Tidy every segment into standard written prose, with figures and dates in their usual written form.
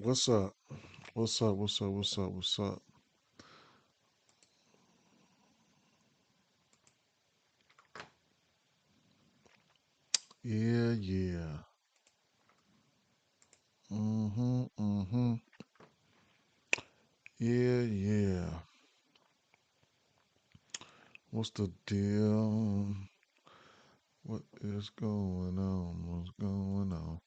What's up? What's up? What's up? What's up? What's up? Yeah, yeah. Mm-hmm. Mm-hmm. Yeah, yeah. What's the deal? What is going on? What's going on?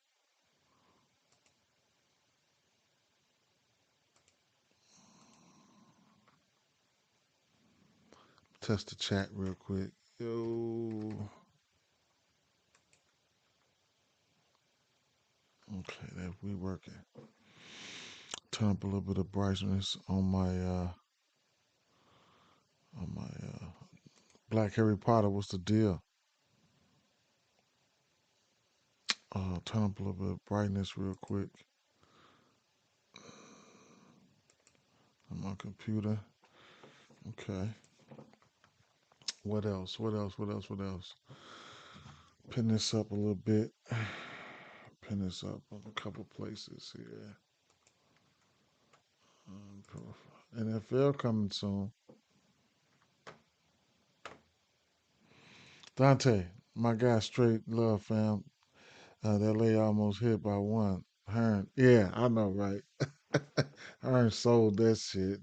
Test the chat real quick. Yo. Okay, that we working. Turn up a little bit of brightness on my Black Harry Potter. What's the deal? Turn up a little bit of brightness real quick on my computer. Okay. What else? What else? What else? What else? Pin this up a little bit. Pin this up on a couple places here. NFL coming soon. Dante, my guy, straight love, fam. That lady almost hit by one. Hearn, yeah, I know, right? Hearn sold that shit.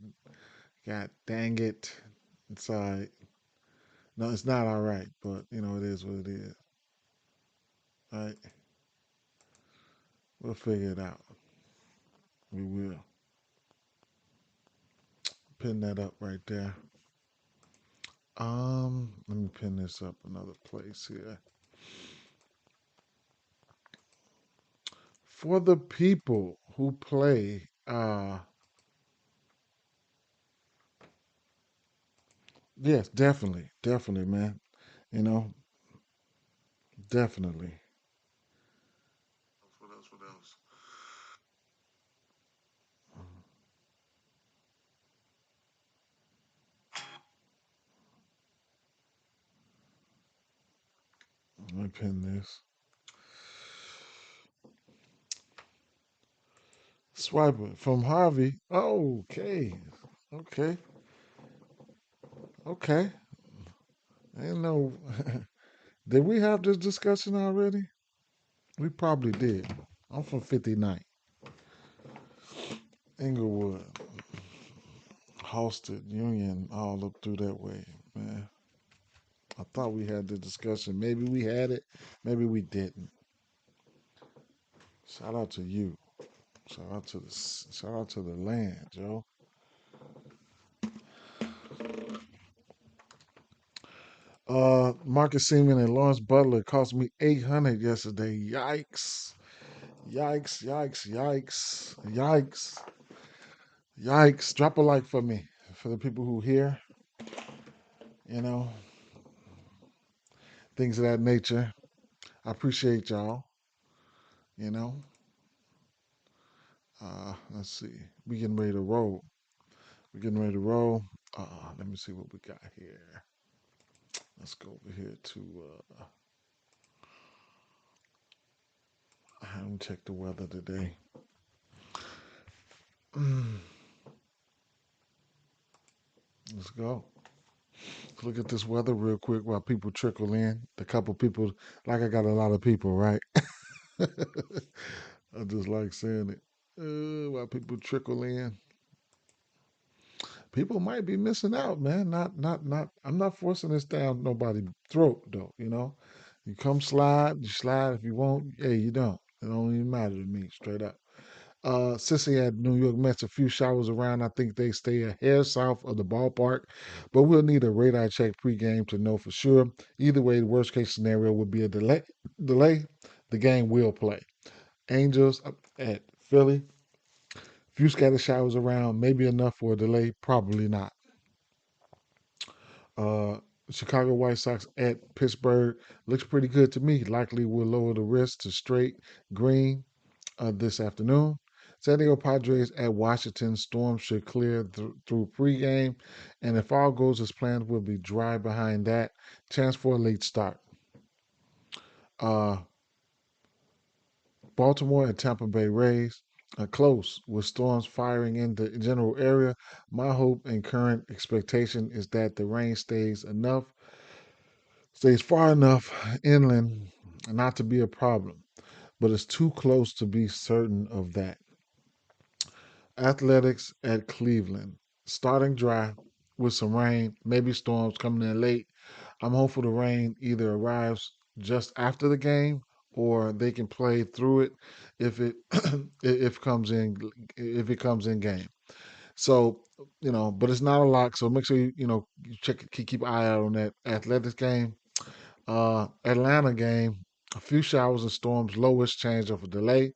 God dang it. It's all right. No, it's not all right, but it is what it is. All right, we'll figure it out. We will. Pin that up right there. Let me pin this up another place here. For the people who play, yes, definitely, definitely, man. You know, definitely. What else? What else? Let me pin this. Swiper from Harvey. Oh, okay, okay, okay. I didn't know. Did we have this discussion already? We probably did. I'm from 59, Inglewood, Halsted, Union, all up through that way, man. I thought we had the discussion. Maybe we had it. Maybe we didn't. Shout out to you. Shout out to the land, Joe. Marcus Seaman and Lawrence Butler cost me 800 yesterday. Yikes! Yikes! Yikes! Yikes! Yikes! Yikes! Drop a like for me for the people who hear. You know things of that nature. I appreciate y'all. You know. Let's see. We getting ready to roll. We getting ready to roll. Let me see what we got here. Let's go over here to. I haven't checked the weather today. Let's go. Let's look at this weather real quick while people trickle in. A couple people, like I got a lot of people, right? I just like saying it. While people trickle in, people might be missing out, man. Not. I'm not forcing this down nobody's throat, though. You come slide, you slide. If you won't, hey, you don't. It don't even matter to me, straight up. Sissy had New York Mets a few showers around. I think they stay a hair south of the ballpark, but we'll need a radar check pregame to know for sure. Either way, the worst case scenario would be a delay. Delay. The game will play. Angels at Philly. Few scattered showers around, maybe enough for a delay. Probably not. Uh, Chicago White Sox at Pittsburgh looks pretty good to me. Likely will lower the risk to straight green this afternoon. San Diego Padres at Washington. Storm should clear through pregame, and if all goes as planned, we'll be dry behind that. Chance for a late start. Uh, Baltimore at Tampa Bay Rays. close with storms firing in the general area. My hope and current expectation is that the rain stays far enough inland not to be a problem, but it's too close to be certain of that. Athletics at Cleveland. Starting dry with some rain, maybe storms coming in late. I'm hopeful the rain either arrives just after the game or they can play through it if it if it comes in game. So, but it's not a lock. So make sure you check keep an eye out on that athletics game. Atlanta game, a few showers and storms, lowest change of a delay.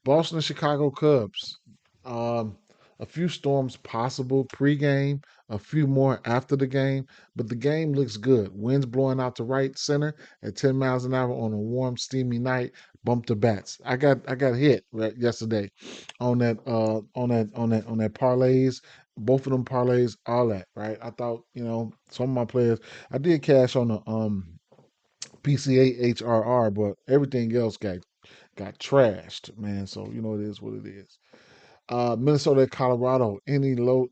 Boston and Chicago Cubs. Um, a few storms possible pregame, a few more after the game, but the game looks good. Winds blowing out to right center at 10 miles an hour on a warm, steamy night. Bump the bats. I got hit right yesterday on that parlays. Both of them parlays, all that, right? I thought, some of my players I did cash on the PCA HRR, but everything else got trashed, man. So it is what it is. Minnesota, Colorado. Any low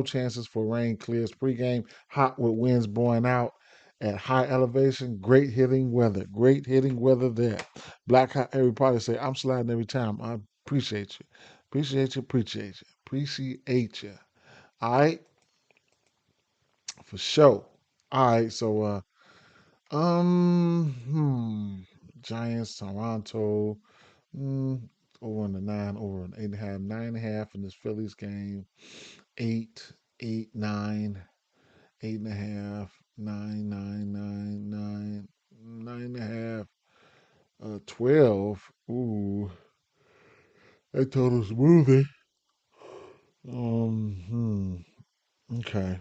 chances for rain clears pregame. Hot with winds blowing out at high elevation. Great hitting weather. Great hitting weather there. Black Hot Harry Potter say, I'm sliding every time. I appreciate you. Appreciate you. Appreciate you. Appreciate you. All right, for sure. All right, so Giants, Toronto. Mm, over on the 9, over on 8.5, 9.5 in this Phillies game. 8, 8, 9, 8.5, 9, 9, 9, 9, 9.5, 12. Ooh, that total's moving. Okay.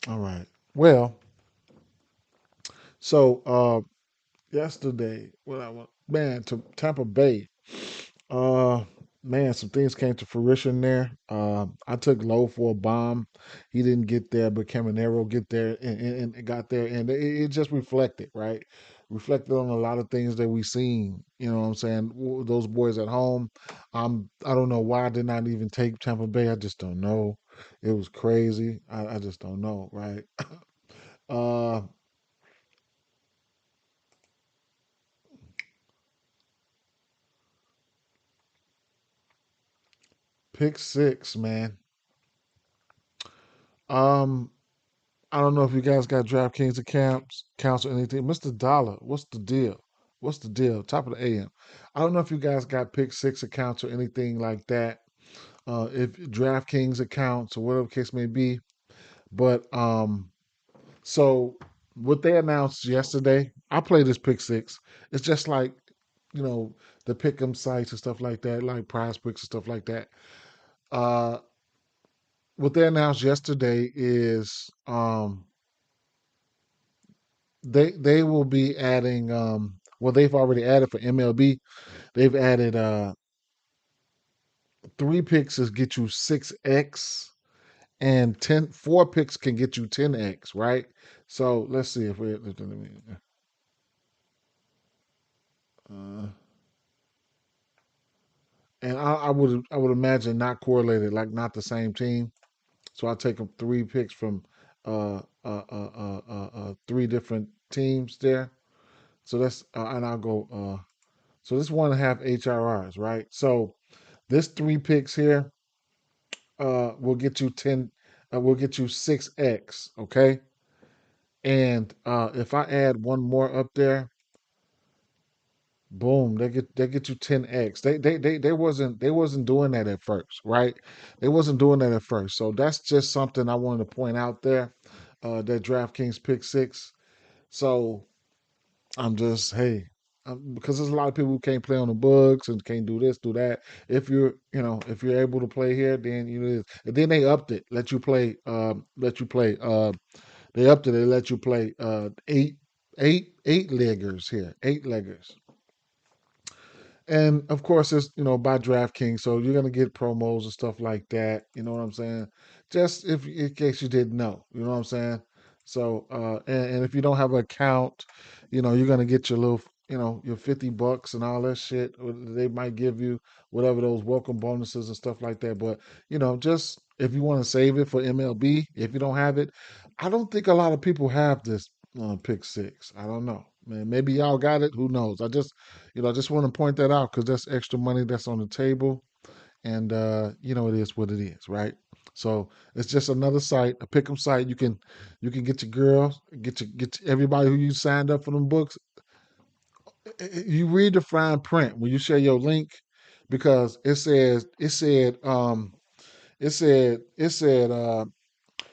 All right. Well, so yesterday, what I want, man, to Tampa Bay. Uh, Man, some things came to fruition there. I took low for a bomb. He didn't get there, but Caminero get there and got there, and it just reflected, right? Reflected on a lot of things that we seen. You know what I'm saying? Those boys at home. I don't know why I did not even take Tampa Bay. I just don't know. It was crazy. I just don't know, right? uh, Pick six, man. Um, I don't know if you guys got DraftKings accounts or anything. Mr. Dollar, what's the deal? What's the deal? Top of the AM. I don't know if you guys got Pick Six accounts or anything like that. If DraftKings accounts or whatever the case may be. But so what they announced yesterday, I played this Pick Six. It's just like you know the pick'em sites and stuff like that, like Prize Picks and stuff like that. Uh, what they announced yesterday is they will be adding well they've already added for MLB. They've added 3 picks is get you 6x and 4 picks can get you 10x, right? So let's see if we uh, and I would imagine not correlated, like not the same team. So I take them 3 picks from 3 different teams there. So that's and I'll go so this 1.5 HRRs, right? So this 3 picks here will get you 10 will get you 6x, okay? And if I add one more up there, boom, they get you 10x. They wasn't doing that at first, right? They wasn't doing that at first. So that's just something I wanted to point out there. That DraftKings pick six. So I'm just, hey, because there's a lot of people who can't play on the books and can't do this, do that. If you're able to play here, then and then they upped it, they upped it, they let you play eight leggers here, 8 leggers. And of course, it's by DraftKings, so you're gonna get promos and stuff like that. You know what I'm saying? Just if in case you didn't know, you know what I'm saying. So, and if you don't have an account, you're gonna get your little. your $50 and all that shit. Or they might give you whatever those welcome bonuses and stuff like that. But just if you want to save it for MLB, if you don't have it, I don't think a lot of people have this pick six. I don't know, man. Maybe y'all got it. Who knows? I just want to point that out because that's extra money that's on the table, and it is what it is, right? So it's just another site, a pick'em site. You can get your girls, everybody who you signed up for them books. You read the fine print when you share your link, because it said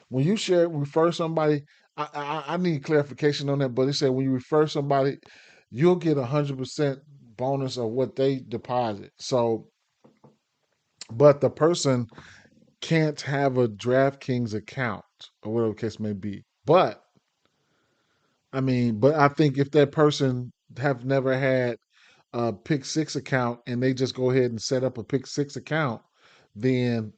when you refer somebody. I need clarification on that, but it said when you refer somebody, you'll get 100% bonus of what they deposit. So, but the person can't have a DraftKings account or whatever the case may be. But I think if that person have never had a Pick Six account and they just go ahead and set up a Pick Six account, then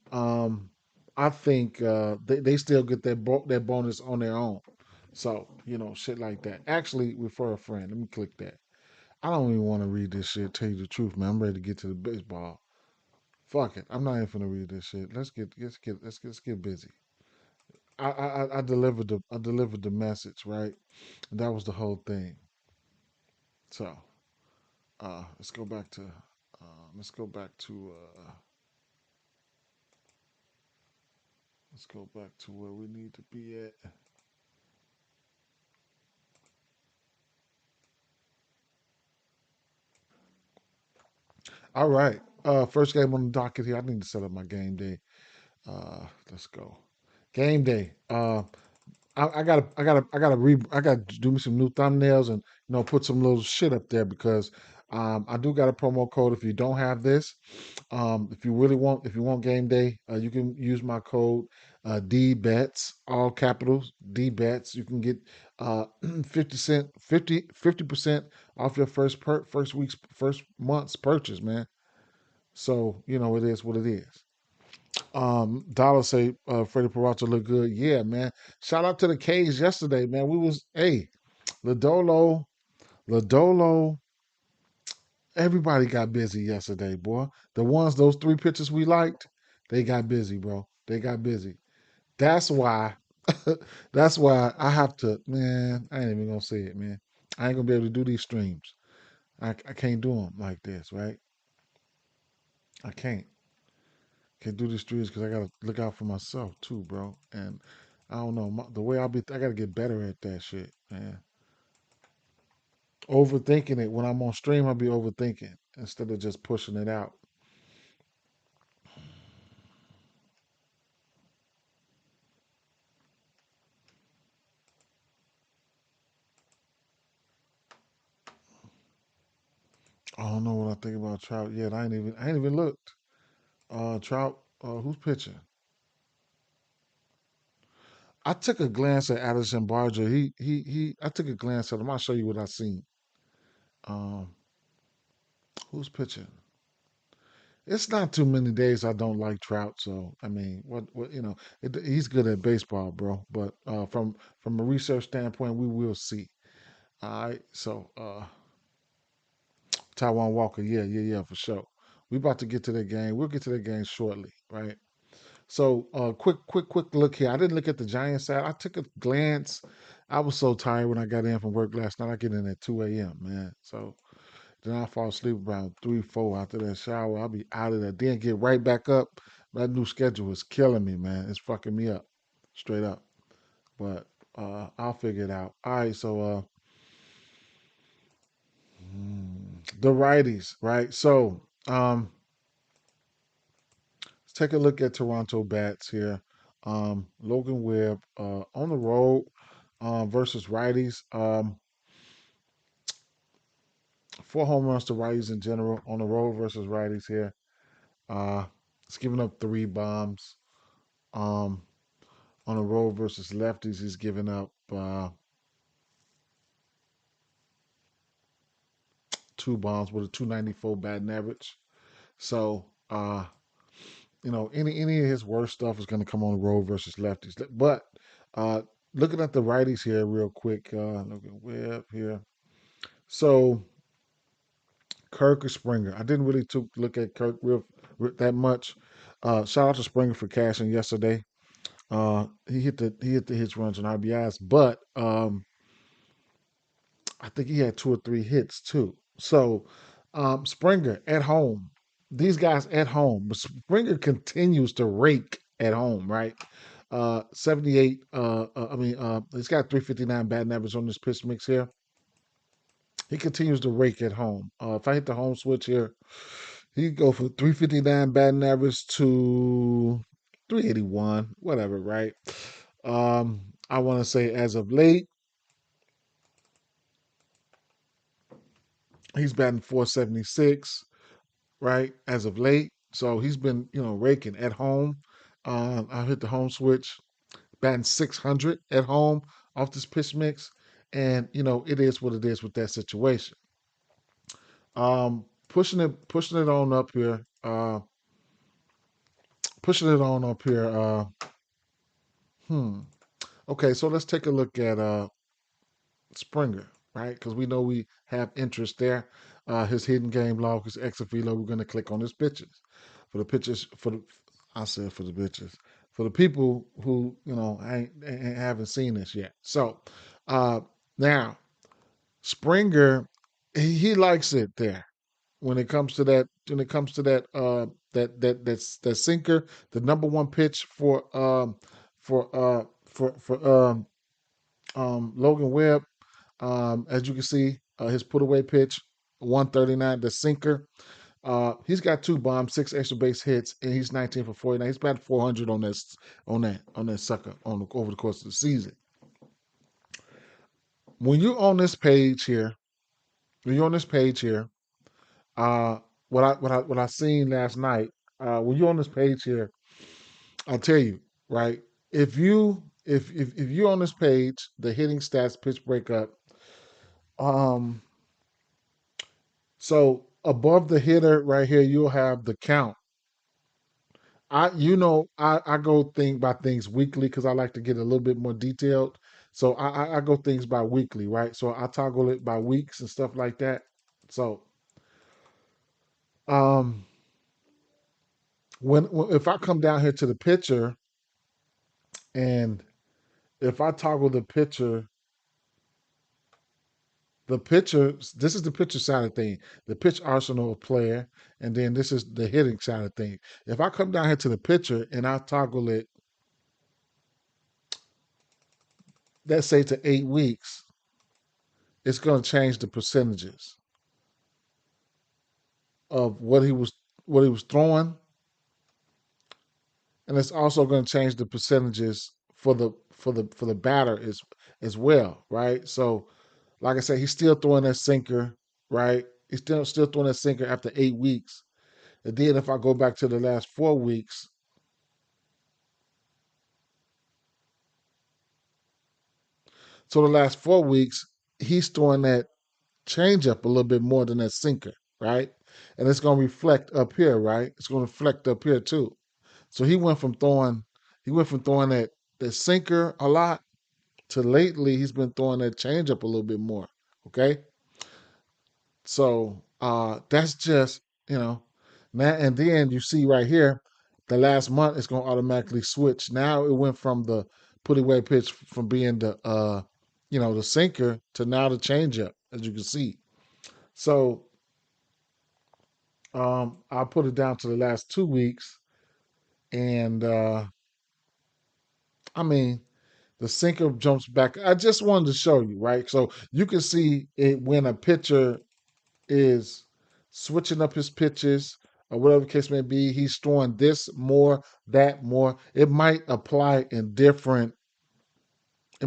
I think they still get that bonus on their own. So shit like that. Actually, refer a friend. Let me click that. I don't even want to read this shit. Tell you the truth, man. I'm ready to get to the baseball. Fuck it. I'm not even gonna read this shit. Let's get busy. I delivered the message, right? And that was the whole thing. So let's go back to let's go back to let's go back to where we need to be at. All right. First game on the docket here. I need to set up my game day. Let's go. Game day. I gotta do me some new thumbnails and put some little shit up there because I do got a promo code. If you don't have this, if you want game day, you can use my code D Bets, all capitals D Bets. You can get 50% off your first month's purchase, man. So it is what it is. Dollar say Freddie Peralta look good. Yeah, man. Shout out to the K's yesterday, man. We was Ladolo, Ladolo. Everybody got busy yesterday, boy. Those three pitchers we liked, they got busy, bro. They got busy. That's why. That's why I have to, man. I ain't even gonna say it, man. I ain't gonna be able to do these streams. I can't do them like this, right? I can't do these streams because I gotta look out for myself too, bro. And I don't know the way I gotta get better at that shit, man. Overthinking it when I'm on stream, I'll be overthinking instead of just pushing it out. I don't know what I think about Trout yet. I ain't even looked. Trout, who's pitching? I took a glance at Addison Barger. I took a glance at him. I'll show you what I seen. Um, who's pitching? It's not too many days I don't like Trout. So what he's good at baseball, bro. But from a research standpoint, we will see. All right. So Taiwan Walker, yeah, for sure. We about to get to that game. We'll get to that game shortly, right? So, quick look here. I didn't look at the Giants side. I took a glance. I was so tired when I got in from work last night. I get in at 2 a.m., man. So then I fall asleep around 3, 4 after that shower. I'll be out of there. Then get right back up. That new schedule is killing me, man. It's fucking me up, straight up. But I'll figure it out. All right, so the righties, right? So let's take a look at Toronto bats here. Logan Webb on the road versus righties. 4 home runs to righties in general on the road versus righties here. Uh, it's giving up 3 bombs. Um, on the road versus lefties, he's giving up 2 bombs with a 294 batting average. So, any of his worst stuff is going to come on the road versus lefties. But uh, looking at the righties here, real quick, look at Webb here. So Kirk or Springer. I didn't really look at Kirk that much. Shout out to Springer for cashing yesterday. He hit the hits, runs, and RBIs, but I think he had 2 or 3 hits too. So Springer at home, these guys at home, but Springer continues to rake at home, right? 78. He's got 359 batting average on this pitch mix here. He continues to rake at home. If I hit the home switch here, he go for 359 batting average to 381, whatever, right? I want to say as of late, he's batting 476, right? As of late. So he's been, raking at home. I hit the home switch, batting 600 at home off this pitch mix. And, it is what it is with that situation. Pushing it on up here. Pushing it on up here. Hmm. Okay, so let's take a look at Springer, right? Because we know we have interest there. His hidden game log, his exit velo. We're going to click on his pitches. For the pitches, I said for the bitches, for the people who haven't seen this yet. So now Springer, he likes it there when it comes to that. When it comes to that sinker, the number one pitch for Logan Webb. As you can see, his put away pitch, 139, the sinker. He's got 2 bombs, 6 extra base hits, and he's 19 for 49. He's batted 400 on that sucker over the course of the season. When you're on this page here, what I seen last night, when you're on this page here, I'll tell you, right? If you're on this page, the hitting stats, pitch breakup, so above the hitter right here, you'll have the count. I go by things weekly because I like to get a little bit more detailed. So I go things by weekly, right? So I toggle it by weeks and stuff like that. So um when if I come down here to the pitcher and if I toggle the pitcher, this is the pitcher side of thing, the pitch arsenal of player, and then this is the hitting side of thing. If I come down here to the pitcher and I toggle it, let's say to 8 weeks, it's going to change the percentages of what he was throwing, and it's also going to change the percentages for the batter as well, right? So, like I said, he's still throwing that sinker, right? He's still throwing that sinker after 8 weeks. And then if I go back to the last 4 weeks, so the last 4 weeks, he's throwing that changeup a little bit more than that sinker, right? And it's going to reflect up here, right? It's going to reflect up here too. So he went from throwing that sinker a lot to lately he's been throwing that changeup a little bit more. Okay. So that's just, now and then you see right here, the last month it's gonna automatically switch. Now it went from the put away pitch from being the sinker to now the changeup, as you can see. So I'll put it down to the last 2 weeks, and I mean the sinker jumps back. I just wanted to show you, right? So you can see it when a pitcher is switching up his pitches or whatever the case may be. He's throwing this more, that more. It might apply in different, to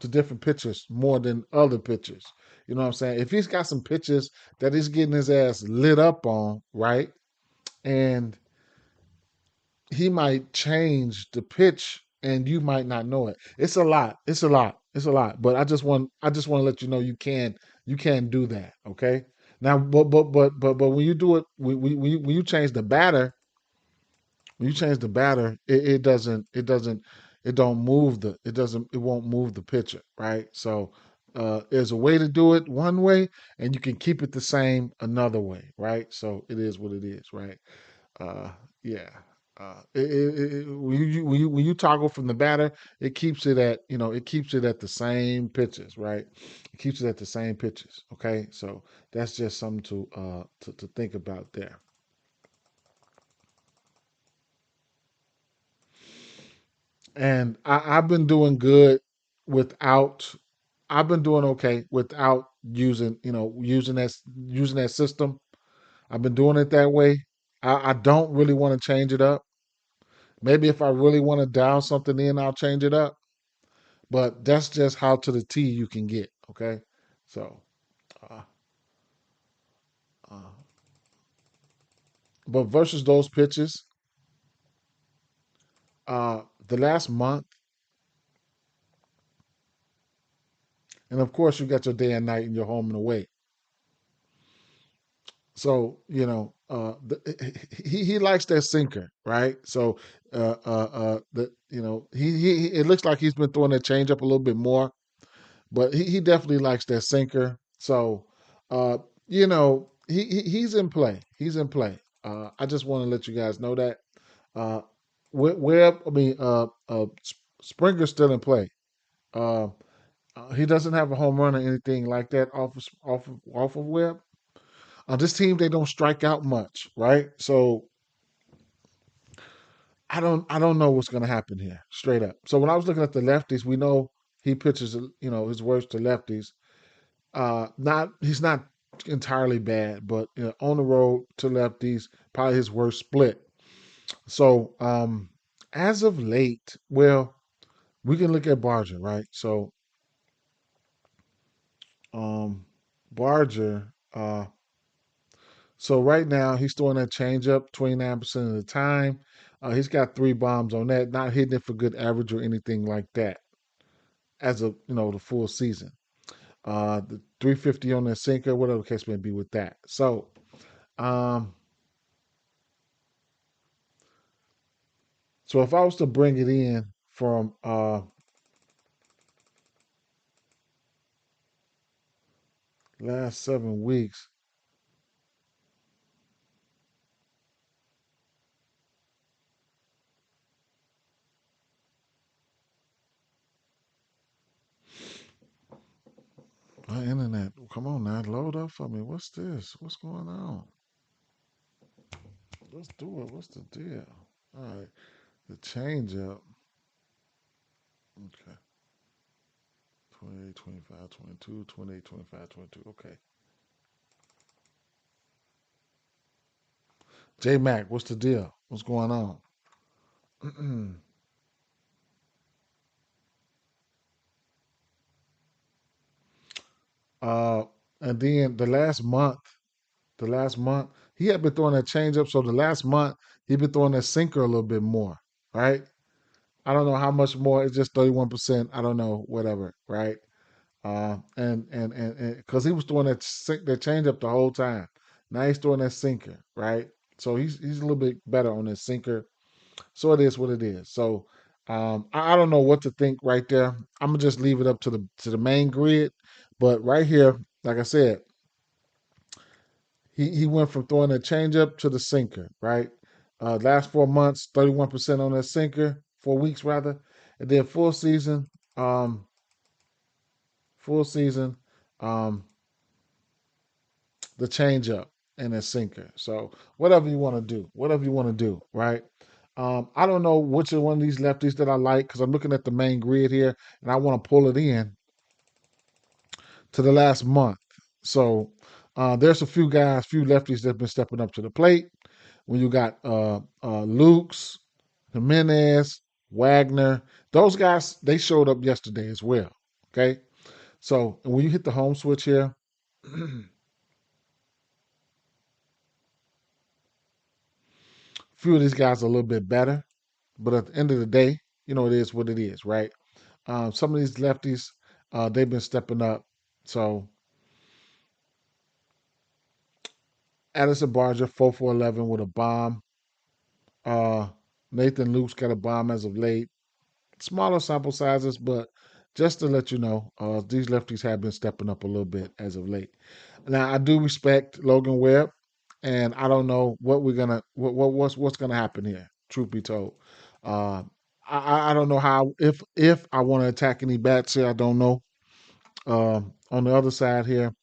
different pitchers more than other pitchers. You know what I'm saying? If he's got some pitches that he's getting his ass lit up on, right? And he might change the pitch and you might not know it. It's a lot. It's a lot. It's a lot. But I just want to let you know you can do that. Okay. Now, but when you do it, when you change the batter, it don't move it won't move the pitcher, right? So there's a way to do it one way, and you can keep it the same another way, right? So it is what it is, right? Uh, yeah. When you toggle from the batter, it keeps it at it keeps it at the same pitches, right? It keeps it at the same pitches. Okay, so that's just something to think about there. And I've been doing good without. I've been doing okay without using that system. I've been doing it that way. I don't really want to change it up. Maybe if I really want to dial something in, I'll change it up. But that's just how to the T you can get. Okay, so uh, uh, but versus those pitches, the last month, and of course you got your day and night and your home and away. So he likes that sinker, right? So it looks like he's been throwing that change up a little bit more, but he definitely likes that sinker. So he's in play. He's in play. I just want to let you guys know that. Uh, Webb, I mean, Springer's still in play. Uh, he doesn't have a home run or anything like that off of Webb. This team, they don't strike out much, right? So I don't know what's going to happen here, straight up. So when I was looking at the lefties, we know he pitches his worst to lefties. Not he's not entirely bad, but on the road to lefties, probably his worst split. So as of late, well, we can look at Barger, right? So um Barger, so right now he's throwing that changeup 29% of the time. He's got 3 bombs on that, not hitting it for good average or anything like that as of the full season. The 350 on that sinker, whatever the case may be with that. Um, so if I was to bring it in from last 7 weeks, my internet, come on now, load up for me. What's this? What's going on? Let's do it. What's the deal? All right, the change up. Okay. 28, 25, 22, 28, 25, 22. Okay. J Mac, what's the deal? What's going on? uh, and then the last month, he had been throwing that changeup. So the last month, he been throwing that sinker a little bit more, right? I don't know how much more. It's just 31%. I don't know, whatever, right? And because he was throwing that changeup the whole time. Now he's throwing that sinker, right? So he's a little bit better on that sinker. So it is what it is. So I don't know what to think right there. I'm gonna just leave it up to the main grid. But right here, like I said, he went from throwing a changeup to the sinker, right? Last 4 months, 31% on that sinker, 4 weeks rather, and then um, full season, um, the changeup and the sinker. So whatever you want to do, right? I don't know which one of these lefties that I like because I'm looking at the main grid here and I want to pull it in to the last month. So there's a few guys, few lefties that have been stepping up to the plate. When you got Lukes, Jimenez, Wagner, those guys, they showed up yesterday as well. Okay. So when you hit the home switch here, a few of these guys are a little bit better. But at the end of the day, it is what it is, right? Some of these lefties, they've been stepping up. So Addison Barger, 4 for 11 with a bomb. Uh, Nathan Luke's got a bomb as of late. Smaller sample sizes, but just to let you know, these lefties have been stepping up a little bit as of late. Now, I do respect Logan Webb, and I don't know what we're gonna what's gonna happen here. Truth be told, uh, I don't know how if I want to attack any bats here. I don't know. On the other side here,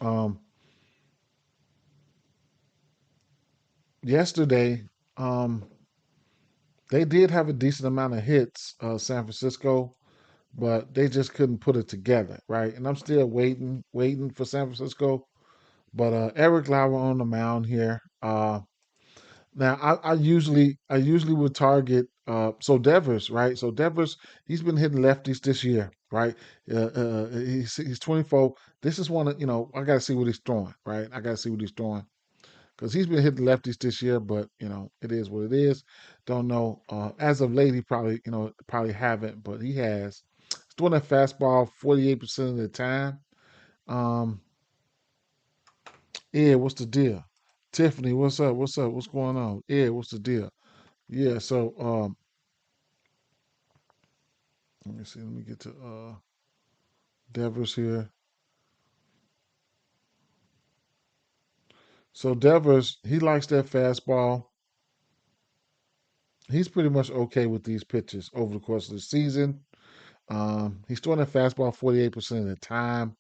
um, yesterday, um, they did have a decent amount of hits, San Francisco, but they just couldn't put it together, right? And I'm still waiting for San Francisco. But Eric Lauer on the mound here. Now I usually would target so Devers, right? So Devers, he's been hitting lefties this year, right? He's 24. This is one of I got to see what he's throwing, right? I got to see what he's throwing because he's been hitting lefties this year, but it is what it is. Don't know. As of late, he probably haven't, but he has. He's throwing that fastball 48% of the time. Um, yeah, what's the deal? Tiffany, what's up? What's up? What's going on? Yeah, what's the deal? Yeah, so let me see. Let me get to Devers here. So Devers, he likes that fastball. He's pretty much okay with these pitches over the course of the season. He's throwing that fastball 48% of the time.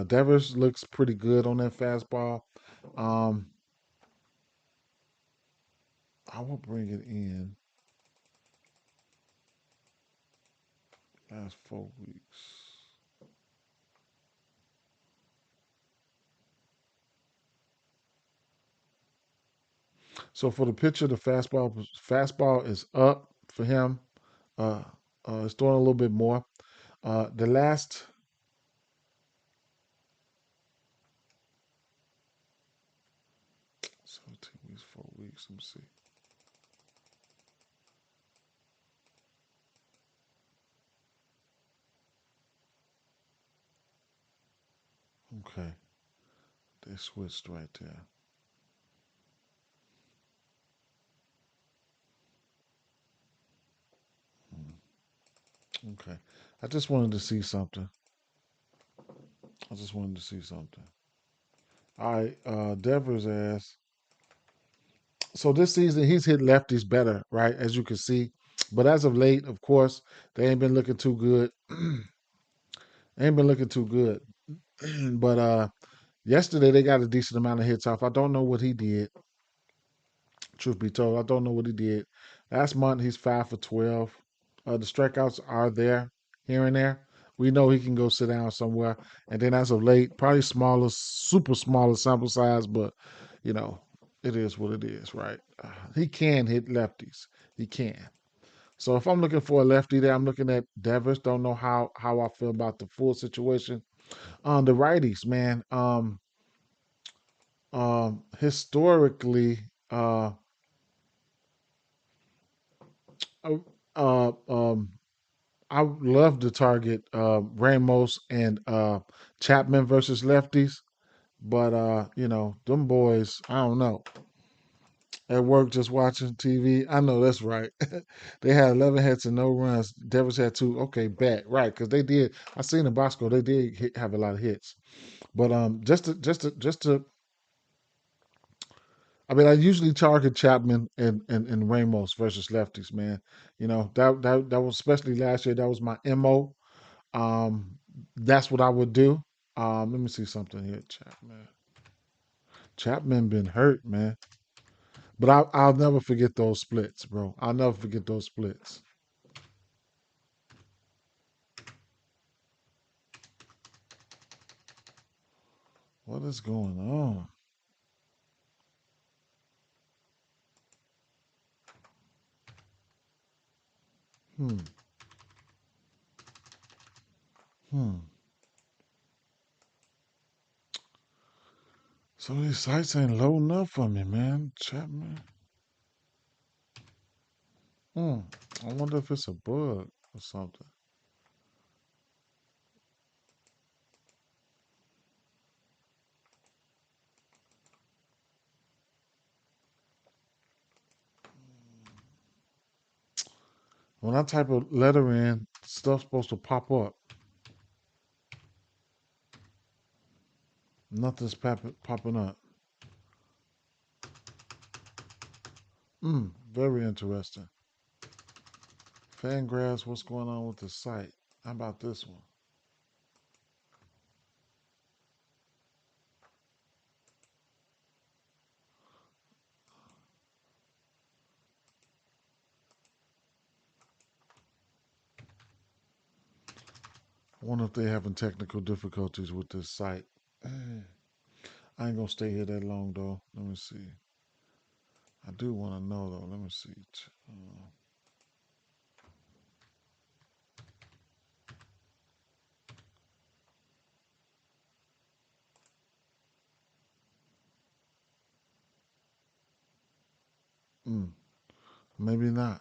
Devers looks pretty good on that fastball. Um, I will bring it in last 4 weeks. So for the pitcher, the fastball is up for him. Uh, it's throwing a little bit more. The last 17 weeks, 4 weeks. Let me see. Okay, they switched right there. Okay, I just wanted to see something. I just wanted to see something. All right, Devers asked. So this season he's hit lefties better, right? As you can see, but as of late, of course, they ain't been looking too good. Ain't been looking too good. But yesterday they got a decent amount of hits off. I don't know what he did. Truth be told, I don't know what he did. Last month he's 5 for 12. The strikeouts are there here and there. We know he can go sit down somewhere. And then as of late, probably smaller, super smaller sample size, but you know, it is what it is, right? He can hit lefties. He can. So if I'm looking for a lefty there, I'm looking at Devers. Don't know how I feel about the full situation. The righties, man. Historically, uh, uh, um, I would love to target Ramos and Chapman versus lefties, but them boys, I don't know. At work, just watching TV. I know that's right. They had 11 hits and no runs. Devils had two. Okay, bet right because they did. I seen the box score. They did have a lot of hits, but just to. I mean, I usually target Chapman and Ramos versus lefties, man. That was especially last year. That was my mo. Um, that's what I would do. Let me see something here. Chapman been hurt, man. But I'll never forget those splits, bro. I'll never forget those splits. What is going on? Hmm. Hmm. So these sites ain't loading up for me, man. Chapman. Hmm. I wonder if it's a bug or something. When I type a letter in, stuff's supposed to pop up. Nothing's popping up. Very interesting. Fangraphs, what's going on with the site? How about this one? I wonder if they're having technical difficulties with this site. I ain't gonna stay here that long though. Let me see. I do want to know though. Let me see. Maybe not.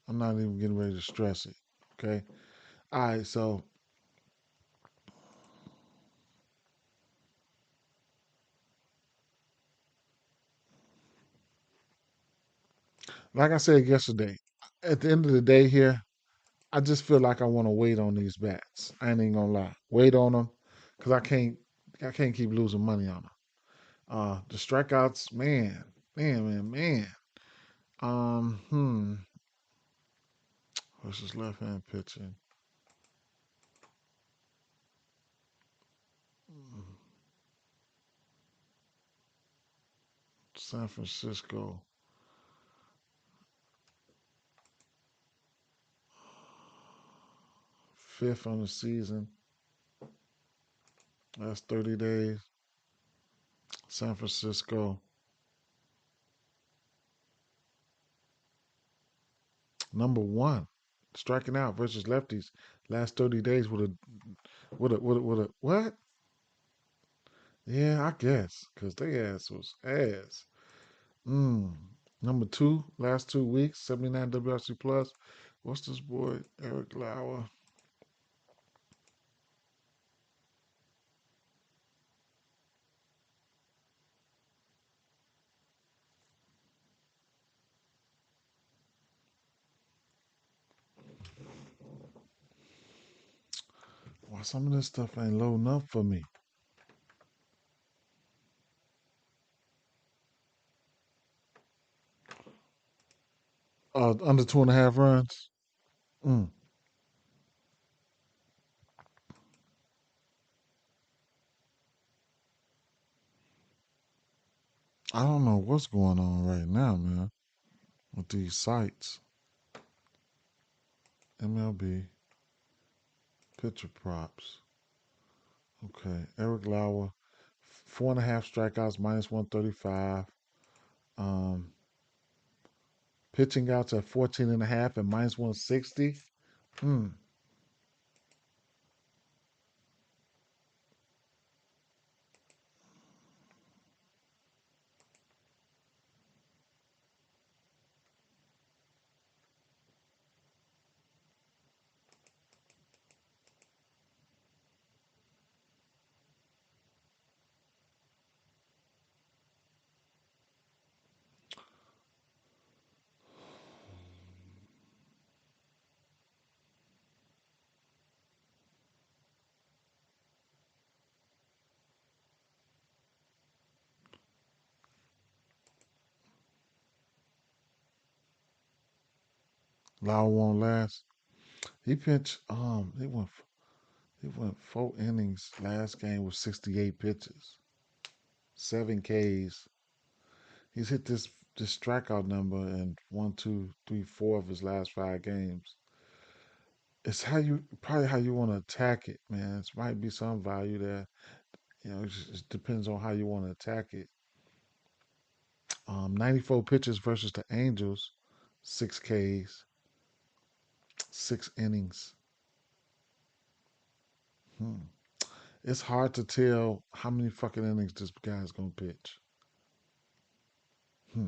I'm not even getting ready to stress it. Okay. All right. So, like I said yesterday, at the end of the day here, I just feel like I want to wait on these bats. I ain't even gonna lie. Wait on them because I can't keep losing money on them. The strikeouts, man. Um, versus left hand pitching. San Francisco, fifth on the season. Last 30 days. San Francisco, number one. Striking out versus lefties. Last 30 days with a what? Yeah, I guess. Because they ass was ass. Mm. Number two, last 2 weeks, 79 WRC plus. What's this boy? Eric Lauer. Why some of this stuff ain't loading up for me? Under 2.5 runs. Mm. I don't know what's going on right now, man, with these sites. MLB pitcher props. Okay, Eric Lauer, 4.5 strikeouts, -135. Um, Pitching outs at 14.5 and -160. Hmm. Lauer won't last. He pitched. He went 4 innings last game with 68 pitches, 7 Ks. He's hit this strikeout number in one, two, three, four of his last 5 games. It's probably how you want to attack it, man. It might be some value there. It depends on how you want to attack it. 94 pitches versus the Angels, 6 Ks, 6 innings. Hmm. It's hard to tell how many fucking innings this guy's gonna pitch. Hmm.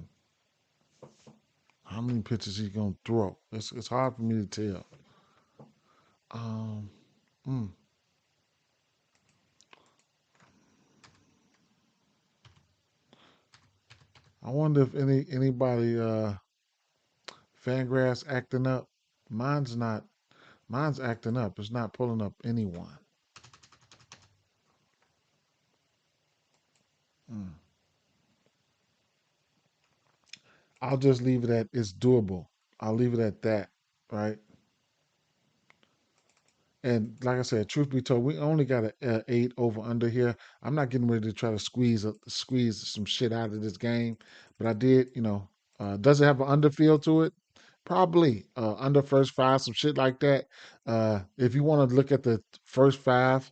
How many pitches he gonna throw? It's hard for me to tell. Um. Mm. I wonder wonder if anybody Fangraphs acting up. Mine's not. Mine's acting up. It's not pulling up anyone. Mm. I'll just leave it at it's doable. I'll leave it at that, right? And like I said, truth be told, we only got a 8 over under here. I'm not getting ready to try to squeeze some shit out of this game, but I did, does it have an underfield to it? Probably under first five, some shit like that. If you want to look at the first five,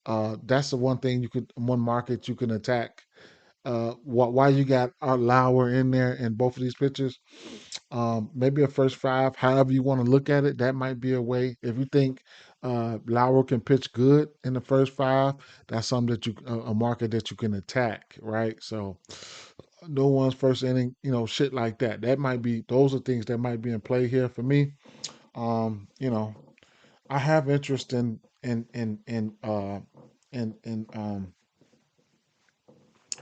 that's the one market you can attack. Why you got Lauer in there in both of these pictures? Maybe a first five, however you want to look at it, that might be a way. If you think Lauer can pitch good in the first five, that's something that a market that you can attack, right? So no one's first inning, shit like that. Those are things that might be in play here for me. Um, you know, I have interest in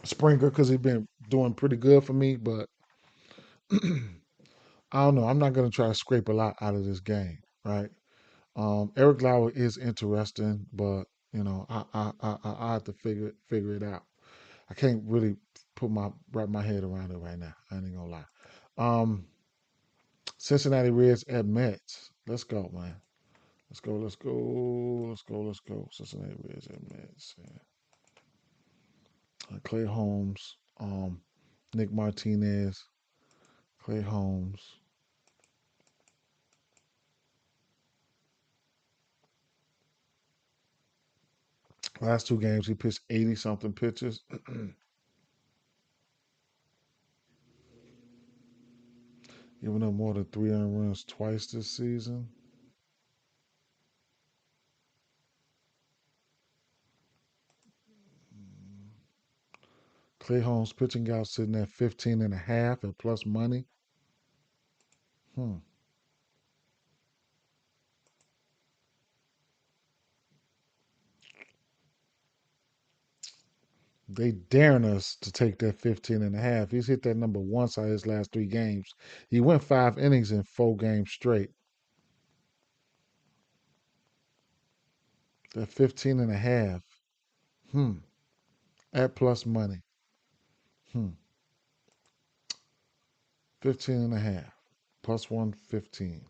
Springer because he's been doing pretty good for me, but I don't know. I'm not going to try to scrape a lot out of this game, right? Eric Lauer is interesting, but I have to figure it out. I can't really wrap my head around it right now. I ain't gonna lie. Um, Cincinnati Reds at Mets. Let's go, man. Let's go. Let's go. Let's go. Let's go. Cincinnati Reds at Mets. Yeah. Clay Holmes. Nick Martinez. Clay Holmes. Last two games, he pitched 80 something pitches. Giving up more than 300 runs twice this season. Clay Holmes pitching out sitting at 15 and a half at plus money. Hmm. They daring us to take that 15 and a half. He's hit that number once out of his last three games. He went 5 innings in 4 games straight. That 15 and a half. Hmm. At plus money. Hmm. 15 and a half. Plus 115.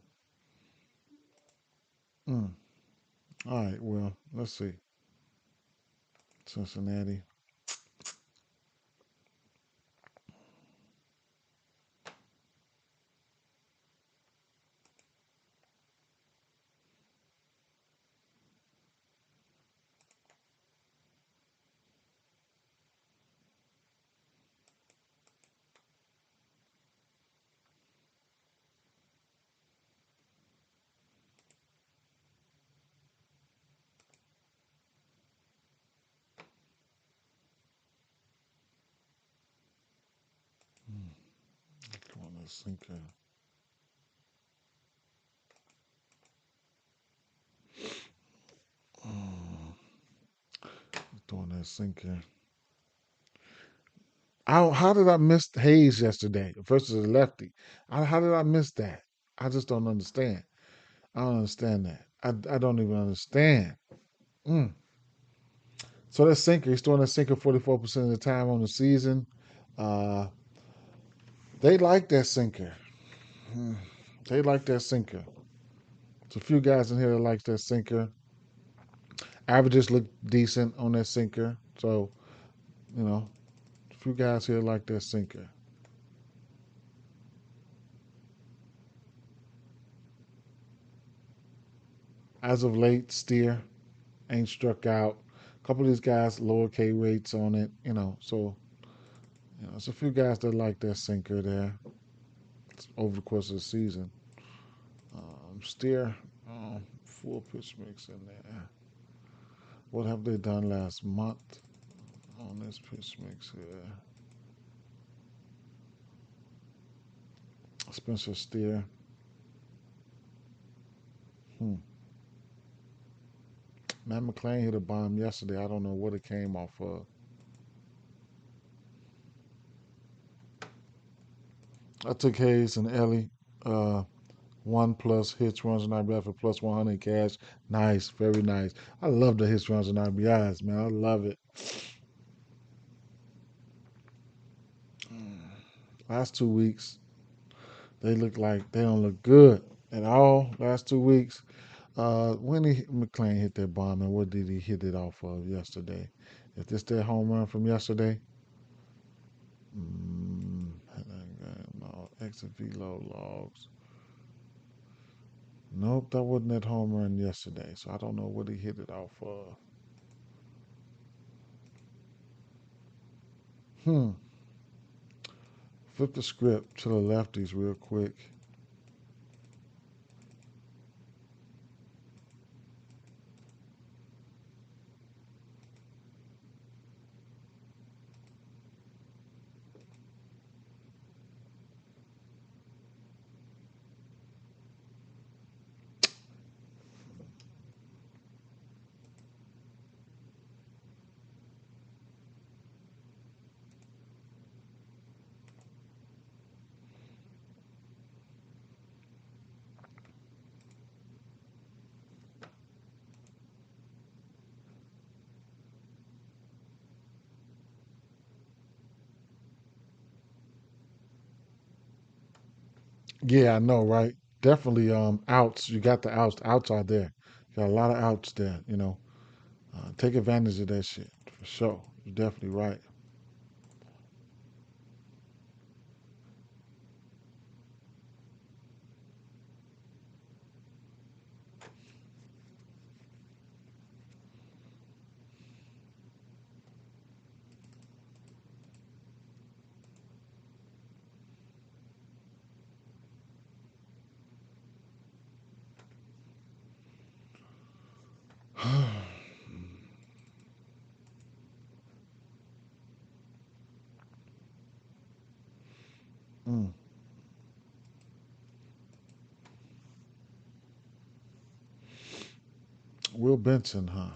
Mm. All right, well, let's see. Cincinnati. Hmm. Come on, let's think. Oh, doing that sinker. How did I miss Hayes yesterday versus a lefty? How did I miss that? I just don't understand. I don't understand that. I don't even understand. Mm. So that sinker, he's throwing that sinker 44% of the time on the season. Uh, they like that sinker. Mm. They like that sinker. There's a few guys in here that likes that sinker. Averages look decent on that sinker. So, you know, a few guys here like that sinker. As of late, Steer ain't struck out. A couple of these guys lower K rates on it, So, there's a few guys that like that sinker there over the course of the season. Steer, full pitch mix in there. What have they done last month on this pitch mix here? Spencer Steer. Hmm. Matt McClain hit a bomb yesterday. I don't know what it came off of. I took Hayes and Ellie. Uh, 1+ hits, runs, and RBI for plus 100 cash. Nice, very nice. I love the hits, runs, and RBIs, man. I love it. Last 2 weeks, they look like they don't look good at all. Last 2 weeks. When McClain hit that bomb, and what did he hit it off of yesterday? Is this that home run from yesterday? Mm, no, exit velo logs. Nope, that wasn't that home run yesterday. So I don't know what he hit it off of. Hmm. Flip the script to the lefties real quick. Yeah, I know, right? Definitely outs. You got the outs. Outs are there. You got a lot of outs there, you know. Take advantage of that shit for sure. You're definitely right. Mm. Will Benson, huh?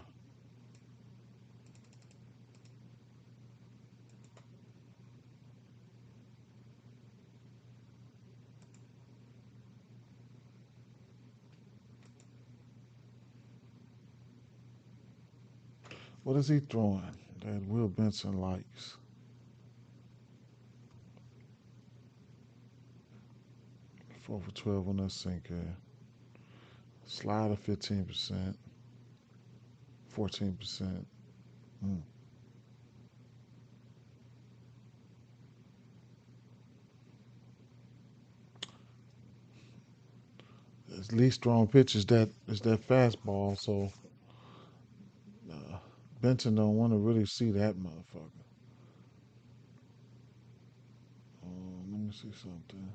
What is he throwing that Will Benson likes? 4 for 12 on that sinker. Slider 15%, 14%. Mm. His least strong pitch is that fastball, so uh, Benson don't want to really see that motherfucker. Let me see something.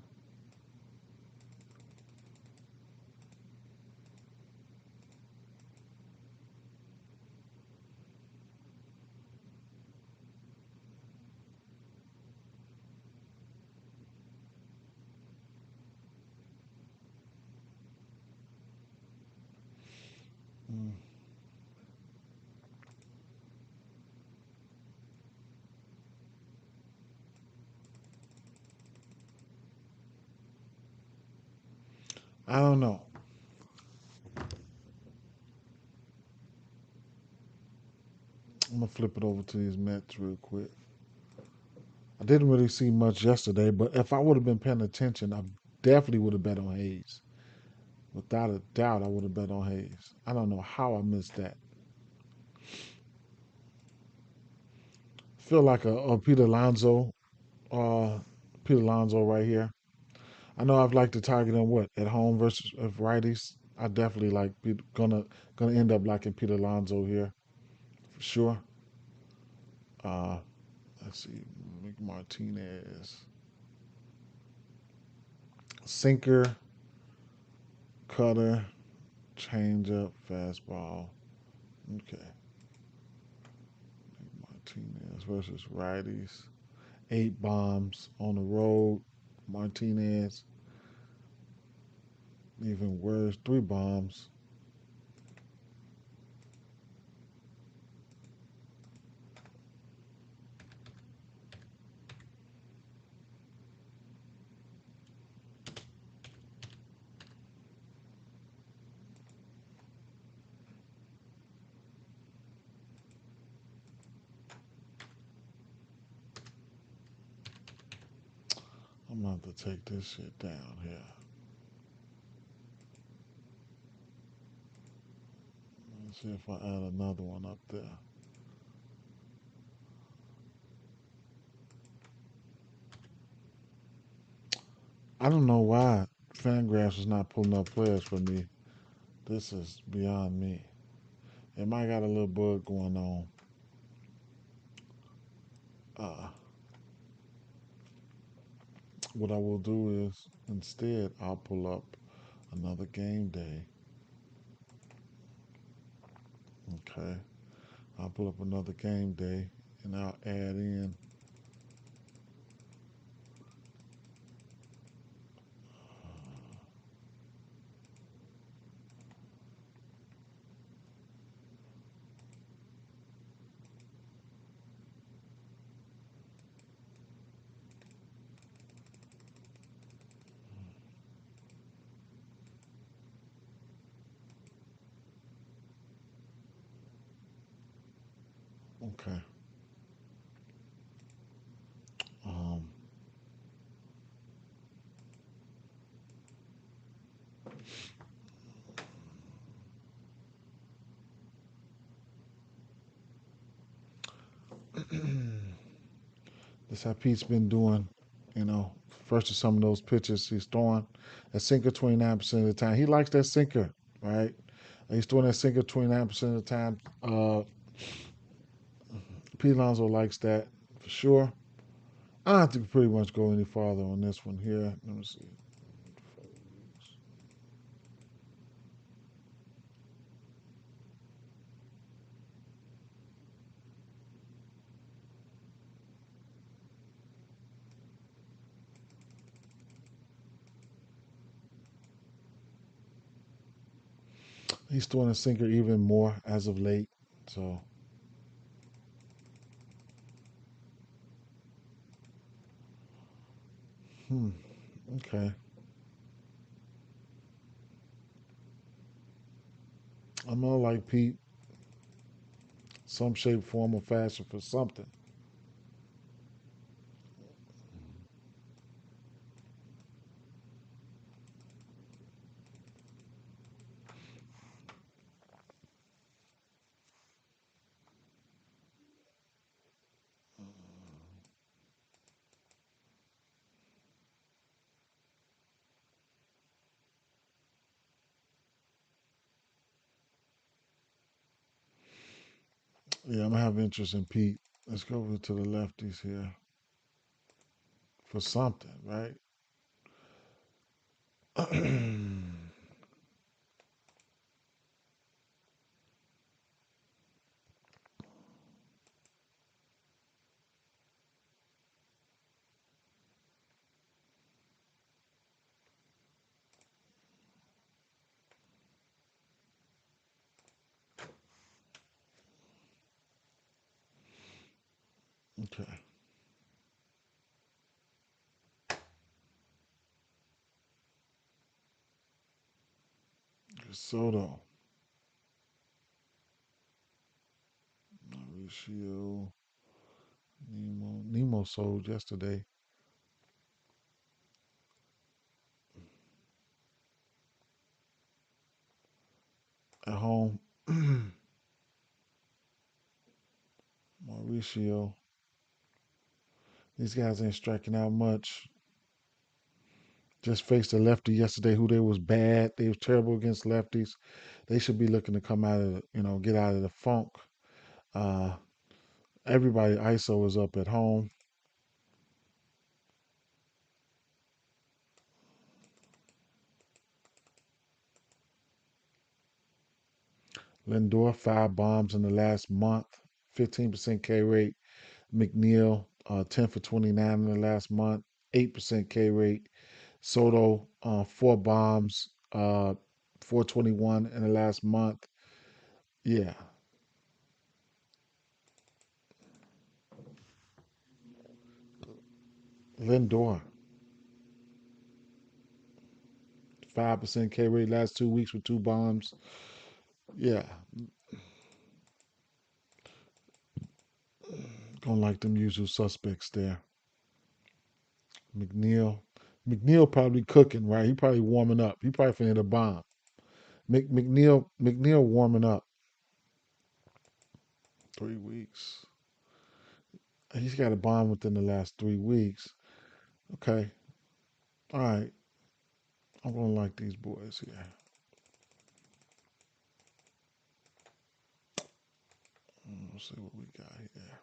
Mm. I don't know. I'm gonna flip it over to these Mets real quick. I didn't really see much yesterday, but if I would have been paying attention, I definitely would have bet on Hayes. Without a doubt, I would have bet on Hayes. I don't know how I missed that. Feel like a Peter Alonso, uh, Peter Alonso right here. I know I've liked to target him what at home versus righties. I definitely gonna end up liking Peter Alonso here for sure. Uh, let's see, Martinez, sinker, cutter, changeup, fastball. Okay, Martinez versus righties. 8 bombs on the road. Martinez, even worse, 3 bombs. I'm going to have to take this shit down here. Let's see if I add another one up there. I don't know why Fangraphs is not pulling up players for me. This is beyond me. It might got a little bug going on. Uh, what I will do is instead I'll pull up another game day. Okay. I'll pull up another game day and I'll add in. Okay. Um, This how Pete's been doing, you know, first of some of those pitches he's throwing. A sinker 29% of the time. He likes that sinker, right? He's throwing that sinker 29% of the time. Pete Alonso likes that for sure. I don't have to pretty much go any farther on this one here. Let me see. He's throwing a sinker even more as of late. So, hmm, okay. I'm gonna like Pete, some shape, form, or fashion for something. Yeah, I'm gonna have interest in Pete. Let's go over to the lefties here for something, right? Okay. Soto, Mauricio, Nemo. Nemo sold yesterday at home. Mauricio. These guys ain't striking out much. Just faced a lefty yesterday who they was bad. They was terrible against lefties. They should be looking to come out of get out of the funk. Uh, Everybody ISO is up at home. Lindor, 5 bombs in the last month, 15% K rate. McNeil, 10 for 29 in the last month, 8% K rate. Soto, 4 bombs, 421 in the last month. Yeah. Lindor, 5% K rate last 2 weeks with 2 bombs. Yeah. Gonna like them usual suspects there. McNeil, McNeil probably cooking, right? He probably warming up. He probably finna hit a bomb. McNeil warming up. 3 weeks. He's got a bomb within the last 3 weeks. Okay. All right. I'm gonna like these boys here. Let's see what we got here.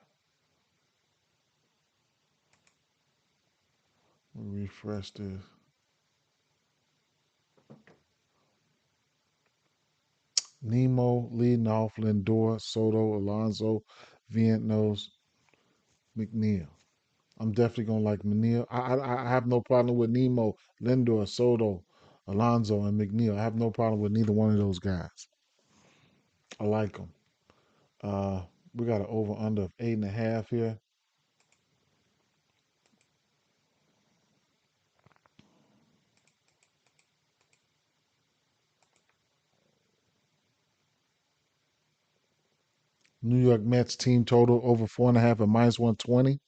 We refresh this. Nemo leading off, Lindor, Soto, Alonso, Vientos, McNeil. I'm definitely gonna like McNeil. I have no problem with Nemo, Lindor, Soto, Alonso, and McNeil. I have no problem with neither one of those guys. I like them. Uh, we got an over under of 8.5 here. New York Mets team total over 4.5 at -120.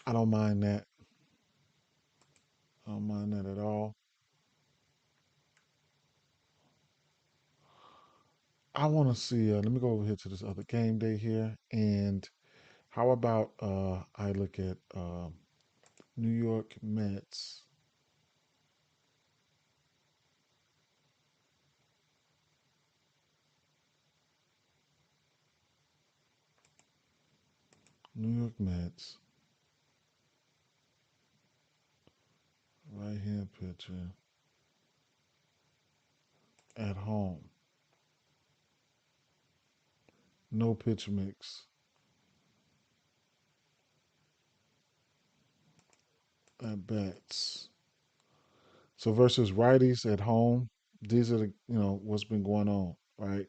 I don't mind that. I don't mind that at all. I want to see. Let me go over here to this other game day here. And how about I look at New York Mets. New York Mets. Right hand pitcher at home. No pitch mix at bats. So versus righties at home. These are the what's been going on, right?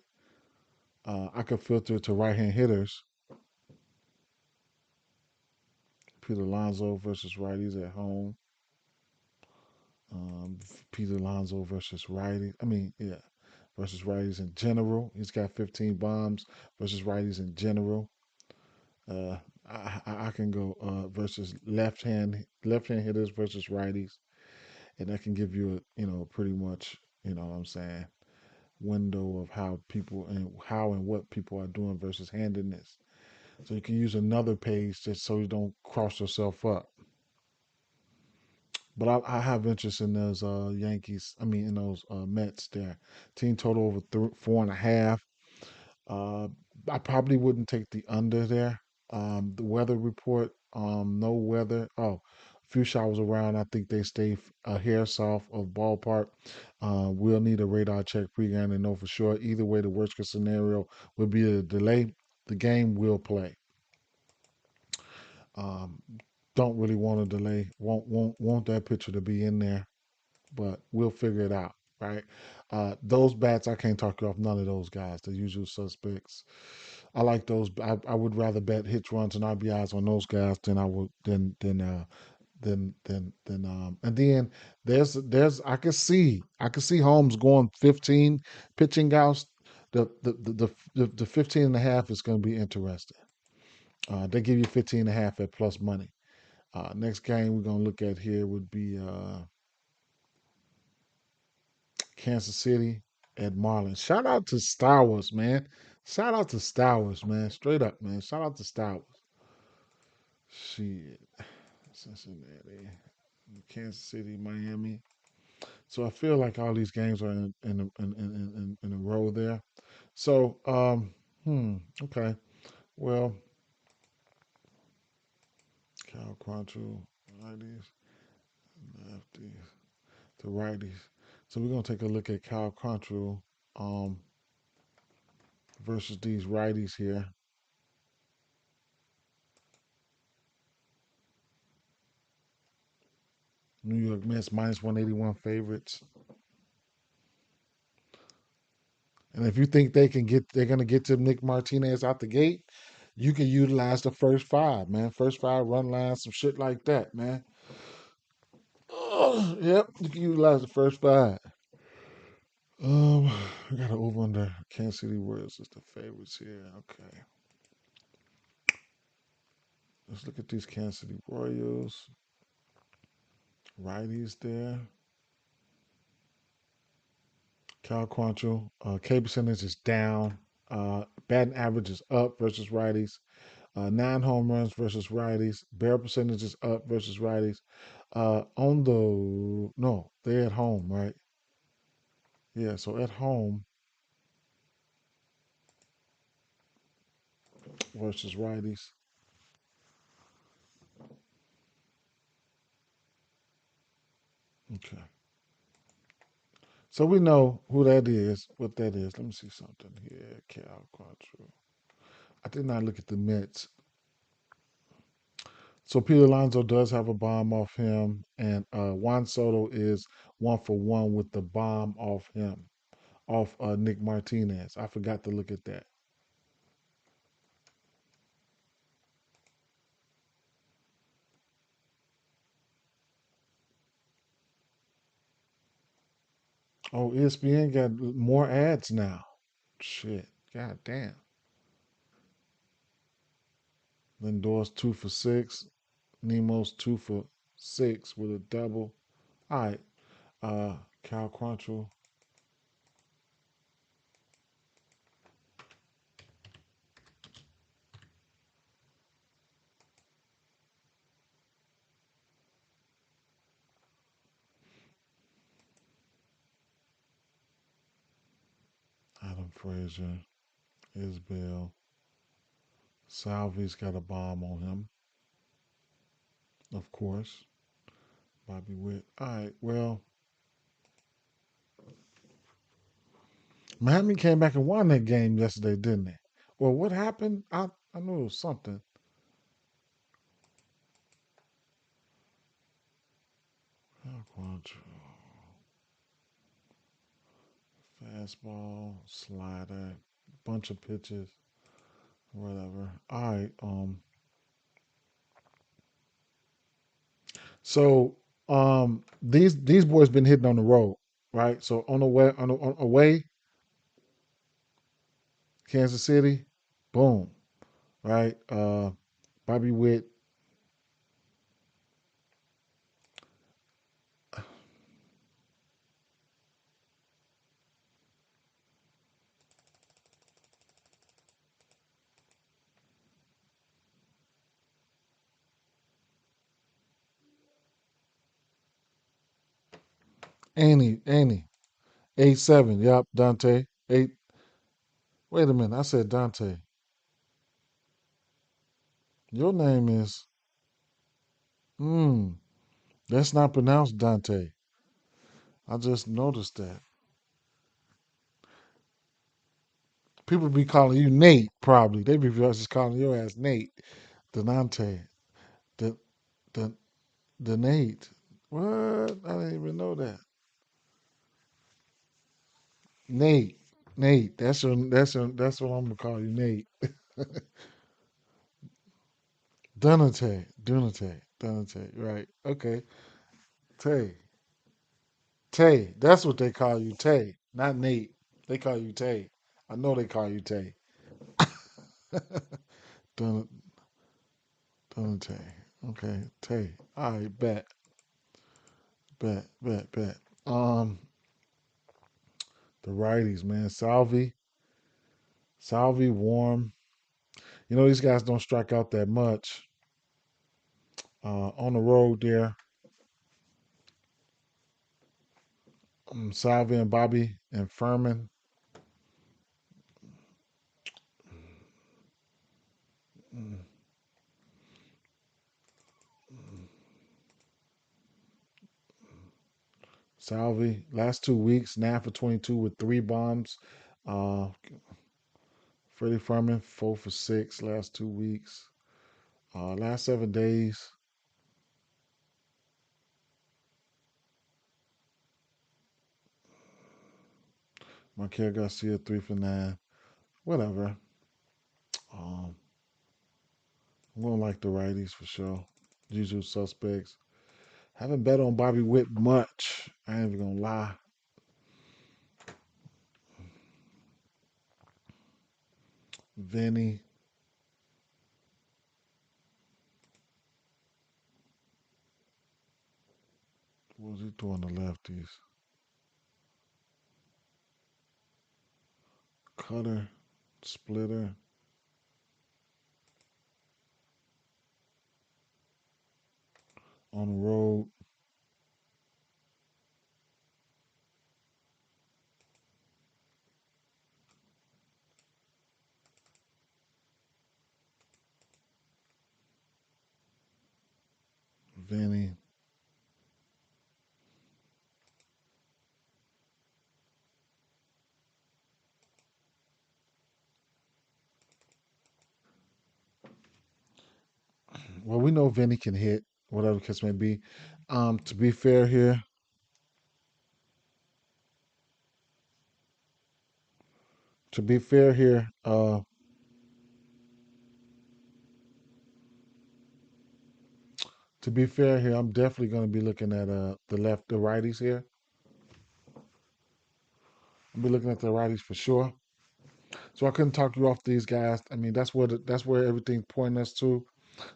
I could filter to right hand hitters. Peter Alonso versus righties at home. Peter Alonso versus righties. I mean, yeah, versus righties in general. He's got 15 bombs versus righties in general. Uh, I can go versus left hand hitters versus righties, and that can give you a pretty much what I'm saying, window of how and what people are doing versus handedness. So you can use another page just so you don't cross yourself up. But I have interest in those Yankees. I mean, in those Mets there. Team total over 4.5. Uh, I probably wouldn't take the under there. The weather report, no weather. Oh, a few showers around. I think they stay a hair south of ballpark. We'll need a radar check pregame to know for sure. Either way, the worst case scenario would be a delay. The game will play. Um, don't really want to delay. Want that pitcher to be in there, but we'll figure it out, right? Those bats, I can't talk you off none of those guys, the usual suspects. I like those. I would rather bet hits, runs, and RBIs on those guys than I would and then I can see Holmes going 15 pitching outs. The 15 and a half is going to be interesting. They give you 15 and a half at plus money. Next game we're gonna look at here would be Kansas City at Marlins. Shout out to Star Wars, man. Shout out to Star Wars, man. Straight up, man. Shout out to Star Wars. Shit. Cincinnati, Kansas City, Miami. So I feel like all these games are in a row there. So, okay. Well, Cal Quantrill, righties, lefties, the righties. So we're gonna take a look at Cal Quantrill um, versus these righties here. New York Mets -181 favorites. And if you think they're gonna get to Nick Martinez out the gate, you can utilize the first five, man. First five run lines, some shit like that, man. Yep, you can utilize the first five. Um, we got to over under Kansas City Royals as the favorites here. Okay, let's look at these Kansas City Royals. Righties there. Cal Quantrill. K percentage is down. Batting average is up versus righties. 9 home runs versus righties. Barrel percentage is up versus righties. On the no, they're at home, right? Yeah, so at home versus righties. Okay. So we know who that is, what that is. Let me see something here. Cal Quantrill. I did not look at the Mets. So Pete Alonso does have a bomb off him, and Juan Soto is 1 for 1 with the bomb off him, off Nick Martinez. I forgot to look at that. Oh, ESPN got more ads now. Shit. God damn. Lindor's 2 for 6. Nemo's 2 for 6 with a double. All right. Cal Quantrill. Adam Frazier. Isbell. Salvi's got a bomb on him, of course. Bobby Witt. All right. Well, Miami came back and won that game yesterday, didn't they? Well, what happened? I knew it was something. Cal Quantrill. Fastball, slider, bunch of pitches, whatever. All right. So these boys been hitting on the road, right? So on the way on away, Kansas City, boom, right? Bobby Witt, Annie, 8-7. Yep, Dante. Eight. Wait a minute, I said Dante. Your name is hmm. That's not pronounced Dante. I just noticed that. People be calling you Nate, probably. They be just calling your ass Nate. Denante. The the the Nate. What? I didn't even know that. Nate. Nate. That's what I'm gonna call you, Nate. Dunate. Right. Okay. Tay. Tay. That's what they call you, Tay. Not Nate. They call you Tay. I know they call you Tay. Dun Dunate. Okay. Tay. All right, bet. Um the righties, man. Salvi, Warm. You know these guys don't strike out that much. On the road there, Salvi and Bobby and Furman. Salvi, last 2 weeks, 9 for 22 with 3 bombs. Uh, Freddie Furman, 4 for 6 last 2 weeks. Last 7 days, Marquel Garcia, 3 for 9. Whatever. Um, I'm gonna like the righties for sure. Usual suspects. Haven't bet on Bobby Witt much. I ain't even gonna lie. Vinny. Doing the lefties. Cutter, splitter. On the road. Vinny. Well, we know Vinny can hit, whatever the case may be. To be fair here, to be fair here, to be fair here, I'm definitely going to be looking at the righties here. I'll be looking at the righties for sure. So I couldn't talk you off these guys. I mean, that's where everything pointing us to.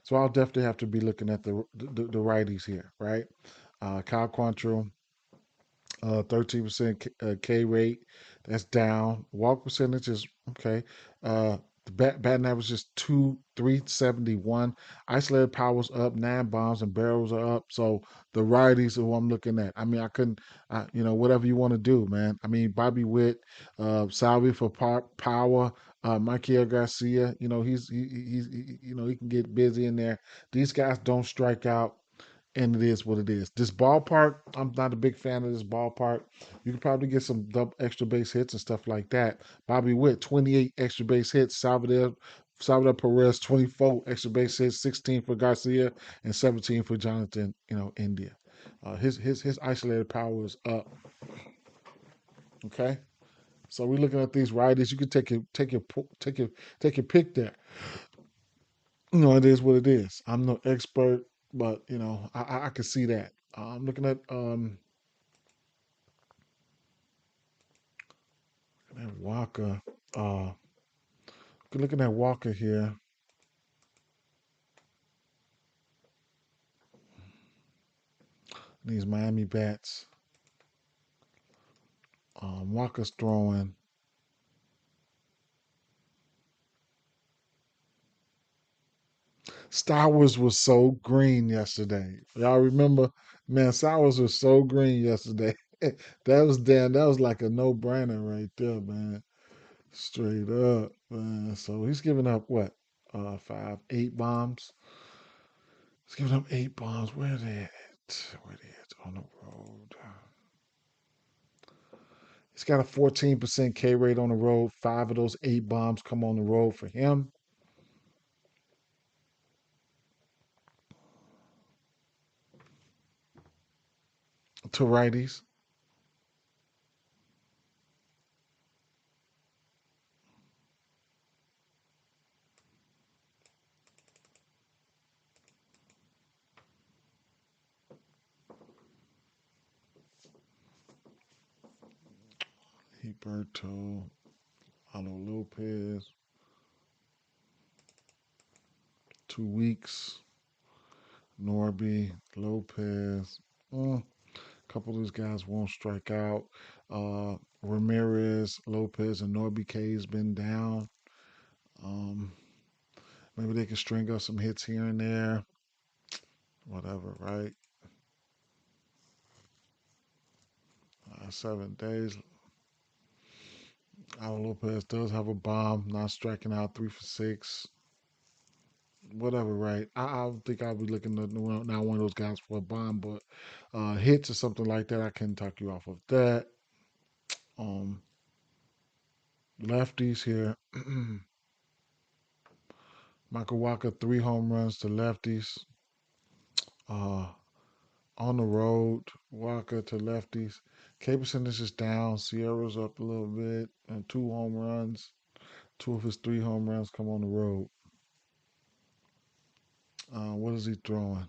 So I'll definitely have to be looking at the righties here, right? Kyle Quantrill, 13% K rate. That's down. Walk percentage is okay. The batting average is 371. Isolated powers up. 9 bombs and barrels are up. So the righties are who I'm looking at. I mean, I couldn't, whatever you want to do, man. I mean, Bobby Witt, Salvi for power. Michael Garcia, he can get busy in there. These guys don't strike out, and it is what it is. This ballpark, I'm not a big fan of this ballpark. You can probably get some extra base hits and stuff like that. Bobby Witt, 28 extra base hits. Salvador Perez, 24 extra base hits, 16 for Garcia, and 17 for Jonathan, India. His isolated power is up. Okay. So we're looking at these righties. You can take your pick there. It is what it is. I'm no expert, but I can see that. I'm looking at Walker. Looking at Walker here. These Miami bats. Walker's throwing. Stowers was so green yesterday. Y'all remember? Man, Stowers was so green yesterday. That was like a no-brainer right there, man. Straight up, man. So he's giving up what? 8 bombs. He's giving up 8 bombs. Where they at? Where they at? On the road. He's got a 14% K rate on the road. 5 of those 8 bombs come on the road for him. To righties. Heberto, Alo Lopez, 2 weeks. Norby, Lopez. A couple of these guys won't strike out. Ramirez, Lopez, and Norby K's been down. Um, Maybe they can string up some hits here and there. Whatever, right? 7 days. Alo Lopez does have a bomb, not striking out, 3 for 6. Whatever, right? I don't think I'll be looking at not one of those guys for a bomb, but hits or something like that. I can talk you off of that. Um, Lefties here. Michael Walker, 3 home runs to lefties. Uh, on the road, Walker to lefties. K percentage is down. Sierra's up a little bit, and 2 home runs. 2 of his 3 home runs come on the road. What is he throwing?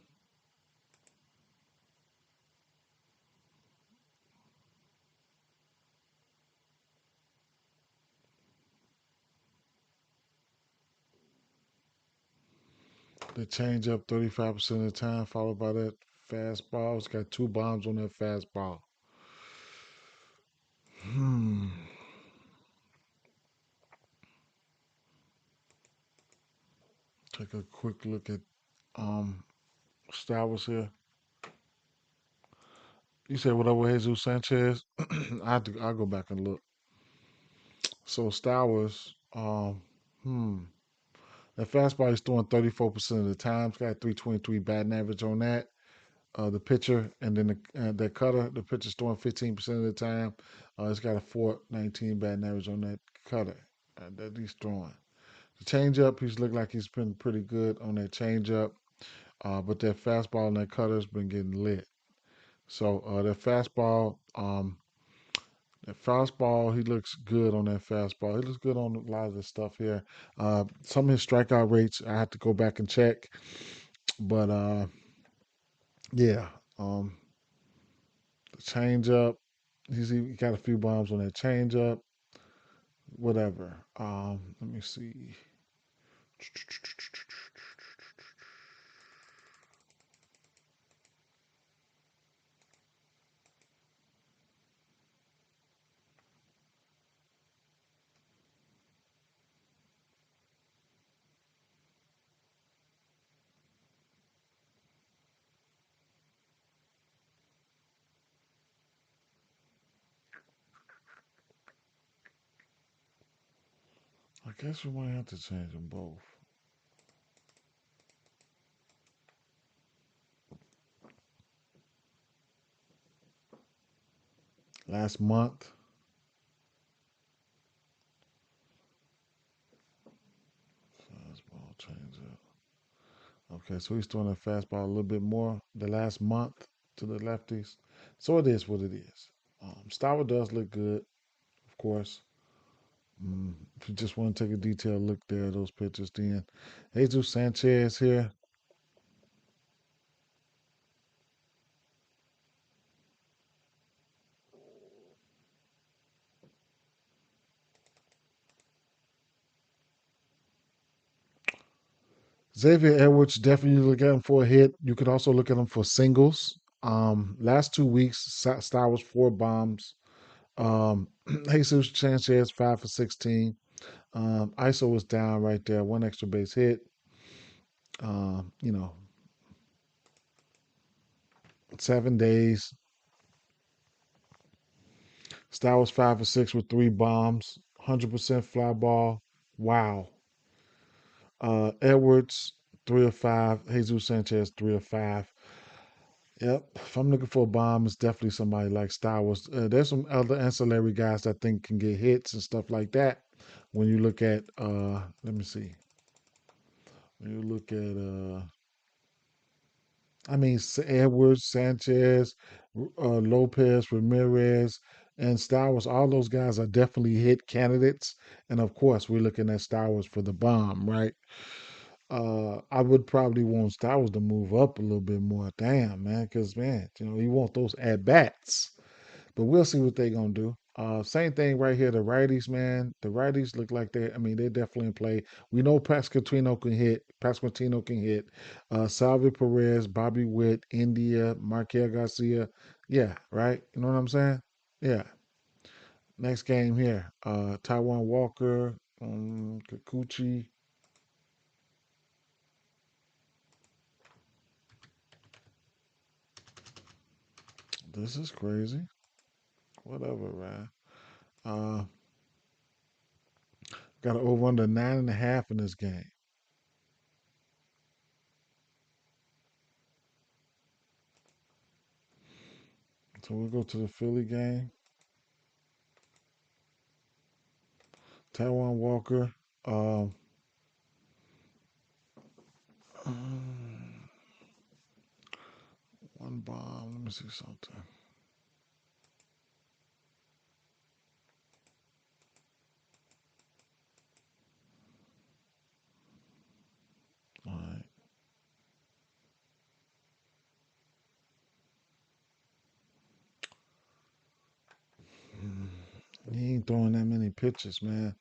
The changeup 35% of the time, followed by that Fastball. It's got 2 bombs on that fastball. Hmm. Take a quick look at um Stowers here. You said whatever Jesus Sanchez. I'll go back and look. So Stowers, that fastball he's throwing 34% of the time. He's got 323 batting average on that. The pitcher and then that cutter, the pitcher's throwing 15% of the time. It's got a 419 batting average on that cutter that he's throwing. The changeup, he's looked like he's been pretty good on that changeup, but that fastball and that cutter's been getting lit. So that fastball, he looks good on that fastball. He looks good on a lot of this stuff here. Some of his strikeout rates, I have to go back and check, but yeah, um, the changeup. He got a few bombs on that changeup. Whatever. Let me see. I guess we might have to change them both. Last month, fastball changeup. Okay, so he's throwing a fastball a little bit more the last month to the lefties. So it is what it is. Stower does look good, of course. If you just want to take a detailed look there at those pitchers, then Jesus Sanchez here. Xavier Edwards, definitely look at him for a hit. You could also look at him for singles. Last 2 weeks, Star was 4 bombs. Jesus Sanchez 5 for 16. ISO was down right there, one extra base hit. You know, 7 days. Star was 5 for 6 with 3 bombs, 100% fly ball. Wow. Edwards 3 of 5. Jesus Sanchez 3 of 5. Yep. If I'm looking for a bomb, it's definitely somebody like Star Wars. There's some other ancillary guys that I think can get hits and stuff like that. When you look at, let me see. When you look at, Edwards, Sanchez, Lopez, Ramirez, and Star Wars, all those guys are definitely hit candidates. And of course, we're looking at Star Wars for the bomb, right? I would probably want Star Wars to move up a little bit more. Damn, man, because man, you want those at bats. But we'll see what they're gonna do. Same thing right here. The righties, man. The righties look like they're definitely in play. We know Pasquantino can hit. Pasquantino can hit. Salvi Perez, Bobby Witt, India, Marquel Garcia. Yeah, right. You know what I'm saying? Yeah. Next game here. Taiwan Walker, Kikuchi. This is crazy. Whatever, man. Uh, got an over under 9.5 in this game. So we'll go to the Philly game. Taiwan Walker. Um, one bomb. Let me see something. All right. He ain't throwing that many pitches, man.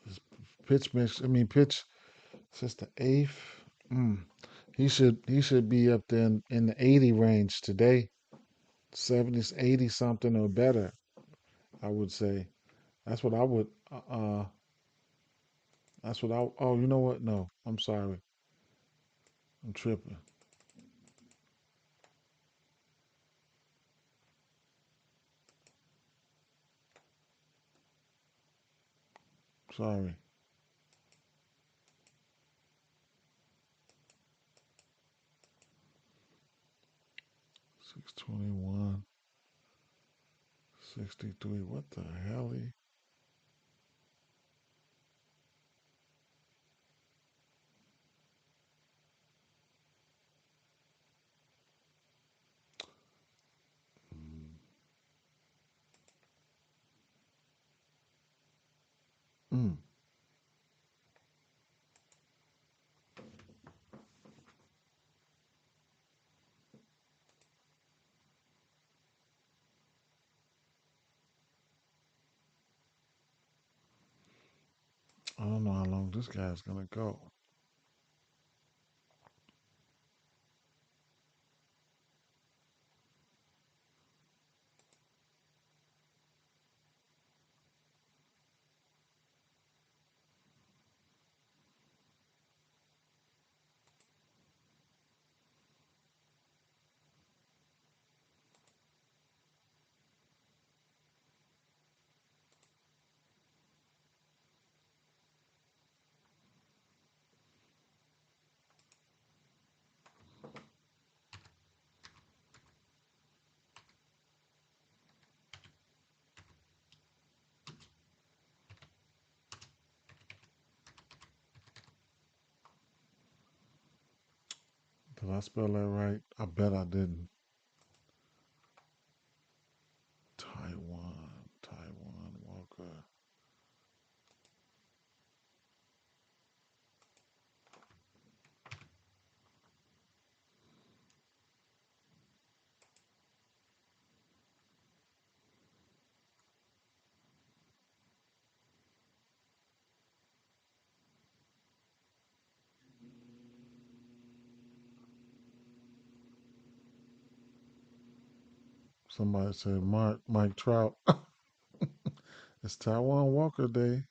His pitch mix. Pitch since the eighth. He should be up there in the 80 range today. 70, 80 something or better, I would say. That's what I would that's what I oh, you know what? No, I'm sorry. I'm tripping. Sorry. 621, 63. What the hell? Mm. I don't know how long this guy's gonna go. Did I spell that right? I bet I didn't. Taiwan Walker. Somebody said Mike Trout. It's Taiwan Walker Day.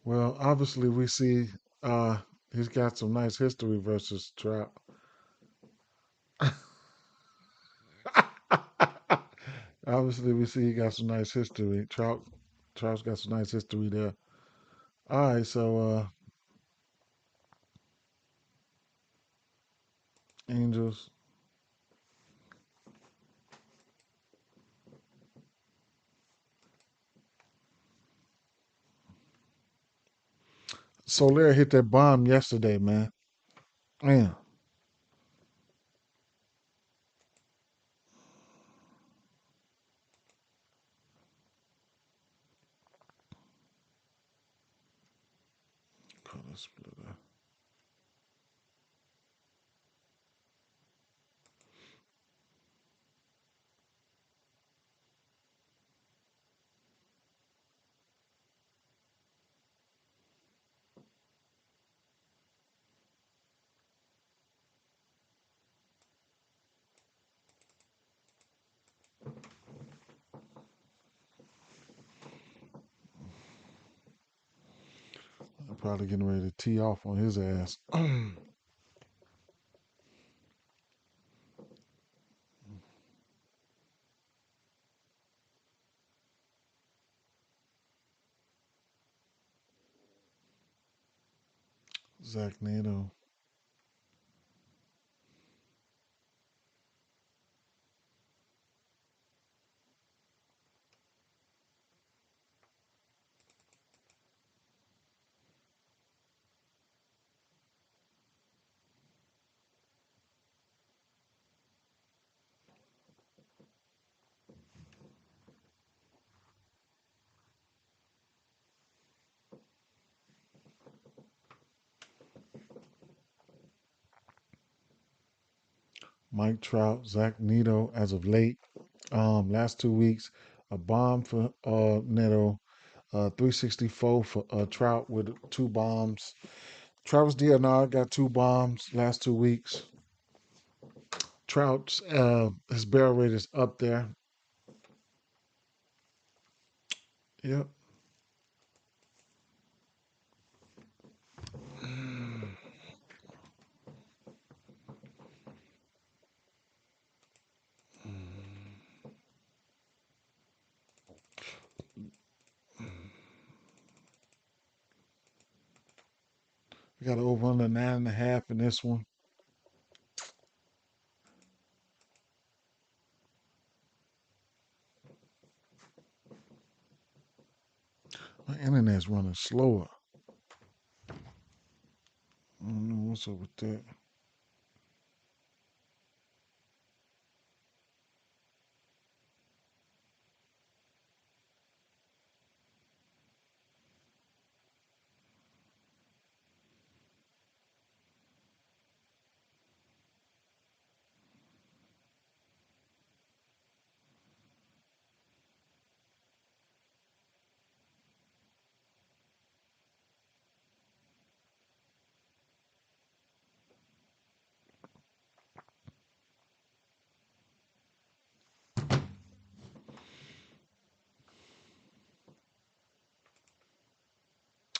Well, obviously we see uh he's got some nice history versus Trout. Obviously we see he got some nice history. Trout's got some nice history there. All right, so Angels. Soler hit that bomb yesterday, man. Man, color splitter. I'm probably getting ready to tee off on his ass. Zach Nato. Mike Trout, Zach Neto as of late. Last 2 weeks, a bomb for Neto, 364 for Trout with two bombs. Travis DNR got two bombs last 2 weeks. Trout's his barrel rate is up there. Yep. We got over under 9.5 in this one. My internet's running slower. I don't know what's up with that.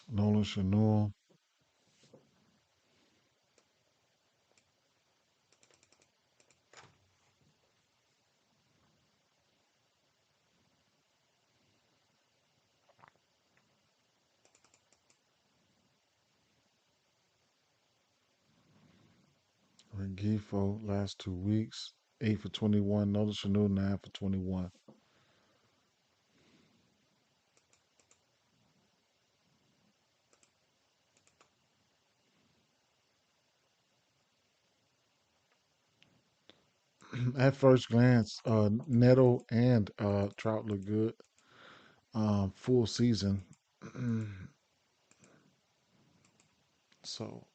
Nolan Chanel. Rengifo last 2 weeks. 8 for 21. Nolan Chanel 9 for 21. At first glance, Neto and Trout look good. Full season. So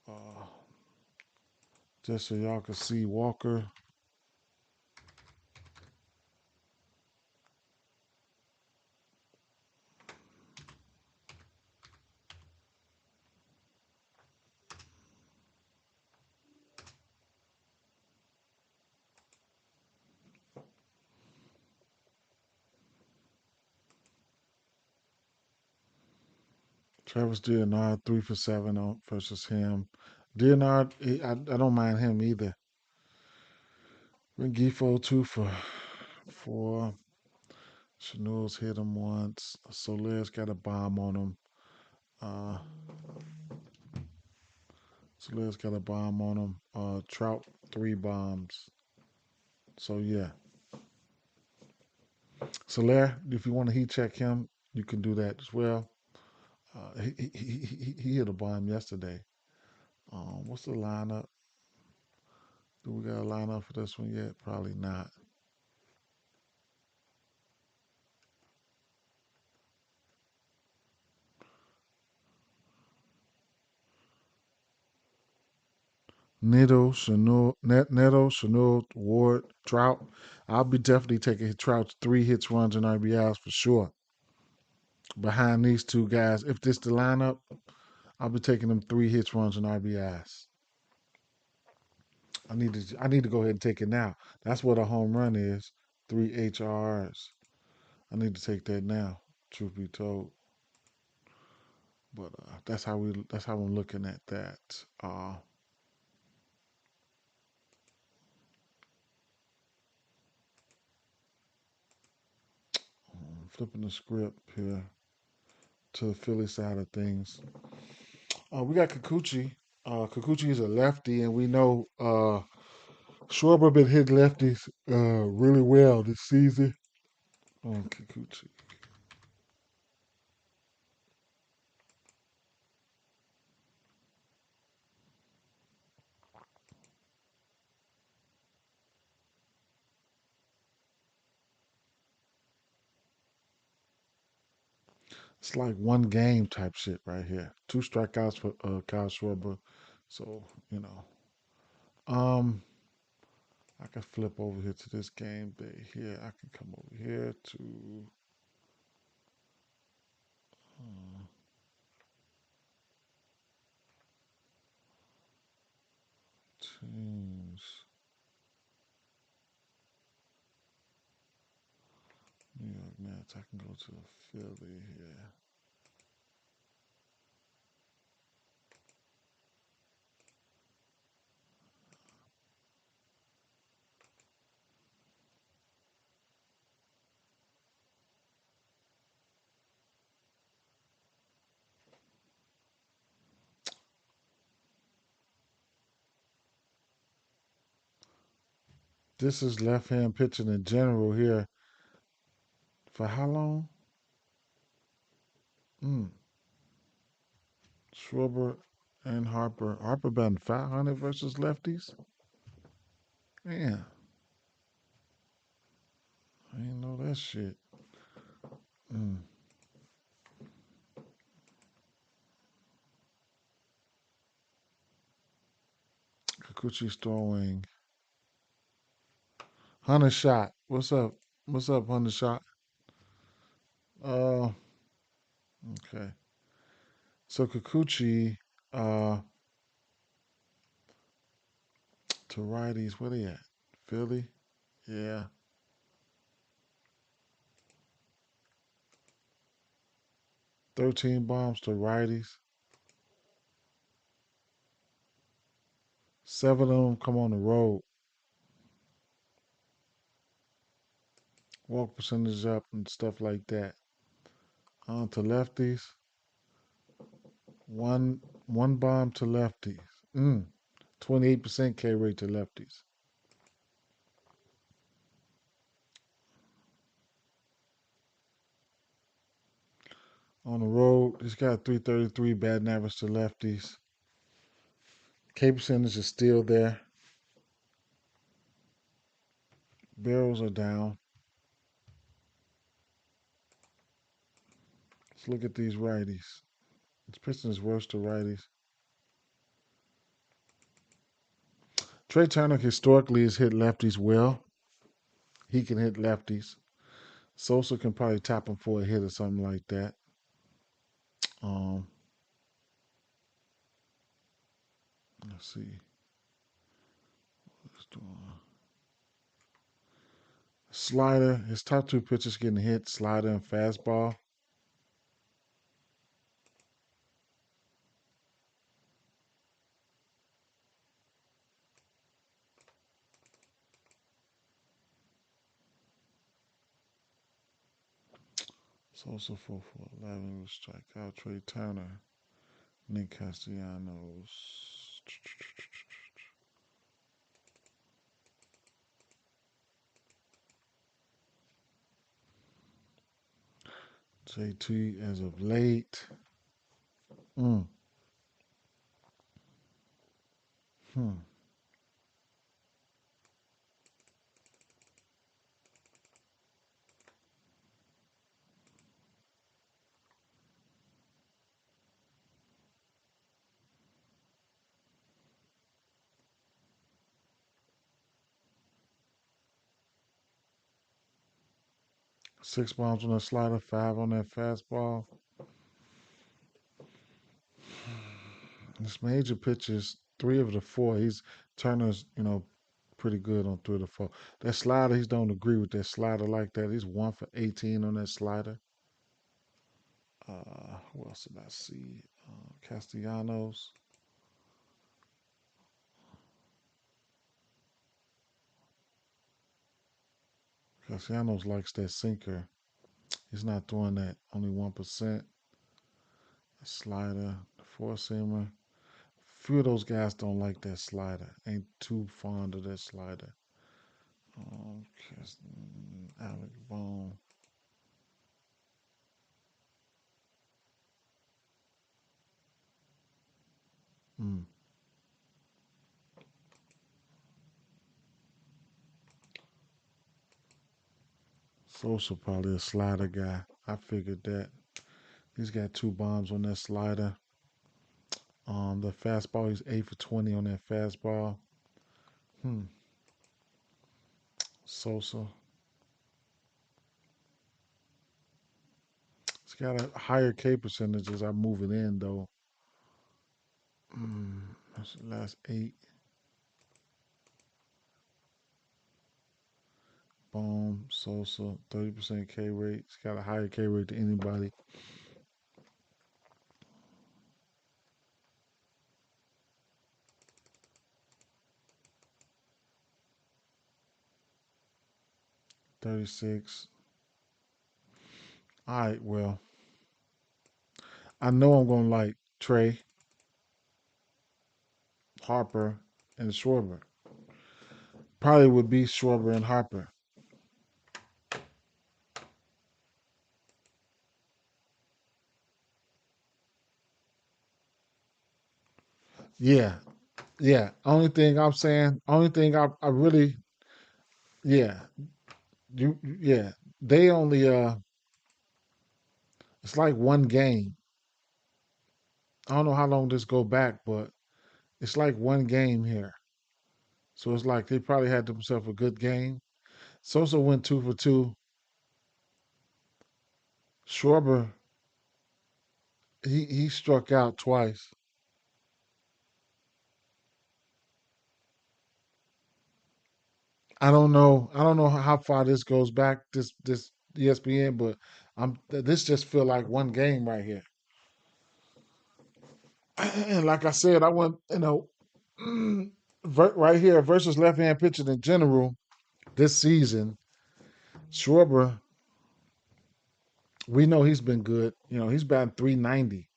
just so y'all can see Walker. Travis DNR 3 for 7 on versus him. DNR, I don't mind him either. Rengifo 2 for 4. Chanel's hit him once. Soler's got a bomb on him. Uh, Soler's got a bomb on him. Trout 3 bombs. So yeah. Soler, if you want to heat check him, you can do that as well. He hit a bomb yesterday. What's the lineup? Do we got a lineup for this one yet? Probably not. Neto, Chanel, Ward, Trout. I'll be definitely taking Trout's 3 hits, runs, and RBIs for sure. Behind these two guys, if this the lineup, I'll be taking them 3 hits, runs, and RBIs. I need to go ahead and take it now. That's what a home run is. 3 HRs. I need to take that now. Truth be told, but that's how I'm looking at that. Flipping the script here to the Philly side of things. We got Kikuchi. Kikuchi is a lefty, and we know Schwarber been hitting lefties really well this season. Kikuchi. It's like one game type shit right here. 2 strikeouts for Kyle Schwarber. So, you know. Um, I can flip over here to this game day here. I can come over here to uh, teams. New York Nets. I can go to Philly here. This is left-hand pitching in general here. For how long? Mm. Schwarber and Harper. Harper batting 500 versus lefties? Man, I didn't know that shit. Mm. Kikuchi's throwing. Hunter Shot. What's up? What's up, Hunter Shot? Uh, okay. So Kikuchi, uh, to righties, where they at? Philly? Yeah. 13 bombs to righties. 7 of them come on the road. Walk percentage up and stuff like that. On to lefties. One bomb to lefties. 28% K rate to lefties. On the road, he's got 333 batting average to lefties. K percentage is still there. Barrels are down. Let's look at these righties. This pitching is worse to righties. Trey Turner historically has hit lefties well. He can hit lefties. Sosa can probably tap him for a hit or something like that. Um, let's see. Let's do slider. His top 2 pitches getting hit: slider and fastball. Sosa 4 for 11 with strikeout. Trey Turner, Nick Castellanos. JT as of late. Mm. Hmm. 6 bombs on that slider, 5 on that fastball. His major pitches, 3 of the 4. He's Turner's, pretty good on 3 of the 4. That slider, he don't agree with that slider like that. He's 1 for 18 on that slider. Who else did I see? Castellanos. Castellanos likes that sinker. He's not throwing that. Only 1%. Slider, four seamer. Few of those guys don't like that slider. Ain't too fond of that slider. Alec Bone. Mm. Sosa probably a slider guy. I figured that. He's got 2 bombs on that slider. The fastball, he's 8 for 20 on that fastball. Hmm. Sosa. It's got a higher K percentage as I move it in though. That's the last 8. Boom. Sosa. 30% K rate. It's got a higher K rate than anybody. 36. All right. Well, I know I'm gonna like Trey, Harper, and Schwarber. Probably would be Schwarber and Harper. Yeah, yeah. Only thing I'm saying, only thing I really, yeah, yeah. They only, it's like one game. I don't know how long this go back, but it's like one game here. So it's like they probably had themselves a good game. Sosa went 2 for 2. Schwarber, he struck out twice. I don't know. I don't know how far this goes back. This ESPN, but this just feel like one game right here. And like I said, I went, right here versus left hand pitching in general this season. Schwarber, we know he's been good. He's batting 390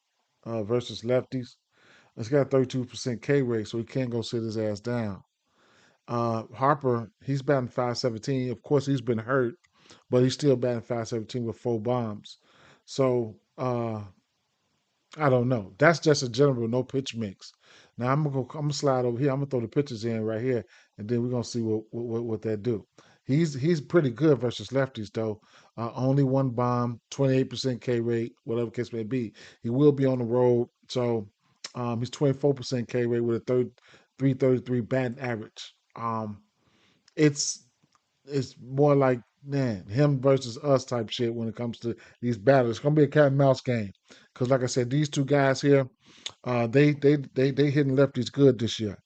versus lefties. He's got a 32% K rate, so he can't go sit his ass down. Harper, he's batting 517. Of course, he's been hurt, but he's still batting 517 with 4 bombs. So I don't know. That's just a general no pitch mix. Now I'm gonna slide over here. I'm gonna throw the pitches in right here, and then we're gonna see what that do. He's pretty good versus lefties though. Only 1 bomb, 28% K rate, whatever case may be. He will be on the road, so he's 24% K rate with a 333 batting average. It's it's more like, man, him versus us type shit when it comes to these battles. It's gonna be a cat and mouse game because, like I said, these two guys here, they hitting lefties good this year.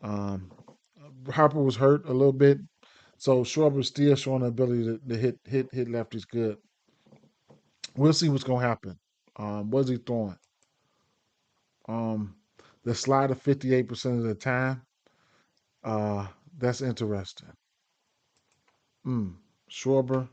Um, Harper was hurt a little bit, so Schwarber's still showing the ability to hit lefties good. We'll see what's gonna happen. What's he throwing? Um, the slider 58% of the time. Uh, that's interesting. Schwarber.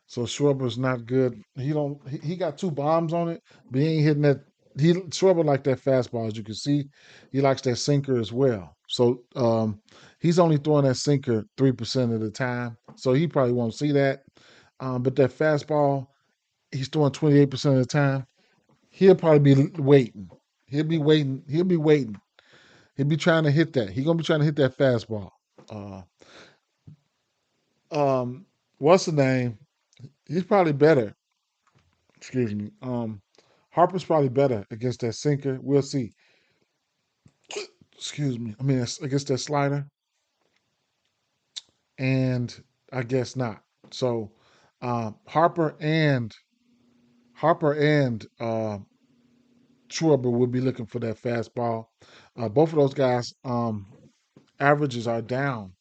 So Schwarber's not good. He got 2 bombs on it, but he ain't hitting that. Schwarber like that fastball, as you can see. He likes that sinker as well. So he's only throwing that sinker 3% of the time. So he probably won't see that. But that fastball, he's throwing 28% of the time. He'll probably be waiting. He'll be waiting. He'll be waiting. He'll be trying to hit that. He's gonna be trying to hit that fastball. Uh, what's the name? He's probably better. Excuse me. Harper's probably better against that sinker. We'll see. Excuse me. I mean, against that slider, and I guess not. So Harper and Schwarber will be looking for that fastball. Both of those guys' averages are down,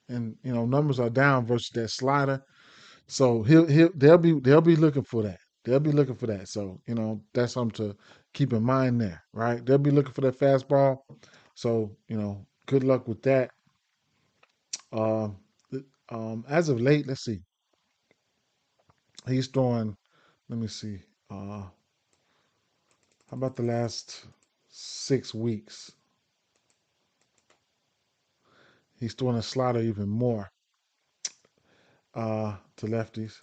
and numbers are down versus that slider. So they'll be looking for that. They'll be looking for that. So that's something to keep in mind there, right? They'll be looking for that fastball. So good luck with that. Um, as of late, let's see. He's throwing. Let me see. How about the last 6 weeks? He's throwing a slider even more to lefties.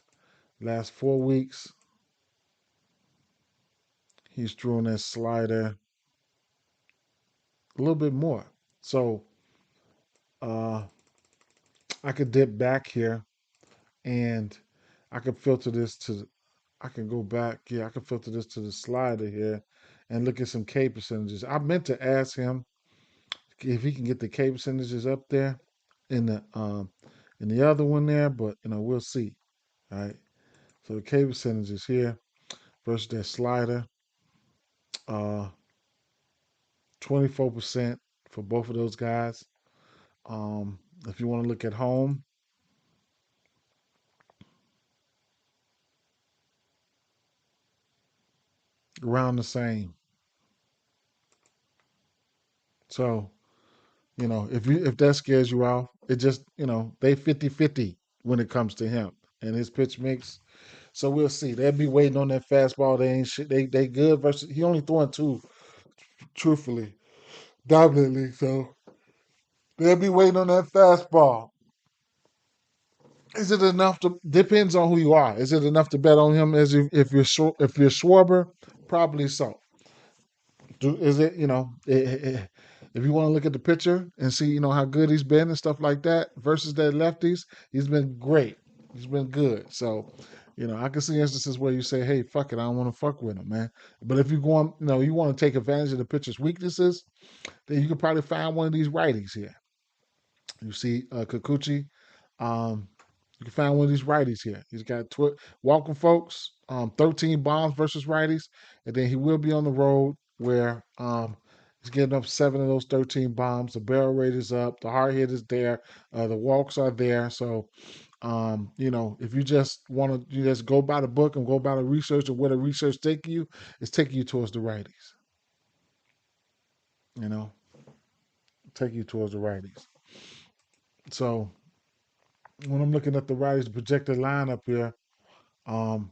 Last 4 weeks, he's throwing that slider a little bit more. So uh, I could dip back here and I could filter this to. I can go back. Yeah, I can filter this to the slider here, and look at some K percentages. I meant to ask him if he can get the K percentages up there in the other one there, but we'll see. All right. So the K percentages here versus that slider, 24% for both of those guys. If you want to look at home, around the same. So, if that scares you off, it just, they 50-50 when it comes to him and his pitch mix. So we'll see. They'll be waiting on that fastball. They ain't shit. They good versus he only throwing two, truthfully, dominantly. So they'll be waiting on that fastball. Is it enough to depends on who you are? Is it enough to bet on him as if you're Schwarber? Probably so. Is it if you want to look at the picture and see how good he's been and stuff like that versus that lefties, he's been great. He's been good. So, I can see instances where you say, "Hey, fuck it, I don't want to fuck with him, man." But if you going, you want to take advantage of the pitcher's weaknesses, then you could probably find one of these righties here. You see, Kikuchi. Um, you can find one of these righties here. He's got welcome folks. 13 bombs versus righties, and then he will be on the road where he's getting up 7 of those 13 bombs. The barrel rate is up. The hard hit is there. The walks are there. So, if you just want to, you just go by the book and go by the research, or where the research take you, it's taking you towards the righties. You know, take you towards the righties. So when I'm looking at the righties, the projected lineup here, um,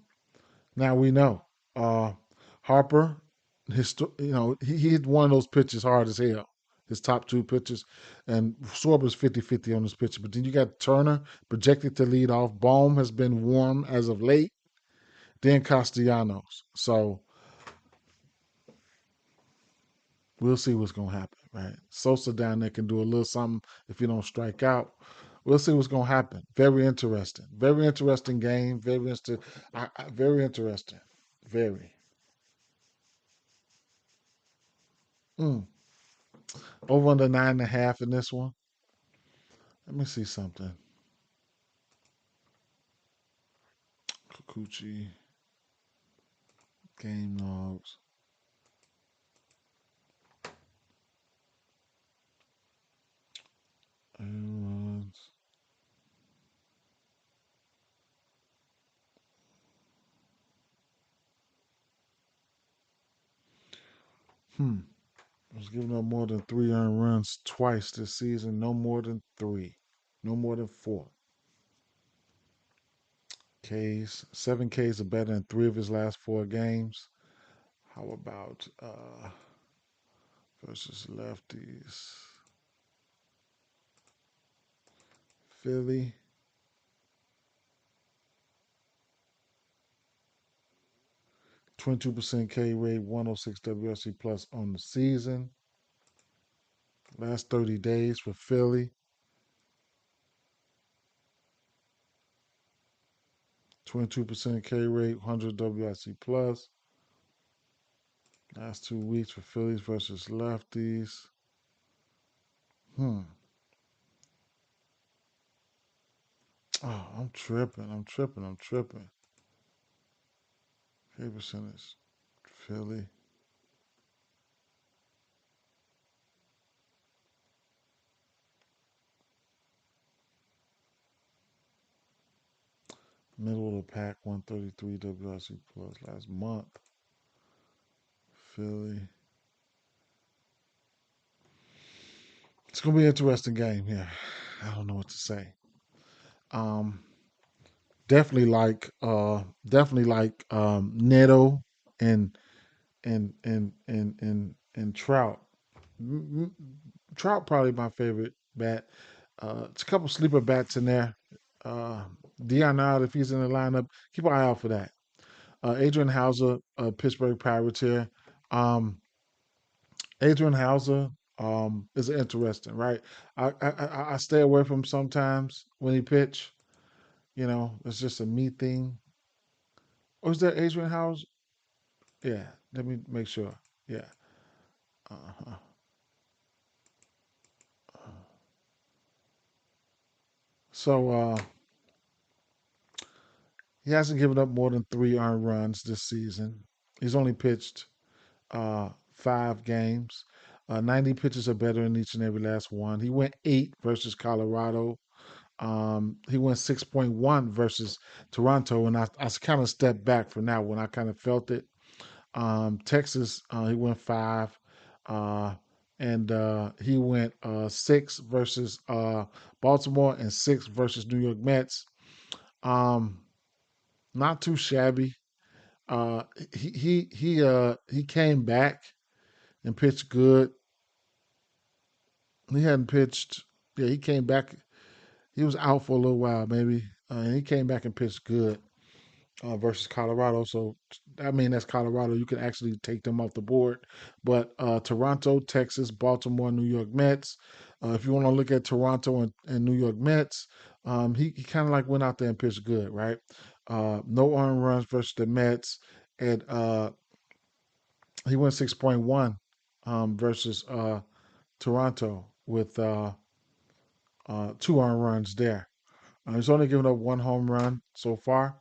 now we know Harper, he hit one of those pitches hard as hell. His top two pitches, and Sorber's 50-50 on this pitcher. But then you got Turner projected to lead off. Bohm has been warm as of late. Then Castellanos. So we'll see what's gonna happen, right? Sosa down there can do a little something if you don't strike out. We'll see what's gonna happen. Very interesting. Very interesting game. Very interesting. Very interesting. Very. Mm. Over under 9.5 in this one. Let me see something. Kikuchi game logs. Runs. Hmm. Was giving up more than 3 earned runs twice this season. No more than 3. No more than 4. Ks. 7 Ks are better in 3 of his last 4 games. How about versus lefties? Philly. 22% K rate, 106 WRC plus on the season. Last 30 days for Philly. 22% K rate, 100 WRC plus. Last 2 weeks for Phillies versus lefties. Hmm. Oh, I'm tripping. I'm tripping. I'm tripping. K percentage. Philly. Middle of the pack, 133 WRC plus last month. Philly. It's gonna be an interesting game here. I don't know what to say. Um, definitely like Neto and and Trout. Trout probably my favorite bat. It's a couple sleeper bats in there. Uh, Dion out if he's in the lineup. Keep an eye out for that. Adrian Hauser, Pittsburgh Pirates here. Um, Adrian Hauser is interesting, right? I stay away from sometimes when he pitch. It's just a me thing. Or is that Adrian Hauser? Yeah, let me make sure. Yeah. Uh-huh. So he hasn't given up more than 3 earned runs this season. He's only pitched 5 games. 90 pitches or better in each and every last one. He went 8 versus Colorado. He went 6.1 versus Toronto, and I kind of stepped back from that one. I kind of felt it. Texas, he went 5. Uh, and he went 6 versus Baltimore and 6 versus New York Mets. Um, not too shabby. Uh, he came back and pitched good. He hadn't pitched. Yeah, he came back. He was out for a little while, maybe. And he came back and pitched good versus Colorado. So I mean, that's Colorado. You can actually take them off the board. But Toronto, Texas, Baltimore, New York Mets. If you want to look at Toronto and New York Mets, he kind of like went out there and pitched good, right? No earned runs versus the Mets, and he went 6.1 versus Toronto with 2 earned runs there. He's only given up 1 home run so far.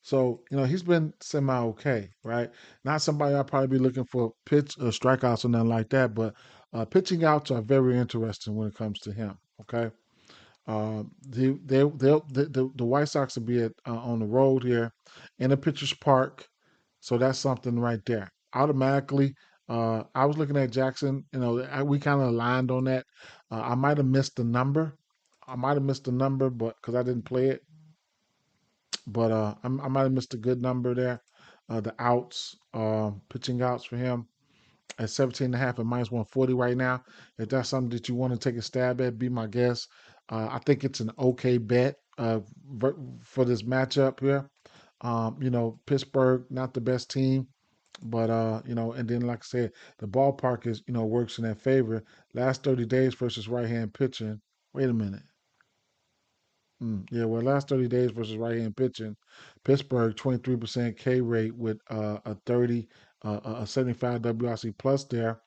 So, he's been semi okay, right? Not somebody I'll probably be looking for pitch or strikeouts or nothing like that, but pitching outs are very interesting when it comes to him, okay? The White Sox will be on the road here in a pitcher's park. So that's something right there. Automatically, I was looking at Jackson. We kind of aligned on that. I might have missed the number. But because I didn't play it, but I might have missed a good number there. The outs, pitching outs for him at 17 and a half and minus 140 right now. If that's something that you want to take a stab at, be my guest. I think it's an okay bet for this matchup here. Pittsburgh, not the best team, but and then like I said, the ballpark is works in their favor. Last 30 days versus right hand pitching. Wait a minute. Yeah, well, last 30 days versus right hand pitching, Pittsburgh 23% K rate with a 75 WRC plus there.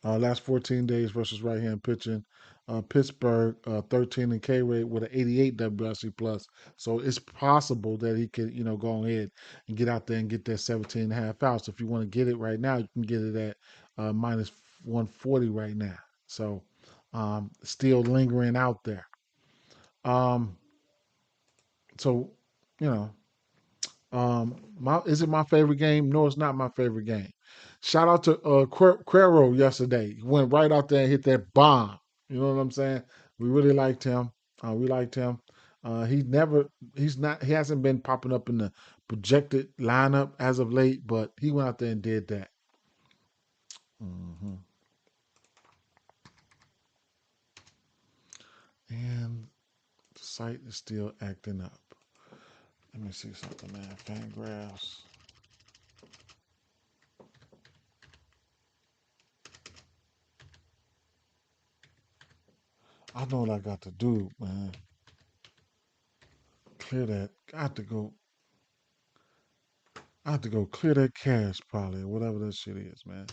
Last 14 days versus right hand pitching, Pittsburgh 13 in K rate with an 88 WRC plus. So it's possible that he could go ahead and get out there and get that 17 and a half out. So if you want to get it right now, you can get it at minus 140 right now. So still lingering out there. Um, so you know, is it my favorite game? No, it's not my favorite game. Shout out to Quero yesterday. He went right out there and hit that bomb. You know what I'm saying? We really liked him. We liked him. He hasn't been popping up in the projected lineup as of late, but he went out there and did that. hmm And the site is still acting up. Let me see something, man. Fangraphs. I know what I got to do, man. Clear that. I have to go clear that cache probably, or whatever that shit is, man.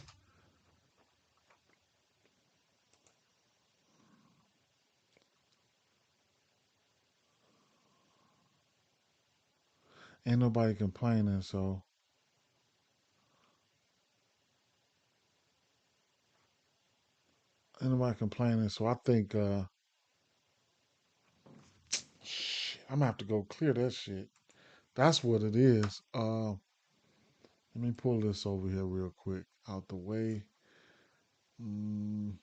Ain't nobody complaining, so ain't nobody complaining. So I think shit, I'm gonna have to go clear that shit. That's what it is. Let me pull this over here real quick out the way. Mm,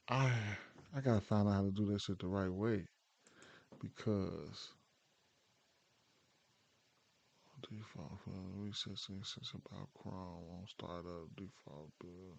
I I gotta find out how to do this shit the right way because default for recessing since about Chrome won't start up default build.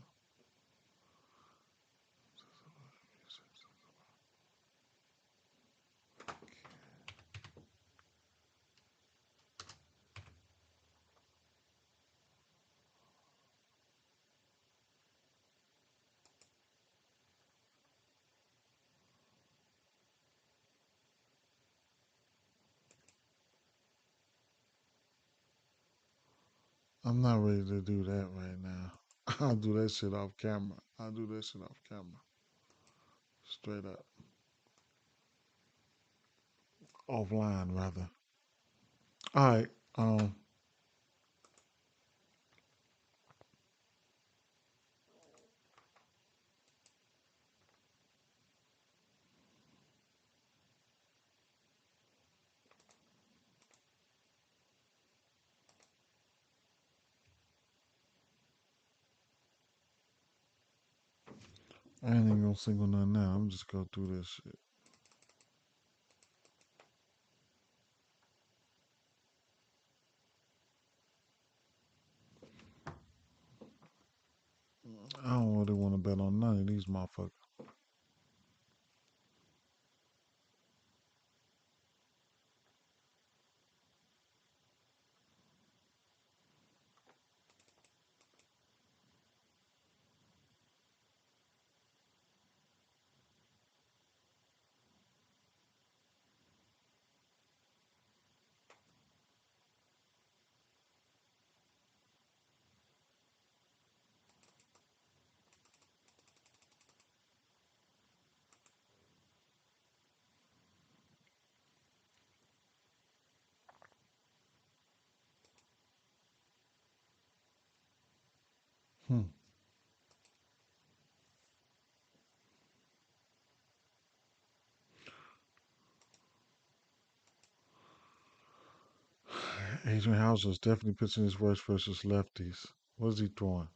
I'm not ready to do that right now. I'll do that shit off camera. I'll do that shit off camera. Straight up. Offline, rather. All right. I ain't even gonna single none now. I'm just gonna do this shit. I don't really want to bet on none of these motherfuckers. Hmm. Adrian Hauser is definitely pitching his worst versus lefties. What is he throwing?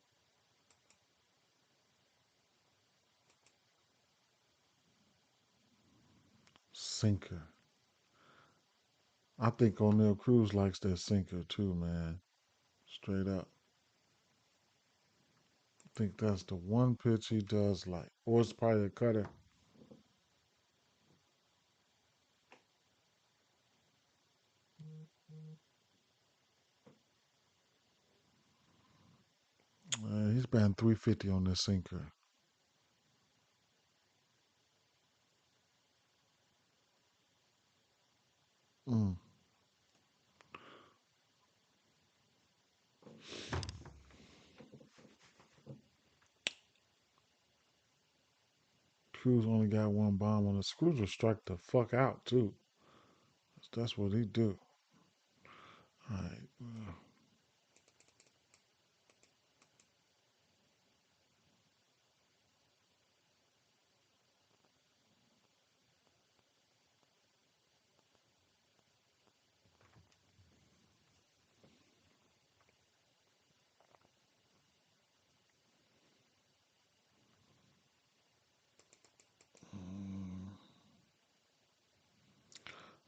Sinker. I think O'Neal Cruz likes that sinker too, man. Straight up. I think that's the one pitch he does like. Or it's probably a cutter. He's batting 350 on this sinker. Mm. Cruz only got one bomb on the Cruz will strike the fuck out too. That's what he do. All right.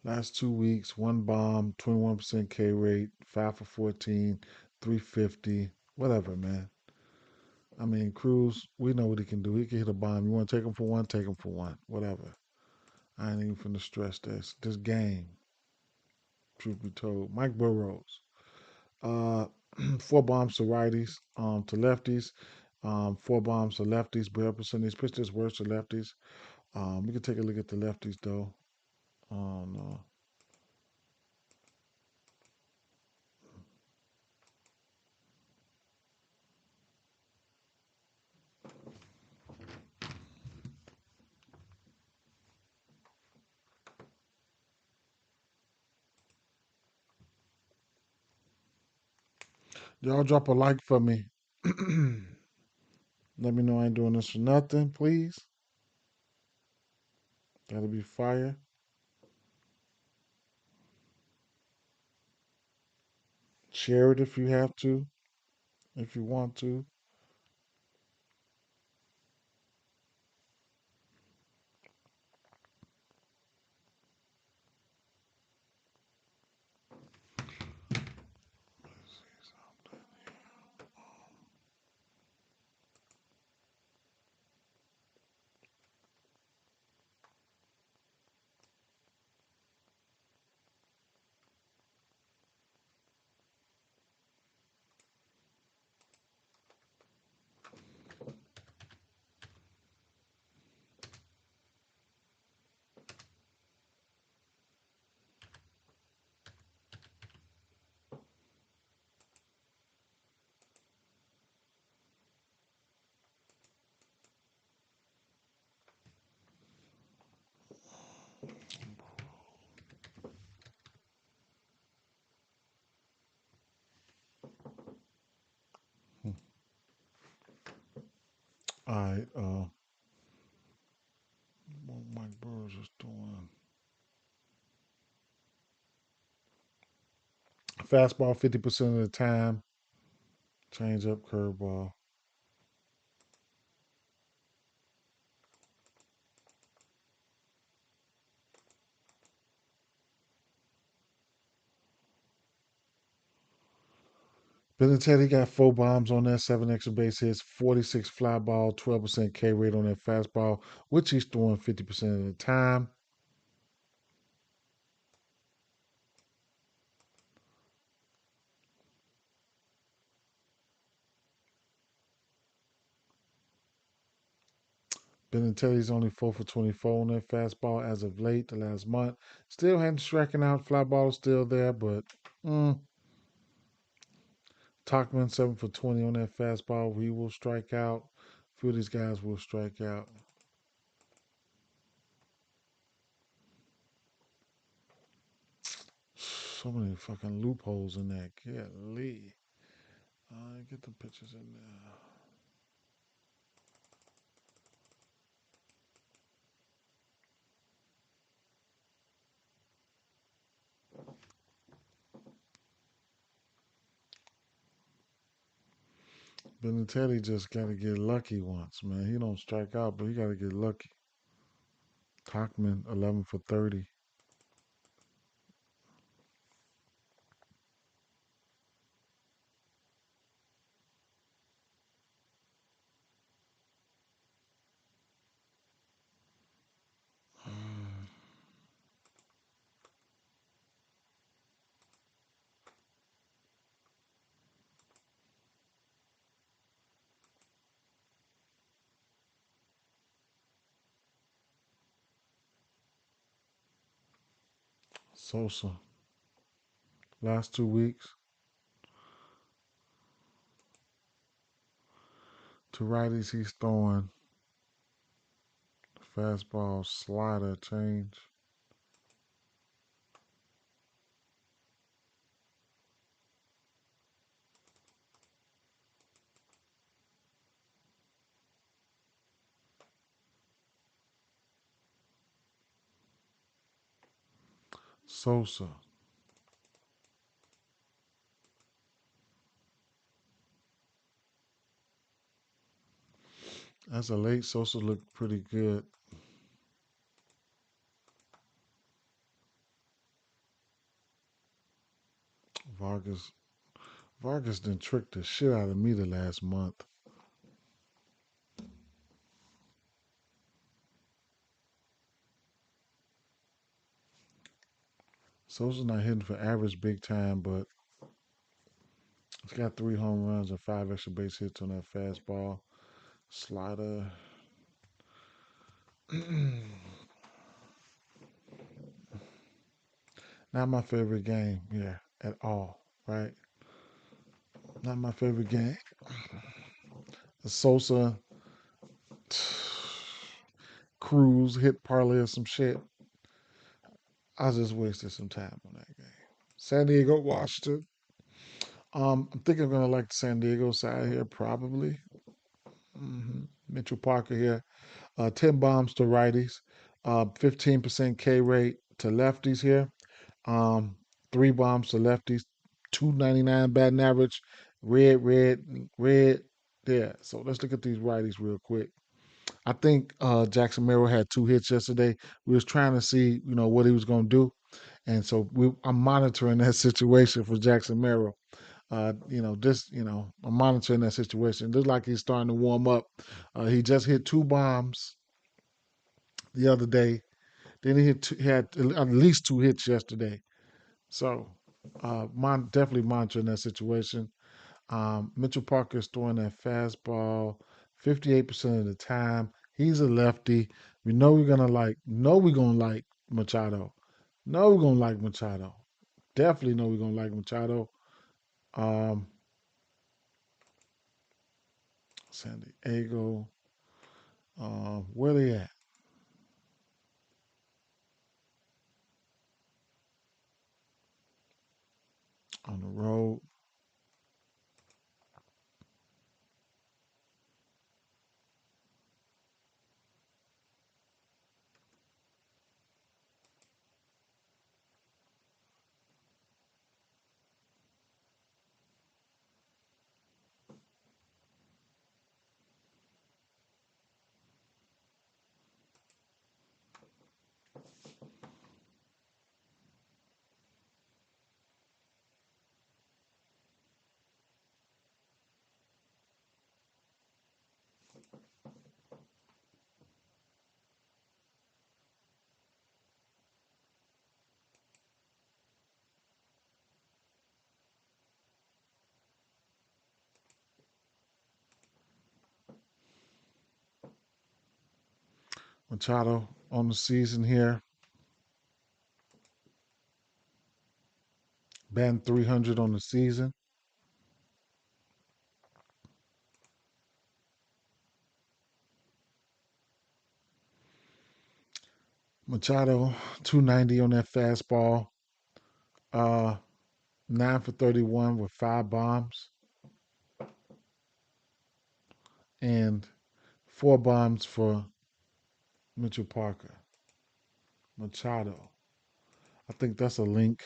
Last 2 weeks, one bomb, 21% K rate, 5 for 14, 350, whatever, man. I mean, Cruz, we know what he can do. He can hit a bomb. You want to take him for one, take him for one, whatever. I ain't even finna stress this game. Truth be told, Mike Burrows, uh, 4 bombs to righties, to lefties, 4 bombs to lefties. Barrel percentage pitched his worst to lefties. We can take a look at the lefties though. No. Y'all drop a like for me. Let me know I ain't doing this for nothing, please. That'll be fire. Share it if you have to, if you want to. All right. What Mike Burrs is doing. Fastball 50% of the time. Change up, curveball. Benintendi got 4 bombs on that, 7 extra base hits, 46 fly ball, 12% K rate on that fastball, which he's throwing 50% of the time. Benintendi's only 4 for 24 on that fastball as of late, the last month. Still hadn't striking out. Fly ball is still there, but Tachman 7 for 20 on that fastball. He will strike out. A few of these guys will strike out. So many fucking loopholes in that. Golly. Get the pictures in there. Benintendi just got to get lucky once, man. He don't strike out, but he got to get lucky. Tachman 11 for 30. Sosa. Last 2 weeks. To righties, he's throwing fastball, slider, change. Sosa. As a late, Sosa looked pretty good. Vargas. Vargas done tricked the shit out of me the last month. Sosa's not hitting for average big time, but he's got 3 home runs and 5 extra base hits on that fastball. Slider. Not my favorite game, yeah, at all, right? Not my favorite game. Sosa, Cruz hit parlay or some shit. I just wasted some time on that game. San Diego, Washington. I think I'm gonna like the San Diego side here, probably. Mitchell Parker here. 10 bombs to righties. 15% K rate to lefties here. Um, 3 bombs to lefties. 299 batting average. Red, red, red. Yeah. So let's look at these righties real quick. I think Jackson Merrill had 2 hits yesterday. We was trying to see, what he was going to do, and so I'm monitoring that situation for Jackson Merrill. I'm monitoring that situation. It looks like he's starting to warm up. He just hit 2 bombs the other day. Then he had at least 2 hits yesterday. So, definitely monitoring that situation. Mitchell Parker is throwing that fastball 58% of the time. He's a lefty. We know we're gonna like Machado. Know we're gonna like Machado. Definitely know we're gonna like Machado. Um, San Diego. Where they at? On the road. Machado on the season here, batting 300 on the season. Machado 290 on that fastball. Uh, 9 for 31 with 5 bombs and 4 bombs for Mitchell Parker. Machado. I think that's a link.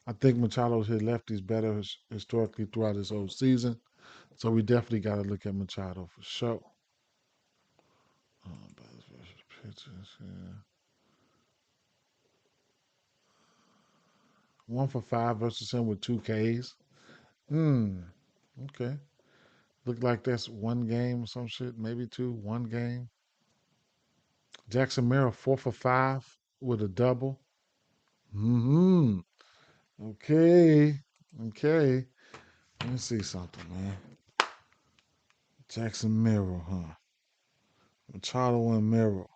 I think Machado's hit lefties better historically throughout his whole season. So we definitely got to look at Machado for sure. Batters versus pitchers. Yeah. 1 for 5 versus him with 2 Ks. Hmm. Okay. Look like that's one game or some shit. Maybe two. One game. Jackson Merrill 4 for 5 with a double. Hmm. Okay. Okay. Let me see something, man. Jackson Merrill, huh? Machado and Merrill.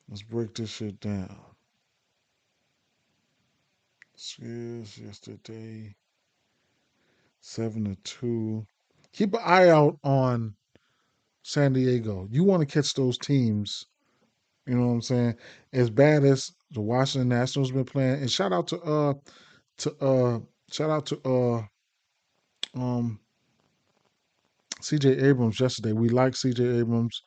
Let's break this shit down. Skills yesterday, 7-2. Keep an eye out on San Diego. You want to catch those teams. You know what I'm saying? As bad as the Washington Nationals been playing, and to shout out to um CJ Abrams yesterday. We like CJ Abrams.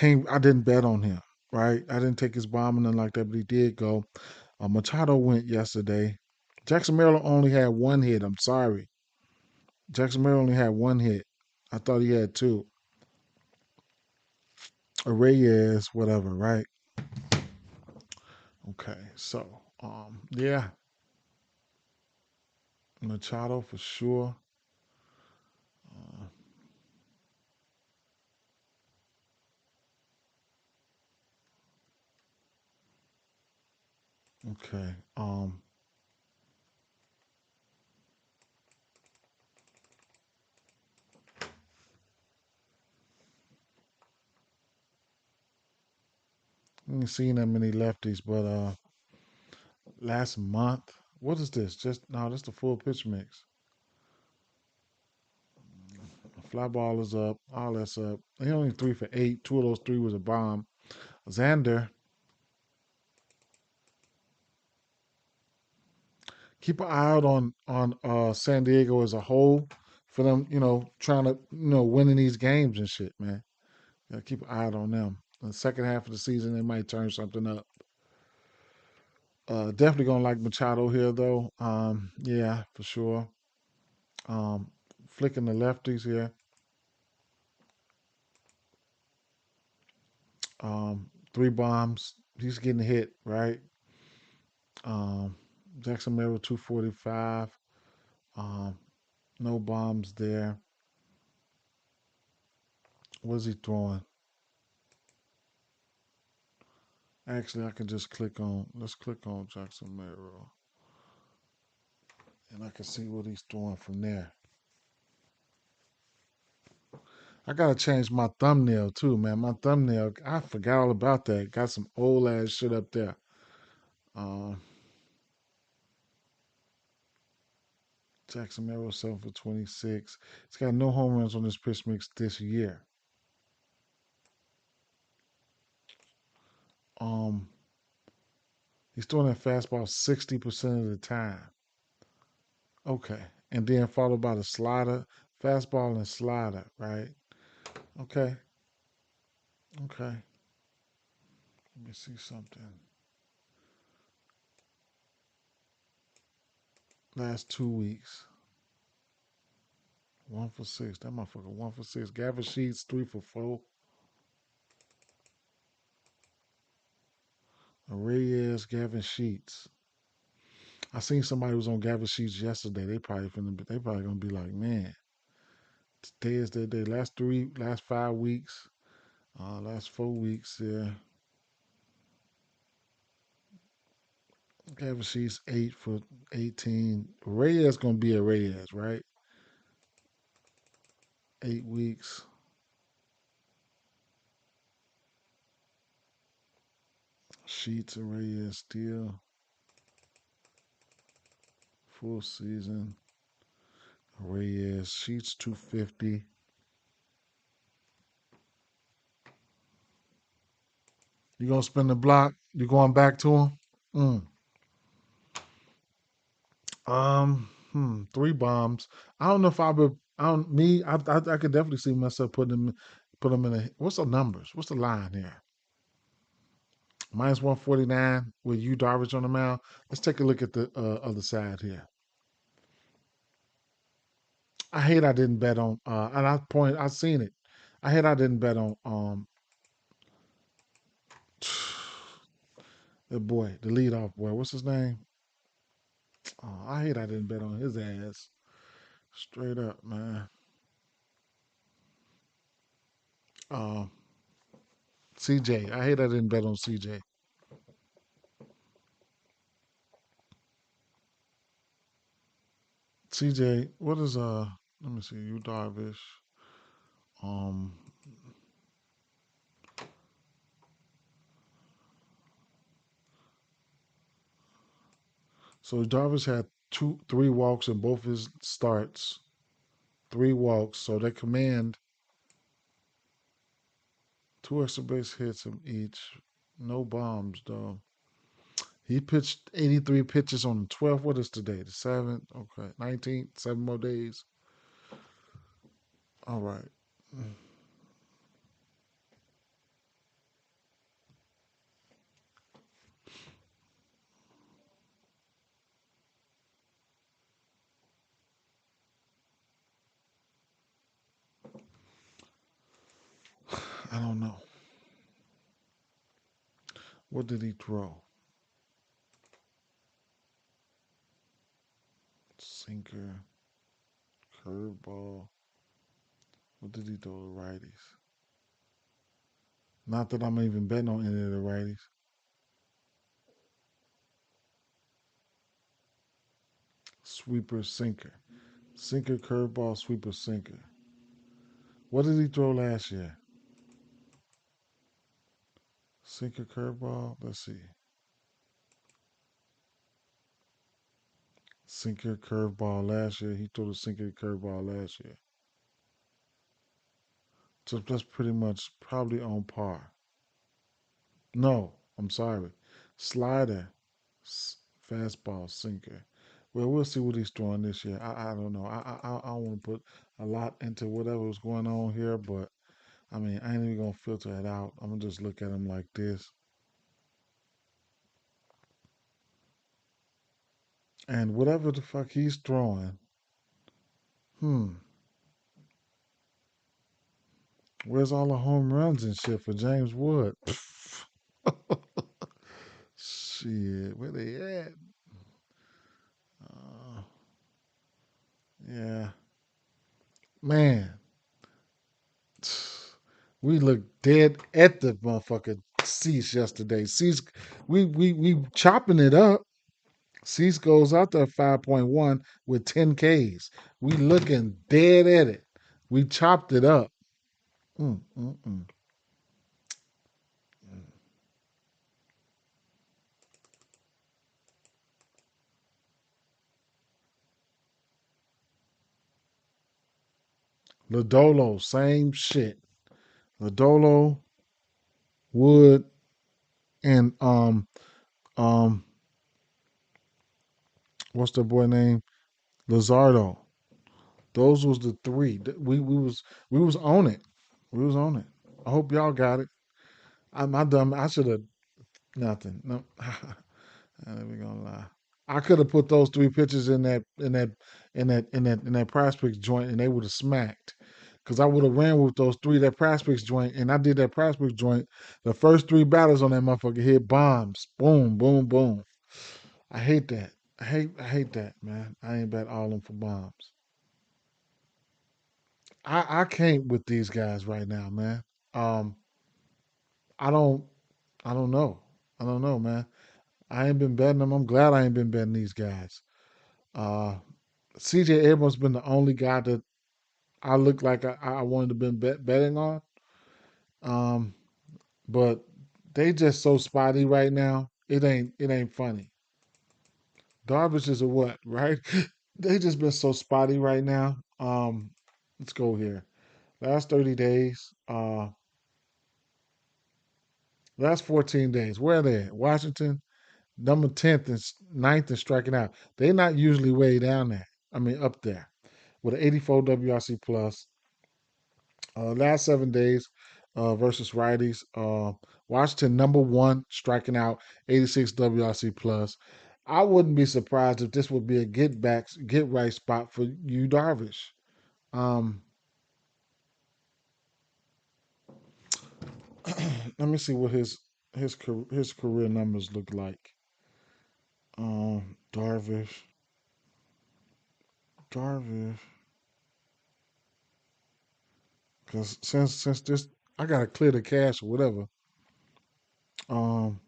I didn't bet on him, right? I didn't take his bomb and nothing like that, but he did go. Machado went yesterday. Jackson Merrill only had one hit. I'm sorry. Jackson Merrill only had one hit. I thought he had two. Reyes, whatever, right? Okay, so yeah, Machado for sure. Uh, okay, I ain't seen that many lefties, but last month, what is this? Just no, that's the full pitch mix. Fly ball is up, all that's up. He only 3 for 8. Two of those three was a bomb. Xander, keep an eye out on San Diego as a whole for them, trying to winning these games and shit, man. Yeah, keep an eye out on them. In the second half of the season, they might turn something up. Definitely gonna like Machado here though. Yeah, for sure. Um, Flicking the lefties here. 3 bombs. He's getting hit, right? Um, Jackson Merrill 245. Um, no bombs there. What's he throwing? Actually, I can just click on. Let's click on Jackson Merrill, and I can see what he's throwing from there. I gotta change my thumbnail too, man. My thumbnail, I forgot all about that. Got some old ass shit up there. Um, Jackson Merrill 7 for 26. He's got no home runs on this pitch mix this year. Um, he's throwing that fastball 60% of the time. Okay, and then followed by the slider, fastball and slider, right? Okay, okay. Let me see something. Last 2 weeks, 1 for 6. That motherfucker 1 for 6. Gavin Sheets 3 for 4. Reyes, Gavin Sheets. I seen somebody was on Gavin Sheets yesterday. They probably gonna be like, man, today is their day. Last 5 weeks, last 4 weeks. Yeah, Gavin Sheets 8 for 18. Reyes gonna be a Reyes, right? 8 weeks. Sheets Reyes still full season. Reyes Sheets 250. You gonna spin the block? You going back to him? Mm. 3 bombs. I don't know if I would. I don't me. I could definitely see myself put them in a. What's the numbers? What's the line here? -149 with you Darvish on the mound. Let's take a look at the other side here. I hate I didn't bet on. And I seen it. I hate I didn't bet on the boy, the leadoff boy. What's his name? Oh, I hate I didn't bet on his ass. Straight up, man. Uh, CJ. I hate I didn't bet on CJ. CJ, what is let me see, you Darvish. Um so Darvish had 3 walks in both his starts. 3 walks. So they command 2 extra base hits in each. No bombs though. He pitched 83 pitches on the 12th. What is today? The 7th? Okay. 19th, 7 more days. All right. I don't know. What did he throw? Sinker, curveball. What did he throw to righties? Not that I'm even betting on any of the righties. Sweeper, sinker. Sinker, curveball, sweeper, sinker. What did he throw last year? Sinker, curveball. Let's see. Sinker, curveball last year. He threw the sinker, curveball last year. So that's pretty much probably on par. No, I'm sorry. Slider, fastball, sinker. Well, we'll see what he's throwing this year. I don't know. I don't want to put a lot into whatever's going on here, but I mean, I ain't even gonna filter it out. I'm gonna just look at him like this. And whatever the fuck he's throwing, hmm, where's all the home runs and shit for James Wood? Shit, where they at? Uh, yeah, man, we looked dead at the motherfucker Cease yesterday. Cease, we chopping it up. Cease goes out there 5.1 with 10 Ks. We looking dead at it. We chopped it up. Mm, mm, mm. Lodolo, same shit. Lodolo, Wood, and um what's the boy name? Lazardo. Those was the three. We was on it. We was on it. I hope y'all got it. I dumb. I should have nothing. No, I ain't gonna lie. I could have put those 3 pitches in that prospects joint, and they would have smacked. Cause I would have ran with those three that prospects joint, and I did that prospects joint. The first 3 batters on that motherfucker hit bombs. Boom, boom, boom. I hate that. I hate that, man. I ain't bet all of them for bombs. I can't with these guys right now, man. Um, I don't I don't know. I don't know, man. I ain't been betting them. I'm glad I ain't been betting these guys. Uh, CJ Abrams been the only guy that I looked like I wanted to been betting on. Um, but they just so spotty right now. It ain't funny. Darvish is a what, right? They just been so spotty right now. Let's go here. Last 30 days, last 14 days. Where are they at? Washington, number 10th and ninth in striking out. They're not usually way down there. I mean, up there with an 84 WRC plus. Last 7 days versus righties. Washington number one striking out, 86 WRC plus. I wouldn't be surprised if this would be a get right spot for you, Darvish. Um, let me see what his career numbers look like. Darvish, Darvish, because since this, I gotta clear the cache or whatever. Um,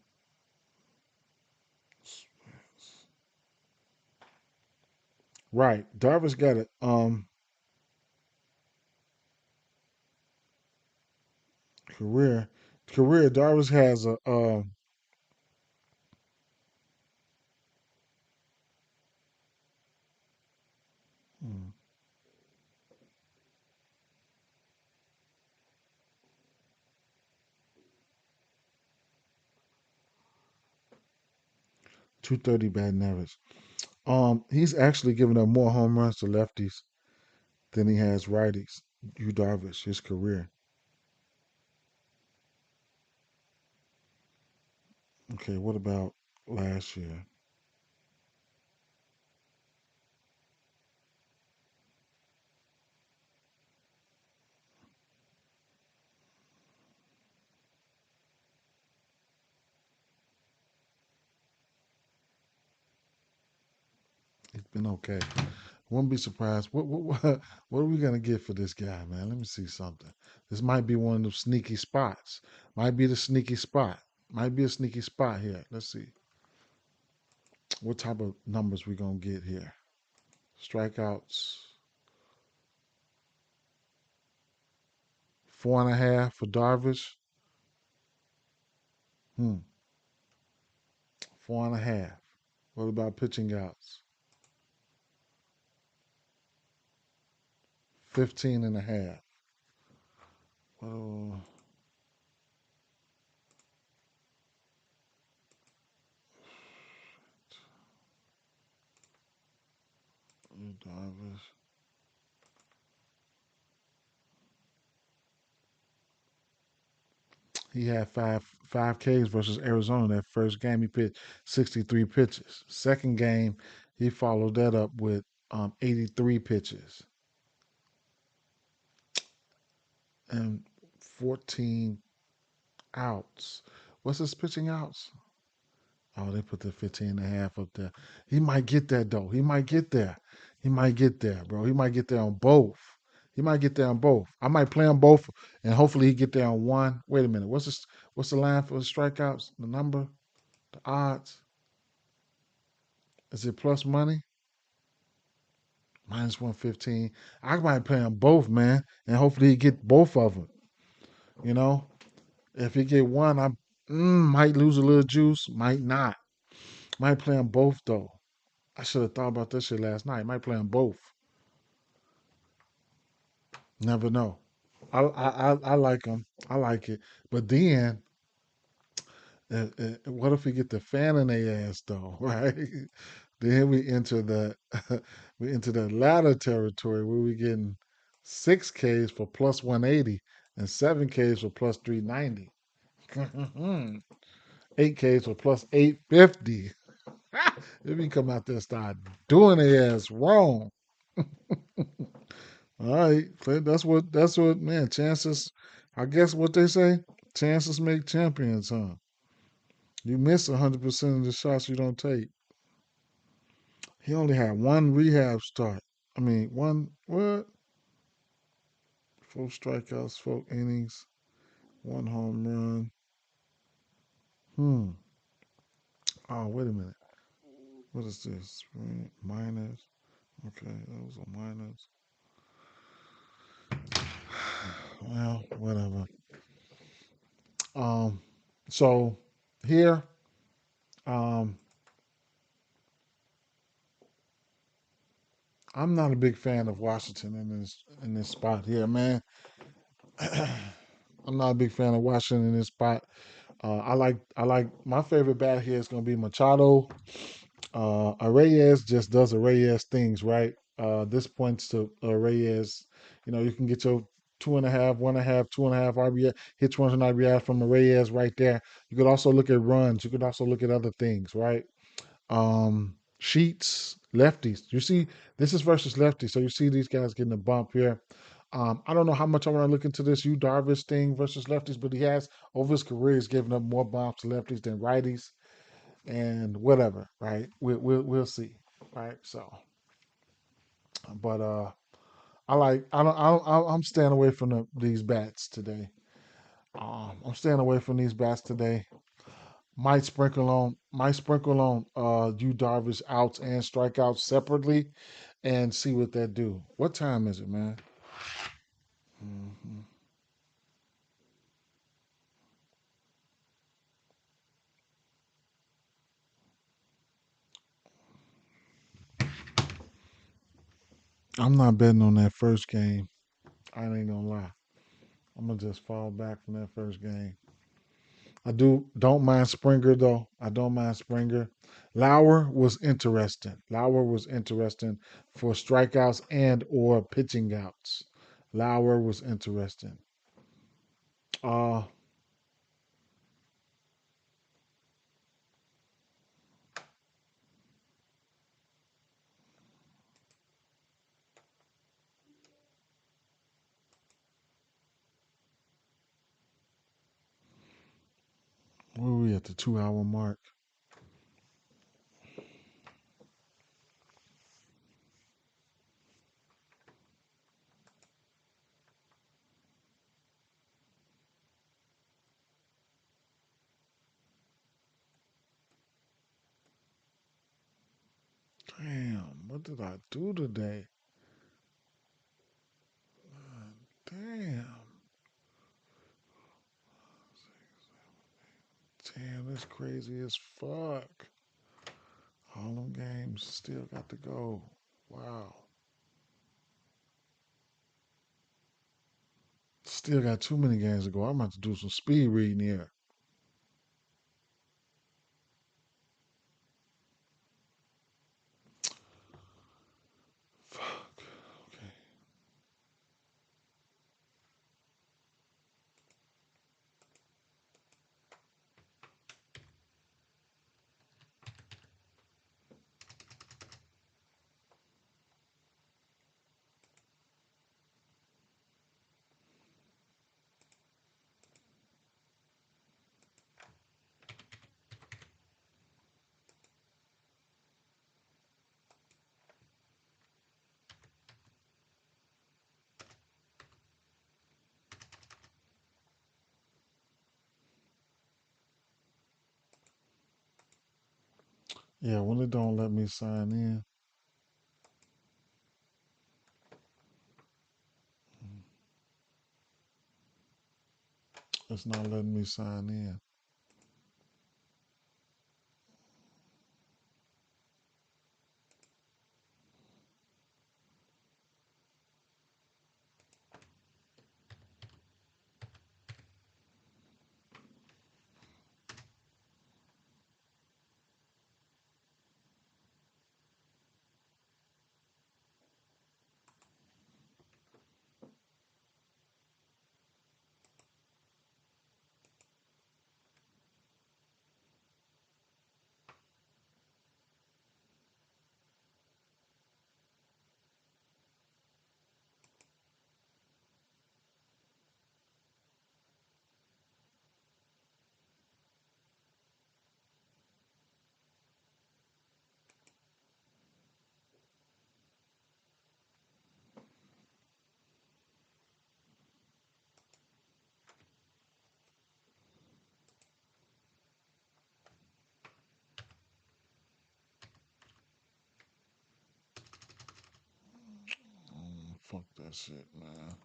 right, Darvish got it. Career, career. Darvish has a 230 batting average. He's actually given up more home runs to lefties than he has righties. Yu Darvish, his career. Okay, what about last year? He's been okay. Wouldn't be surprised. What are we gonna get for this guy, man? Let me see something. This might be one of those sneaky spots. Might be the sneaky spot. Might be a sneaky spot here. Let's see what type of numbers we gonna get here. Strikeouts, 4.5 for Darvish. Hmm, 4.5. What about pitching outs? 15 and a half. Oh, Darvish. He had five Ks versus Arizona that first game. He pitched 63 pitches. Second game, he followed that up with 83 pitches and 14 outs. What's his pitching outs? Oh, they put the 15 and a half up there. He might get that though. He might get there. He might get there, bro. He might get there on both. He might get there on both. I might play on both, and hopefully he get there on one. Wait a minute. What's the line for the strikeouts? The number, the odds. Is it plus money? Minus 115. I might play on both, man, and hopefully he get both of them. You know, if he get one, I might lose a little juice. Might not. Might play on both though. I should have thought about this shit last night. Might play on both. Never know. I like them. I like it. But then, what if we get the fan in their ass though, right? Then we enter the we enter the latter territory where we getting 6 Ks for plus 180 and 7 Ks for plus 390. 8 Ks for plus 850. If we come out there and start doing their ass wrong. All right, that's what man, chances I guess what they say, chances make champions, huh? You miss 100% of the shots you don't take. He only had one rehab start. I mean, one what? 4 strikeouts, 4 innings, one home run. Hmm. Oh, wait a minute. What is this? Minus. Okay, that was a minus. Well, whatever. Um, so here, um, I'm not a big fan of Washington in this spot here, man. I'm not a big fan of Washington in this spot. I like my favorite bat here is going to be Machado. Reyes just does Reyes things, right? This points to Reyes. You know, you can get your two and a half, one and a half, two and a half RBI hits, runs, and RBI from Reyes right there. You could also look at runs. You could also look at other things, right? Sheets, lefties. You see, this is versus lefties, so you see these guys getting a bump here. I don't know how much I want to look into this Darvish thing versus lefties, but he has over his career he's given up more bumps to lefties than righties, and whatever, right? We'll see, right? So, but I'm staying away from these bats today. I'm staying away from these bats today. Might sprinkle on Darvish outs and strikeouts separately and see what that do. What time is it, man? Hmm. I'm not betting on that first game. I ain't gonna lie. I'm gonna just fall back from that first game. I don't mind Springer though. I don't mind Springer. Lauer was interesting for strikeouts and or pitching outs. Lauer was interesting. Uh where are we at the 2 hour mark? Damn, what did I do today? Damn. Damn, that's crazy as fuck. All them games still got to go. Wow. Still got too many games to go. I'm about to do some speed reading here. Fuck. Okay. Yeah, when it don't let me sign in, it's not letting me sign in. Fuck that shit, man.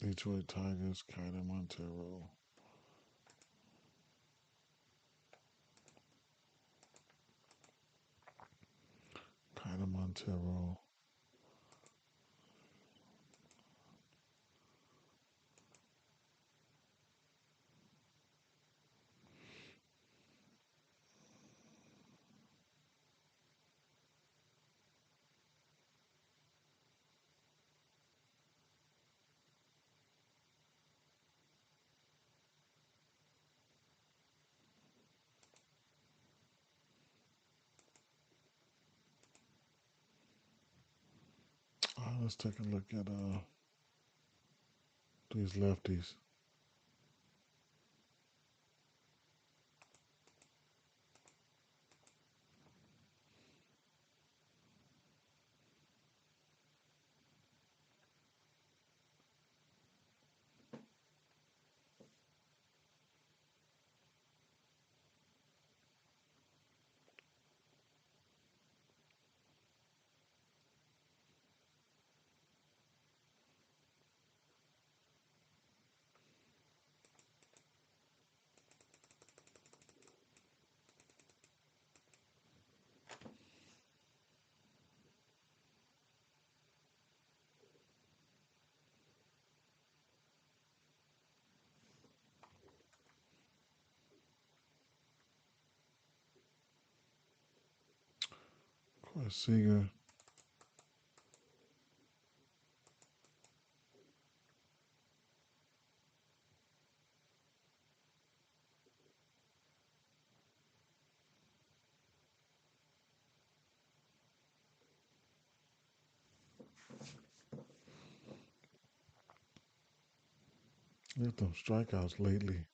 Detroit Tigers, Kyler Montero. Kyler Montero. Let's take a look at these lefties. Of course, Seager. Look at them strikeouts lately.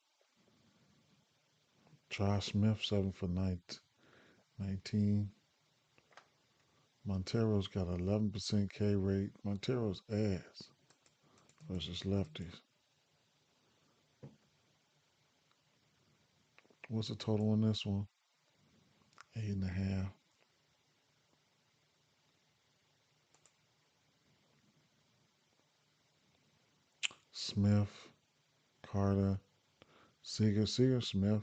Josh Smith, 7 for 19. Montero's got 11% K rate. Montero's ass versus lefties. What's the total on this one? 8.5. Smith, Carter, Seager, Smith.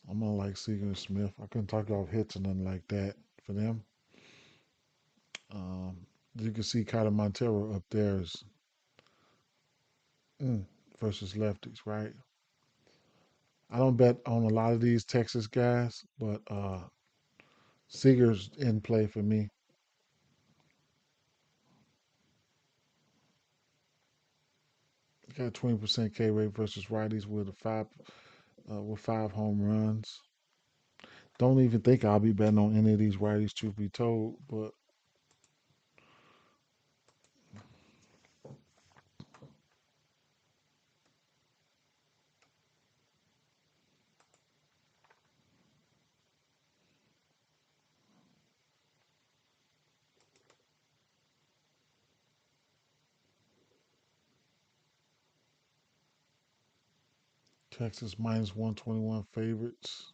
I'm gonna like Seager and Smith. I couldn't talk off hits or nothing like that for them. Um, you can see Carter Montero up there is mm, versus lefties, right? I don't bet on a lot of these Texas guys, but Seager's in play for me. Got 20% K rate versus righties with 5 home runs. Don't even think I'll be betting on any of these righties, truth be told. But Texas minus 121 favorites.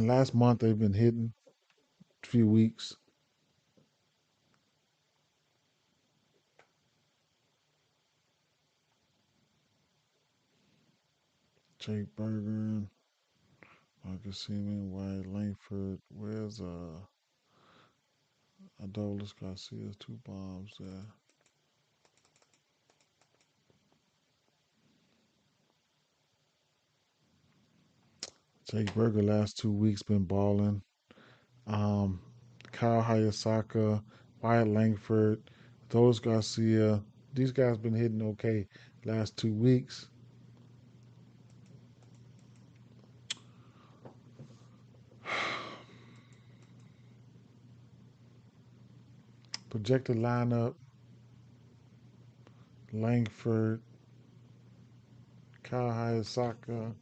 Last month they've been hitting. A few weeks. Jake Berger, Marcus Seaman, Wyatt Langford. Where's Adolis Garcia's 2 bombs there? Jake Berger last 2 weeks been balling. Um, Kyle Hayasaka, Wyatt Langford, Adolis Garcia. These guys been hitting okay last 2 weeks. Projected lineup: Langford, Kyle Hayasaka,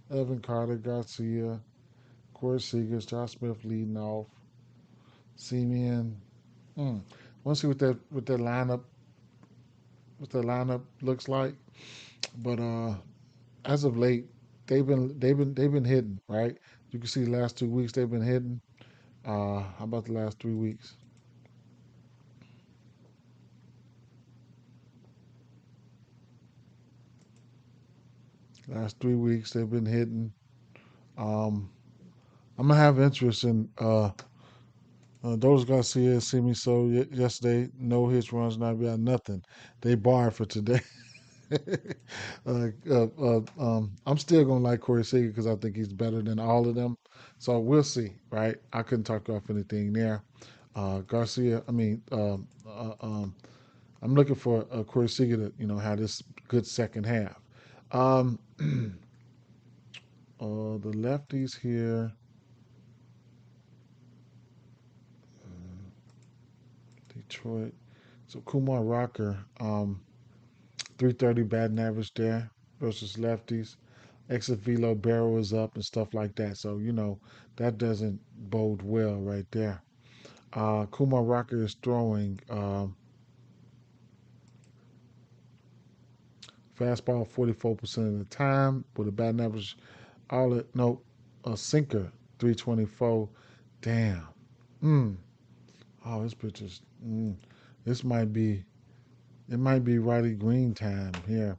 Evan Carter Garcia, Corey Seegers, Josh Smith leading off. Simeon. Mm. Want to see what that lineup looks like. But as of late, they've been hitting, right? You can see the last 2 weeks they've been hitting. How about the last 3 weeks? Last 3 weeks they've been hitting. Um, I'm gonna have interest in those Garcia see me so yesterday. No hits, runs, not bad, nothing. They barred for today. I'm still gonna like Corey Seager because I think he's better than all of them. So we'll see, right? I couldn't talk off anything there. Garcia, I mean, I'm looking for Corey Seager to have this good second half. Um, the lefties here, Detroit. So Kumar Rocker, 330 batting average there versus lefties. Exit velo barrel is up and stuff like that. So that doesn't bode well right there. Kumar Rocker is throwing fastball 44% of the time with a batting average all it no a sinker 324. Damn. Mm. Oh, this pitch is. This might be. It might be Riley Green time here.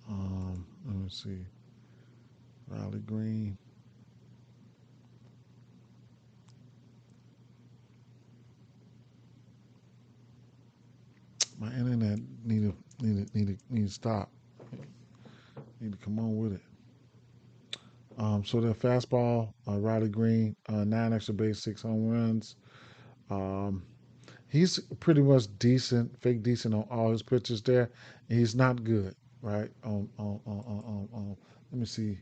Let me see. Riley Green. My internet need to stop. Need to come on with it. So the fastball, Riley Green, 9 extra base, 6 home runs. Um, he's pretty much decent, fake decent on all his pitches there. He's not good, right? Let me see.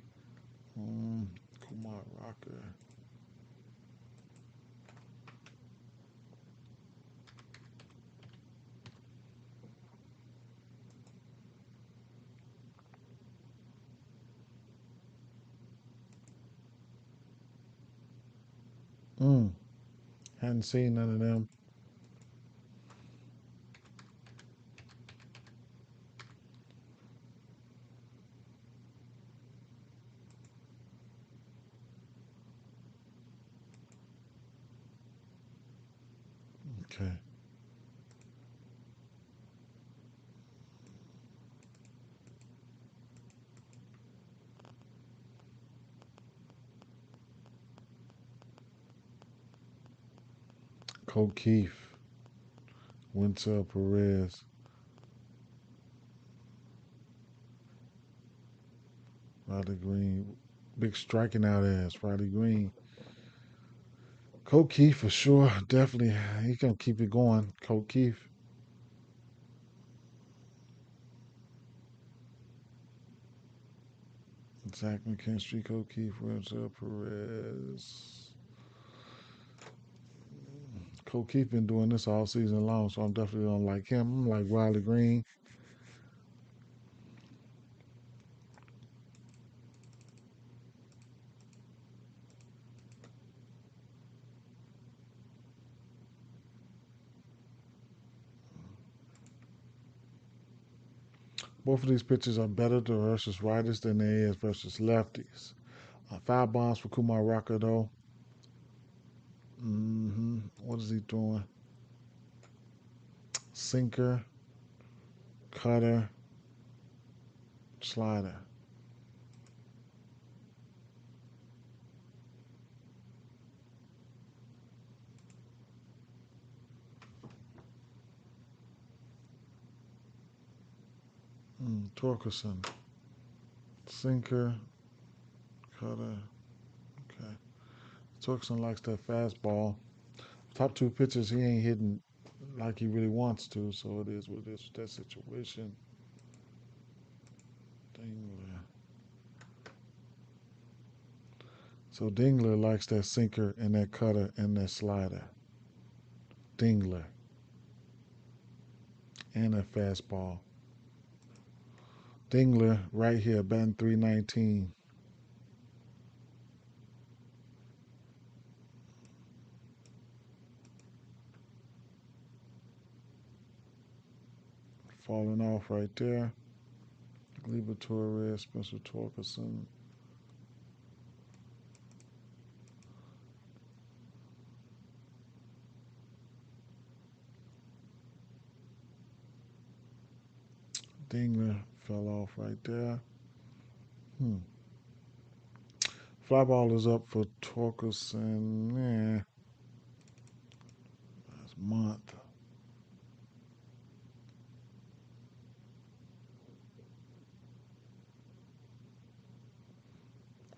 Kumar Rocker. Mm, hadn't seen none of them. Okay. Keith, Winter Perez, Riley Green, big striking out ass, Riley Green. Keith for sure, definitely. He can keep it going. Keith. Zach McKinstry, Keith, Winter Perez. Keith been doing this all season long, so I'm definitely gonna like him. I'm like Riley Green. Both of these pitchers are better versus righties than they is versus lefties. 5 bombs for Kumar Rocker though. What is he doing? Sinker, cutter, slider. Torkelson, sinker, cutter. Okay. Torkelson likes that fastball. Top two pitches, he ain't hitting like he really wants to, so it is what it is with that situation. Dingler. So Dingler likes that sinker and that cutter and that slider. Dingler. And that fastball. Dingler right here, batting 319. Falling off right there. Gleyber Torres, Spencer Torkelson. Dingler fell off right there. Hmm. Fly ball is up for Torkelson. Yeah, last month.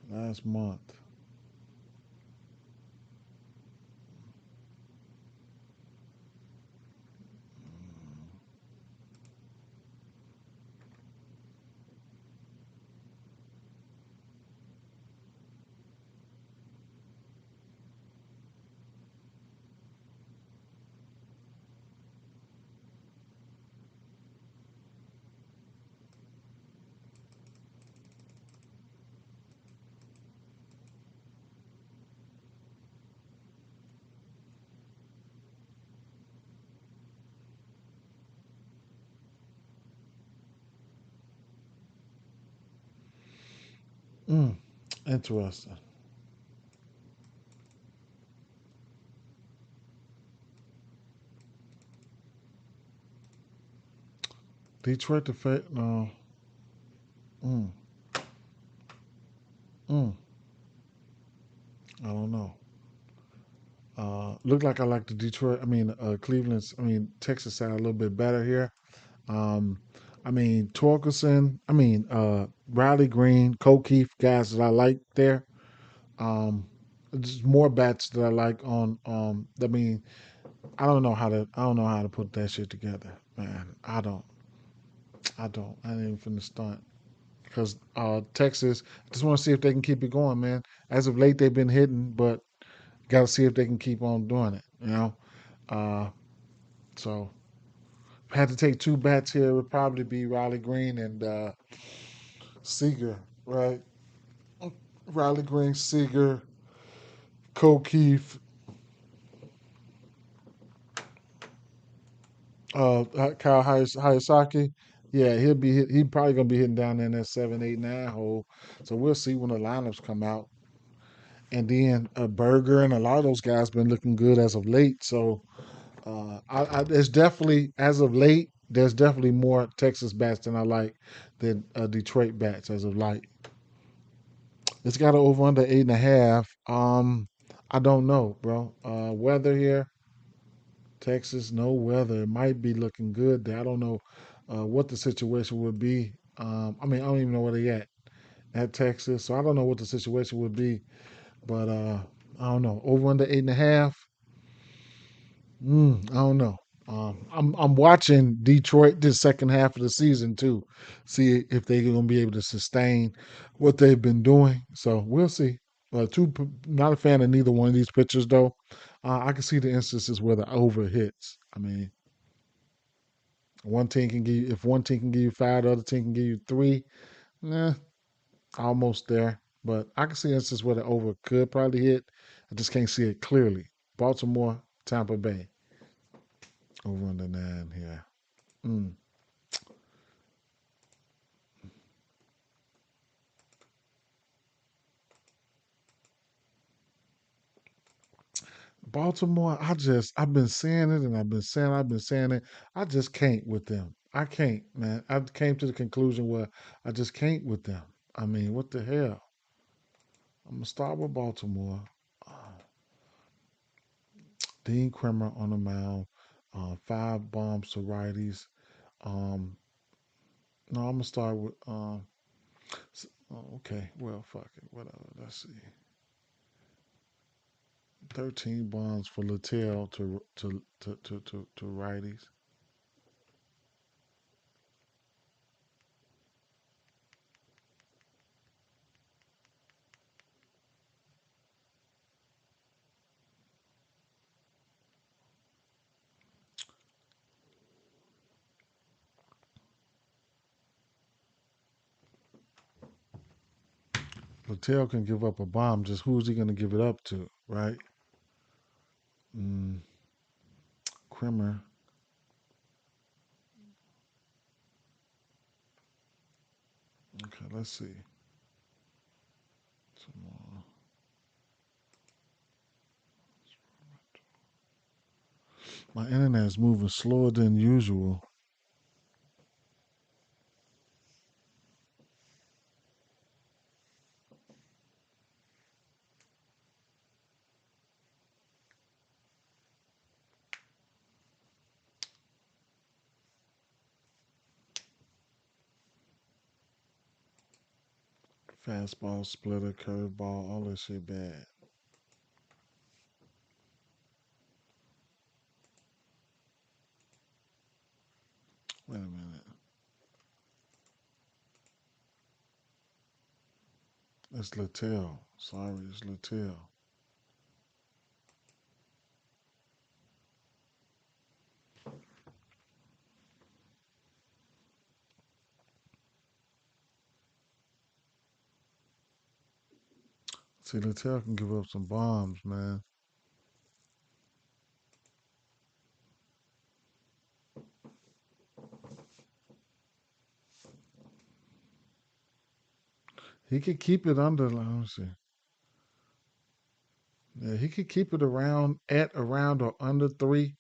Last month. Mm, interesting. Detroit to Fate. No. Mm, mm, I don't know. Look like I like the Detroit. Cleveland's. Texas side a little bit better here. Um, Torkelson. Riley Green, Keith, guys that I like there. Um, just more bats that I like on. I don't know how to put that shit together, man. I don't. I ain't even finna stunt because Texas. I just want to see if they can keep it going, man. As of late, they've been hitting, but got to see if they can keep on doing it. Uh, so if I had to take two bats here, it would probably be Riley Green and Seager, right? Riley Green, Seager, Keith, Kyle Hayasaki. Yeah, he probably gonna be hitting down there in that 7, 8, 9 hole. So we'll see when the lineups come out. And then Berger and a lot of those guys been looking good as of late. So there's definitely as of late, there's definitely more Texas bats than I like than Detroit bats as of late. It's got to over under 8.5. I don't know, bro. Weather here, Texas, no weather. It might be looking good there. I don't know what the situation would be. I don't even know where they at Texas, so I don't know what the situation would be. But I don't know. Over under 8.5. I don't know. I'm watching Detroit this second half of the season too, see if they're gonna be able to sustain what they've been doing. So we'll see. Not a fan of neither one of these pitchers though. I can see the instances where the over hits. One team can give you, if one team can give you five, the other team can give you three. Nah, almost there. But I can see instances where the over could probably hit. I just can't see it clearly. Baltimore, Tampa Bay, over under 9 here. Mm. Baltimore, I've been saying it and I've been saying it. I just can't with them. I can't, man. I came to the conclusion where I just can't with them. What the hell? I'm gonna start with Baltimore. Dean Kremer on the mound, 5 bombs to righties. Um, no, I'm gonna start with. Okay, well, fuck it, whatever. Let's see. 13 bombs for Littell to righties. Littell can give up a bomb. Just who's he gonna give it up to, right? Mm, Kremer. Okay, let's see. My internet is moving slower than usual. Fastball, splitter, curveball, all that shit bad. Wait a minute. It's Littell. Sorry, it's Littell. See, Littell can give up some bombs, man. He could keep it under. Let me see. Yeah, he could keep it around or under 3.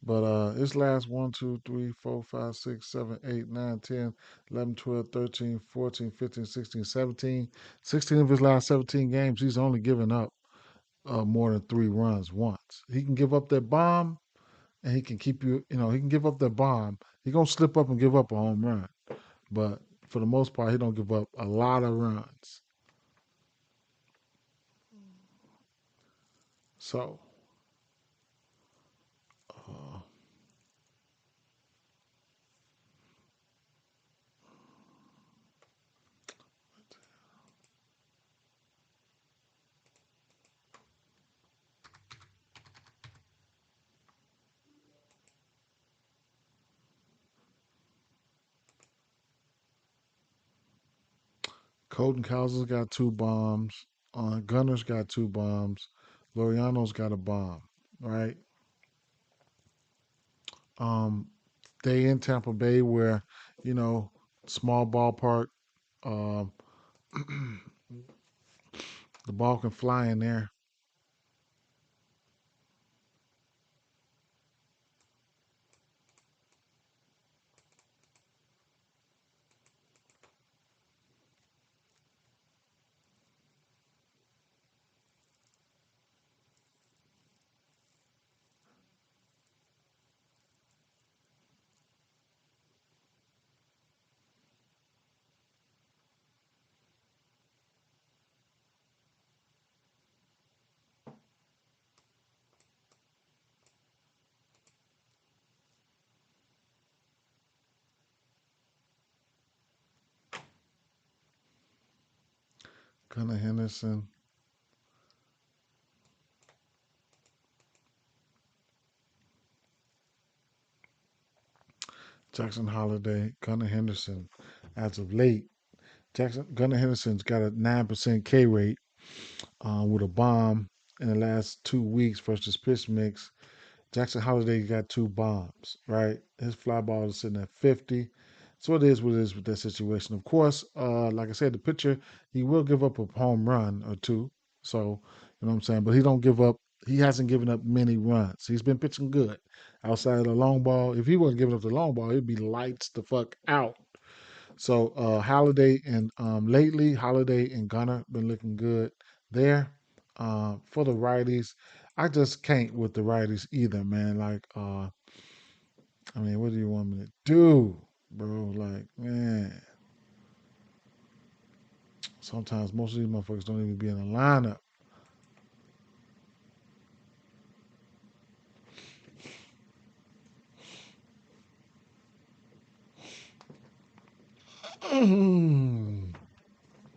But his last 1, 2, 3, 4, 5, 6, 7, 8, 9, 10, 11, 12, 13, 14, 15, 16, 17. 16 of his last 17 games, he's only given up more than 3 runs once. He can give up that bomb, and he can keep he can give up that bomb. He gonna slip up and give up a home run, but for the most part, he don't give up a lot of runs. So, uh, Colton Cowser's got 2 bombs. Gunner's got 2 bombs. Loriano's got a bomb, right? Um, they in Tampa Bay where, you know, small ballpark, um, the ball can fly in there. Gunnar Henderson, Jackson Holiday, Gunnar Henderson. As of late, Gunnar Henderson's got a 9% K rate with a bomb in the last 2 weeks versus pitch mix. Jackson Holiday got 2 bombs, right? His fly ball is sitting at 50. So it is what it is with that situation. Of course, like I said, the pitcher, he will give up a home run or two. So, you know what I'm saying? But he hasn't given up many runs. He's been pitching good outside of the long ball. If he wasn't giving up the long ball, it'd be lights the fuck out. So Holiday and lately, Holiday and Gunner been looking good there. For the righties, I just can't with the righties either, man. Like, I mean, what do you want me to do, bro? Like, man, sometimes most of these motherfuckers don't even be in the lineup. I'm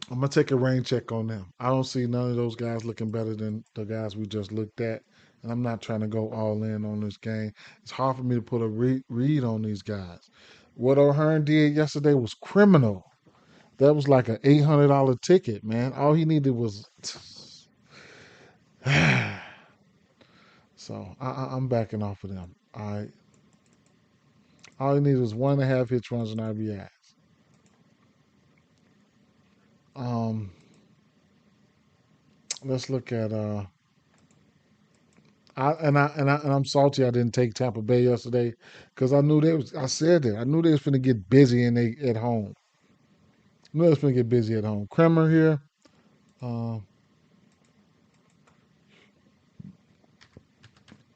gonna take a rain check on them. I don't see none of those guys looking better than the guys we just looked at, and I'm not trying to go all in on this game. It's hard for me to put a read on these guys. What O'Hearn did yesterday was criminal. That was like an $800 ticket, man. All he needed was. So I'm backing off of them. All he needed was 1.5 hits, runs, and RBIs. Um, let's look at I'm salty I didn't take Tampa Bay yesterday because I knew they was. I said it. I knew they was finna get busy at home. I knew they was finna get busy at home. Kremer here. Uh,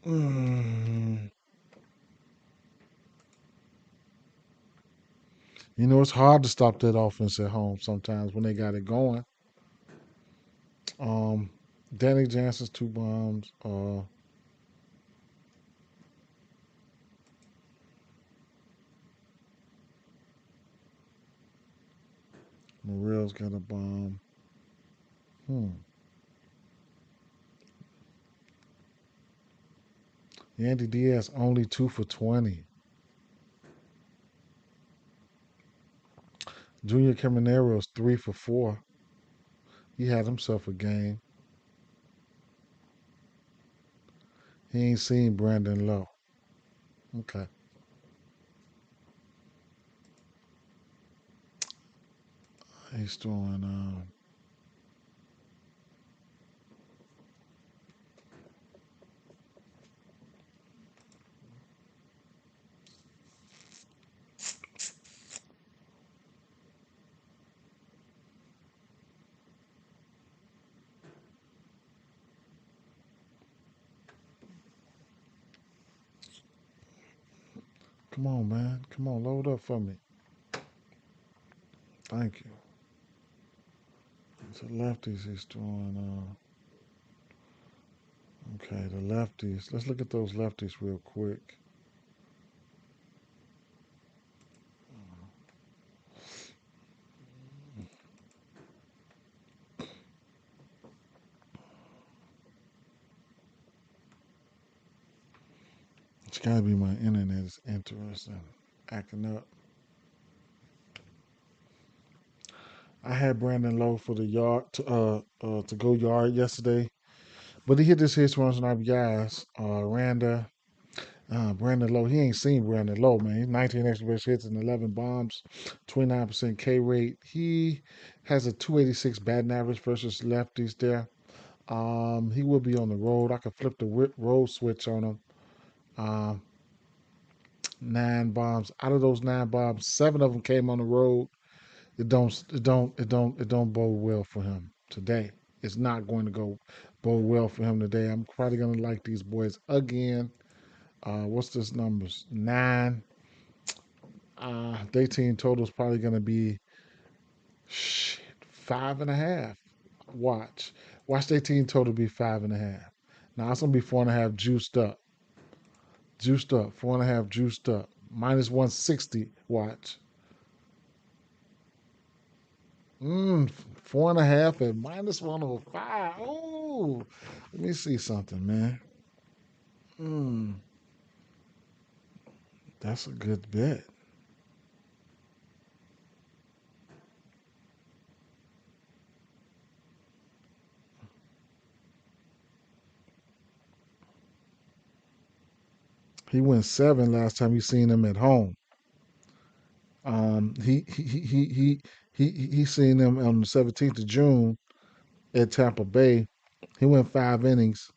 mm, You know, it's hard to stop that offense at home sometimes when they got it going. Um, Danny Jansen's 2 bombs. Morrell's got a bomb. Hmm. Yandy Diaz only 2 for 20. Junior Camanero's 3 for 4. He had himself a game. He ain't seen Brandon Lowe. Okay. He's throwing. Come on, man. Come on, load up for me. Thank you. So lefties, he's throwing. Okay, the lefties. Let's look at those lefties real quick. It's gotta be my internet is interesting, acting up. I had Brandon Lowe for the yard to go yard yesterday, but he hit this hits runs and RBIs. Brandon Lowe, he ain't seen Brandon Lowe, man. He's 19 extra base hits and 11 bombs, 29% K rate. He has a 286 batting average versus lefties there. He will be on the road. I could flip the road switch on him. Um, 9 bombs. Out of those 9 bombs, 7 of them came on the road. It don't bode well for him today. It's not going to go bode well for him today. I'm probably gonna like these boys again. What's this numbers? 9. Their team total is probably gonna be 5.5. Watch their team total be 5.5. Now it's gonna be 4.5 juiced up. Juiced up. 4.5 juiced up. -160. Watch. 4.5 at -105. Oh, let me see something, man. Mm, that's a good bet. He went 7 last time you seen him at home. He seen him on the 17th of June at Tampa Bay. He went 5 innings.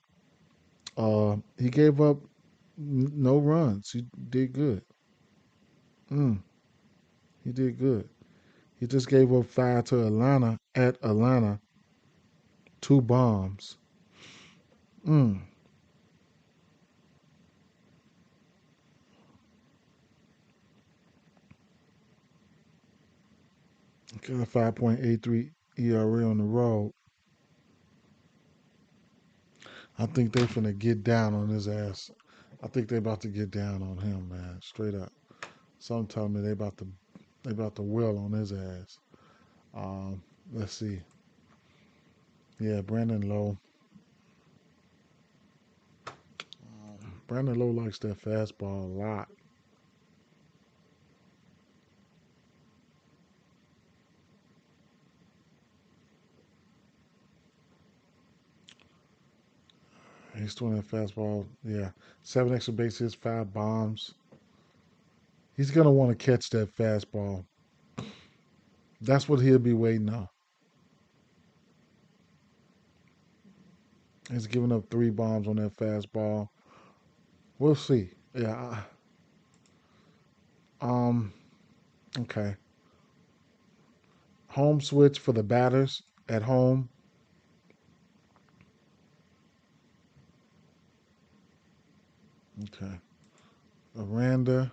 He gave up no runs. He did good. Mm, he did good. He just gave up 5 to Atlanta at Atlanta. 2 bombs. Mm. Got a 5.83 ERA on the road. I think they finna get down on his ass. I think they about to get down on him, man. Straight up. Some tell me they about to will on his ass. Um, let's see. Yeah, Brandon Lowe. Brandon Lowe likes that fastball a lot. He's throwing that fastball. Yeah, 7 extra bases, 5 bombs. He's gonna want to catch that fastball. That's what he'll be waiting on. He's giving up 3 bombs on that fastball. We'll see. Yeah. Okay. Home switch for the batters at home. Okay. Aranda.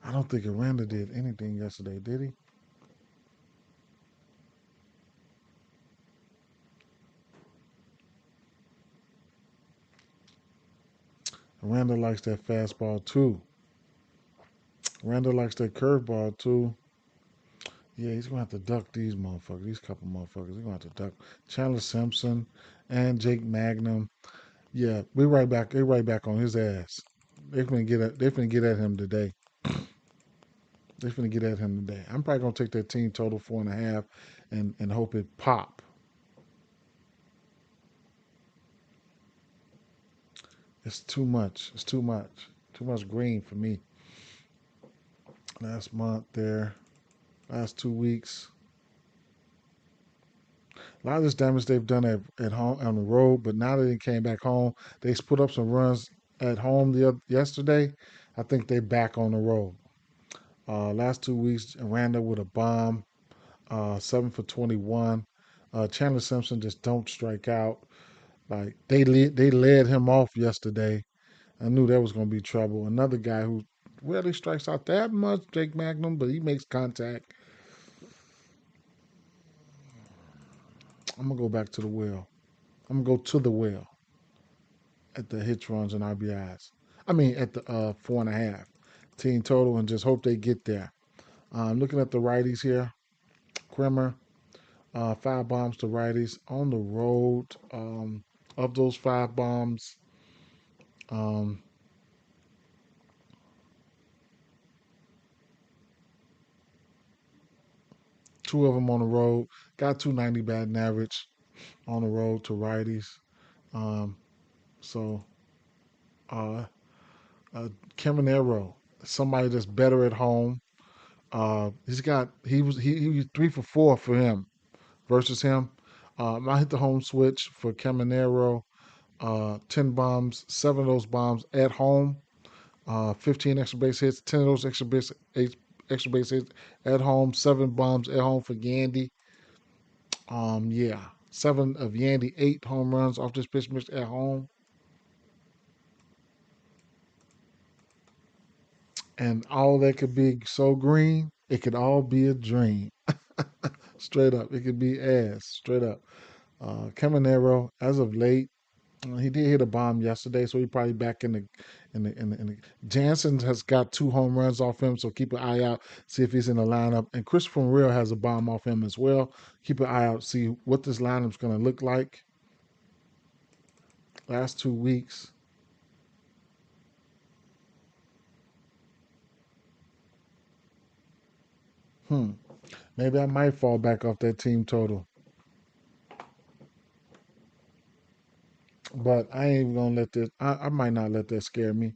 I don't think Aranda did anything yesterday, did he? Aranda likes that fastball too. Aranda likes that curveball too. Yeah, he's gonna have to duck these motherfuckers. These couple motherfuckers. He's gonna have to duck Chandler Simpson and Jake Magnum. Yeah, we right back. They right back on his ass. They finna get at. They finna get at him today. They finna get at him today. I'm probably gonna take that team total 4.5, and hope it pop. It's too much. It's too much. Too much green for me. Last month there. Last 2 weeks. A lot of this damage they've done at home on the road, but now that they came back home, they put up some runs at home yesterday. I think they back on the road. Last 2 weeks, Randa with a bomb, 7 for 21. Chandler Simpson just don't strike out. Like they led him off yesterday. I knew that was going to be trouble. Another guy who rarely strikes out that much, Jake Magnum, but he makes contact. I'm gonna go back to the well. I'm gonna go to the well at the hits, runs, and RBIs. I mean, at the 4.5 team total, and just hope they get there. Looking at the righties here, Krimmer, 5 bombs to righties on the road. Of those 5 bombs, um, 2 of them on the road. Got 290 batting average on the road to righties. Um, so, uh, uh, Caminero, somebody that's better at home. He was 3 for 4 for him versus him. I hit the home switch for Caminero. 10 bombs, 7 of those bombs at home. 15 extra base hits, 10 of those extra base hits at home. 7 bombs at home for Yandy. Yeah, 7 of Yandy, 8 home runs off this pitch mix at home, and all that could be so green. It could all be a dream. Straight up, it could be ass. Straight up. Caminero, as of late, he did hit a bomb yesterday, so he probably back in the. Jansen has got 2 home runs off him, so keep an eye out, see if he's in the lineup. And Christopher Real has a bomb off him as well. Keep an eye out, see what this lineup's going to look like. Last 2 weeks, hmm, maybe I might fall back off that team total, but I ain't even gonna let this. I might not let that scare me.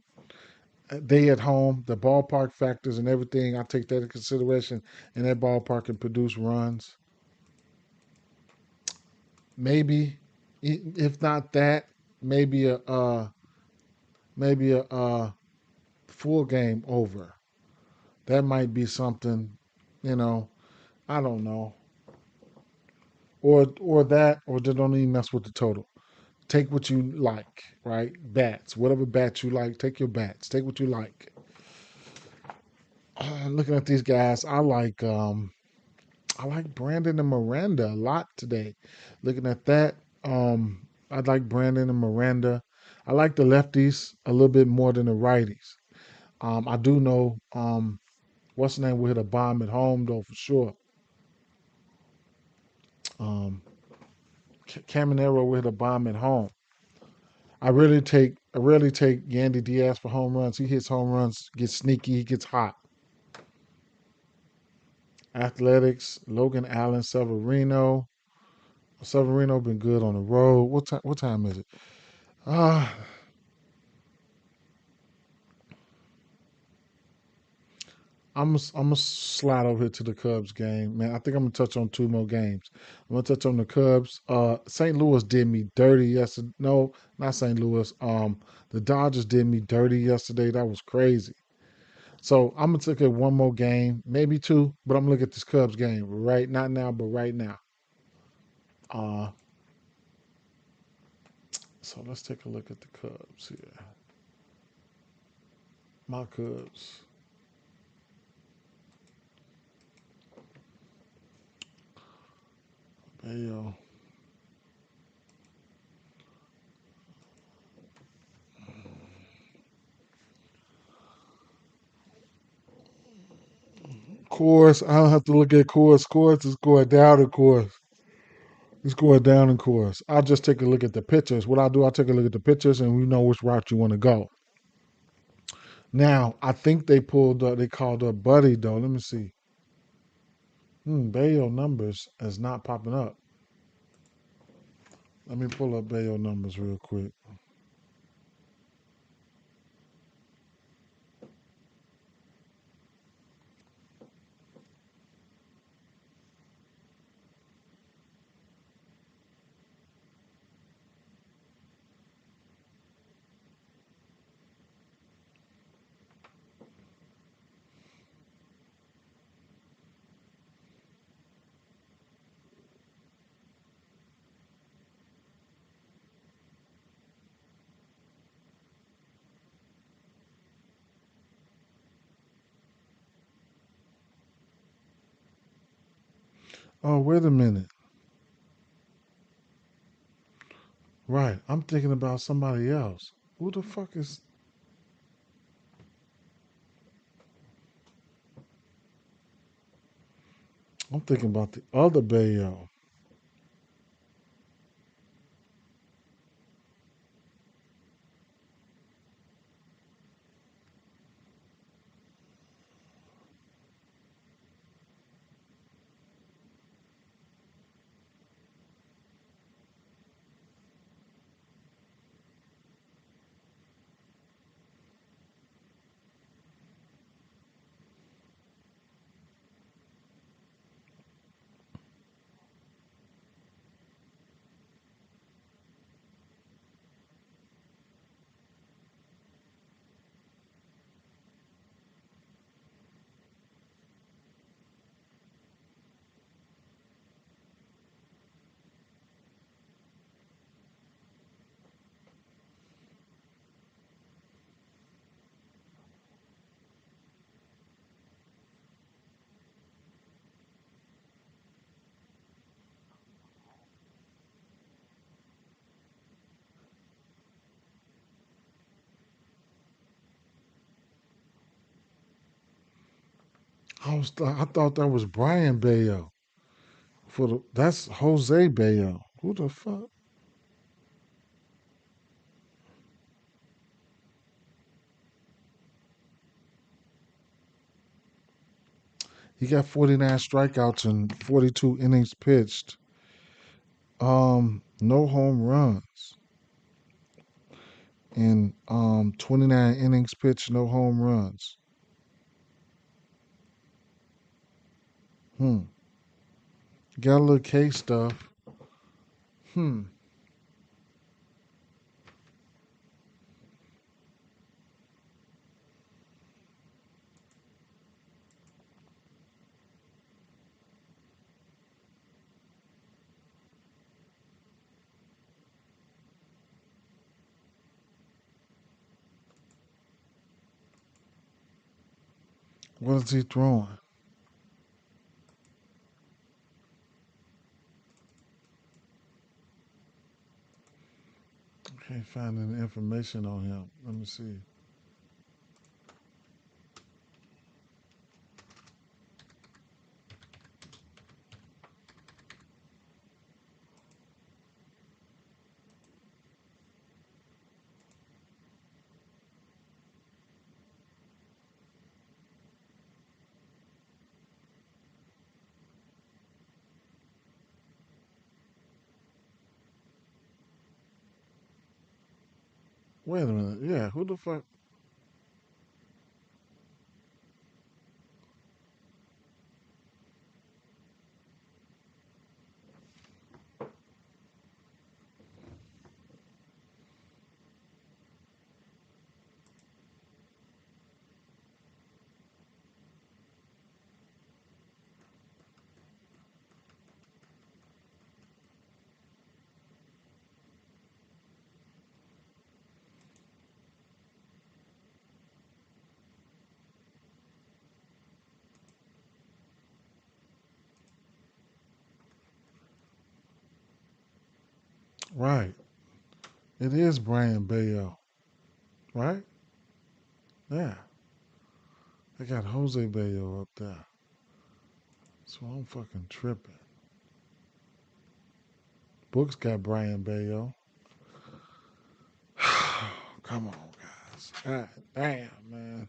They at home, the ballpark factors and everything. I take that into consideration, and that ballpark can produce runs. Maybe, if not that, maybe a full game over. That might be something, you know. I don't know, or that, or they don't even mess with the total. Take what you like, right? Bats, whatever bats you like, take your bats. Take what you like. Looking at these guys, I like Brandon and Miranda a lot today. Looking at that, I like Brandon and Miranda. I like the lefties a little bit more than the righties. I do know what's the name will hit a bomb at home though for sure. Um, Caminero will hit a bomb at home. I really take Yandy Diaz for home runs. He hits home runs, gets sneaky, he gets hot. Athletics, Logan Allen, Severino. Severino been good on the road. What time is it? Uh I'm gonna slide over here to the Cubs game, man. I think I'm gonna touch on 2 more games. I'm gonna touch on the Cubs. St. Louis did me dirty yesterday. No, not St. Louis. The Dodgers did me dirty yesterday. That was crazy. So I'm gonna take it 1 more game, maybe 2, but I'm gonna look at this Cubs game right not now, but right now. Uh, so let's take a look at the Cubs here. My Cubs. Bayo. Course, I don't have to look at course. Course is going down in course. It's going down in course. I'll just take a look at the pictures. What I'll do, I'll take a look at the pictures and we know which route you want to go. Now, I think they pulled up, they called up Buddy though. Let me see. Bayo numbers is not popping up. Let me pull up Bayo numbers real quick. Oh, wait a minute. Right. I'm thinking about somebody else. Who the fuck is. I'm thinking about the other Bayo. I thought that was Brian Bayo. That's Jose Bayo. Who the fuck? He got 49 strikeouts and 42 innings pitched. No home runs. And 29 innings pitched, no home runs. Hmm. Got a little K stuff. Hmm. What is he throwing? Can't find any information on him. Let me see. Wait a minute. Yeah, who the fuck? Right. It is Brian Bayo. Right? Yeah. They got Jose Bayo up there. So I'm fucking tripping. Books got Brian Bayo. Come on, guys. God damn, man.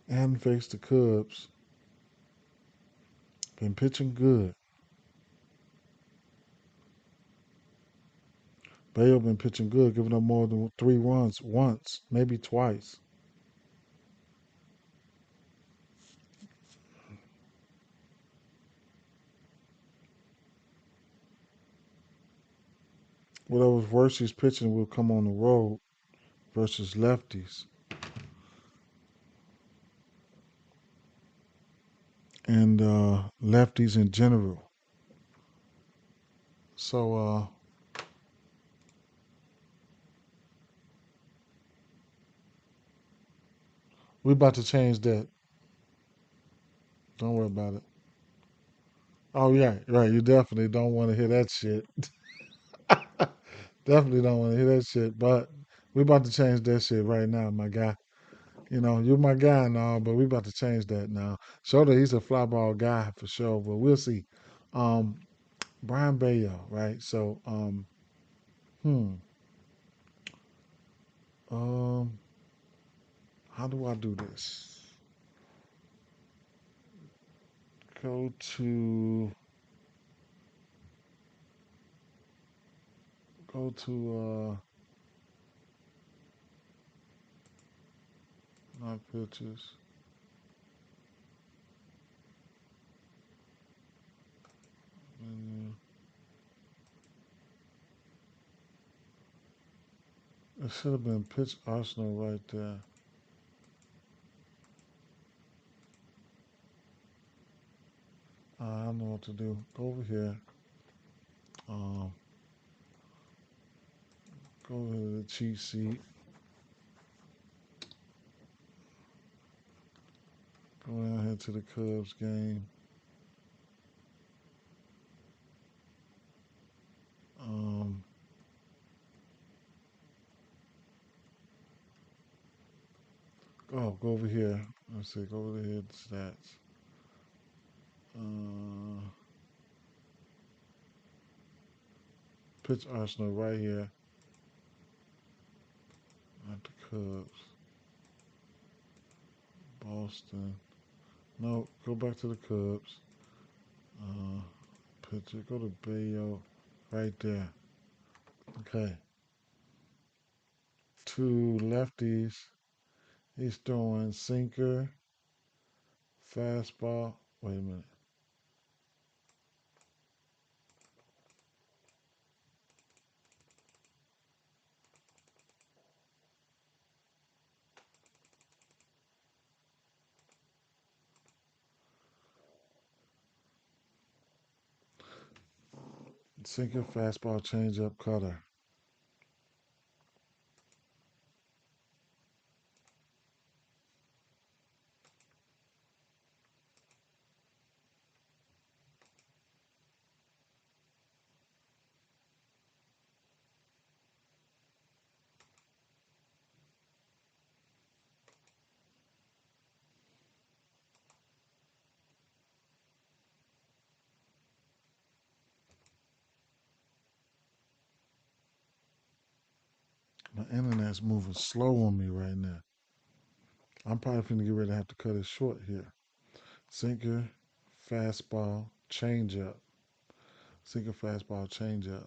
And faced the Cubs. Been pitching good. Bayo been pitching good, giving up more than 3 runs once, maybe twice. Whatever's worse he's pitching will come on the road versus lefties. And lefties in general. So we about to change that. Don't worry about it. Oh yeah, right. You definitely don't want to hear that shit. Definitely don't want to hear that shit. But we about to change that shit right now, my guy. You know, you're my guy and all, but we about to change that now. Show that he's a fly ball guy for sure, but we'll see. Um, Brian Bayo, right? So, hmm, um, how do I do this? Go to, go to, my pictures. And, it should have been pitch Arsenal right there. I know what to do. Go over here. Um, go over to the cheat sheet. Go down here to the Cubs game. Um, go over here. Let's see. Go over here. Stats. Uh, pitch Arsenal right here. Not the Cubs. Boston. No, go back to the Cubs. Uh, pitcher. Go to Bayo. Right there. Okay. Two lefties. He's throwing sinker, fastball. Wait a minute. Sinker, fastball, changeup, cutter. My internet's moving slow on me right now. I'm probably going to get ready to have to cut it short here. Sinker, fastball, changeup. Sinker, fastball, changeup.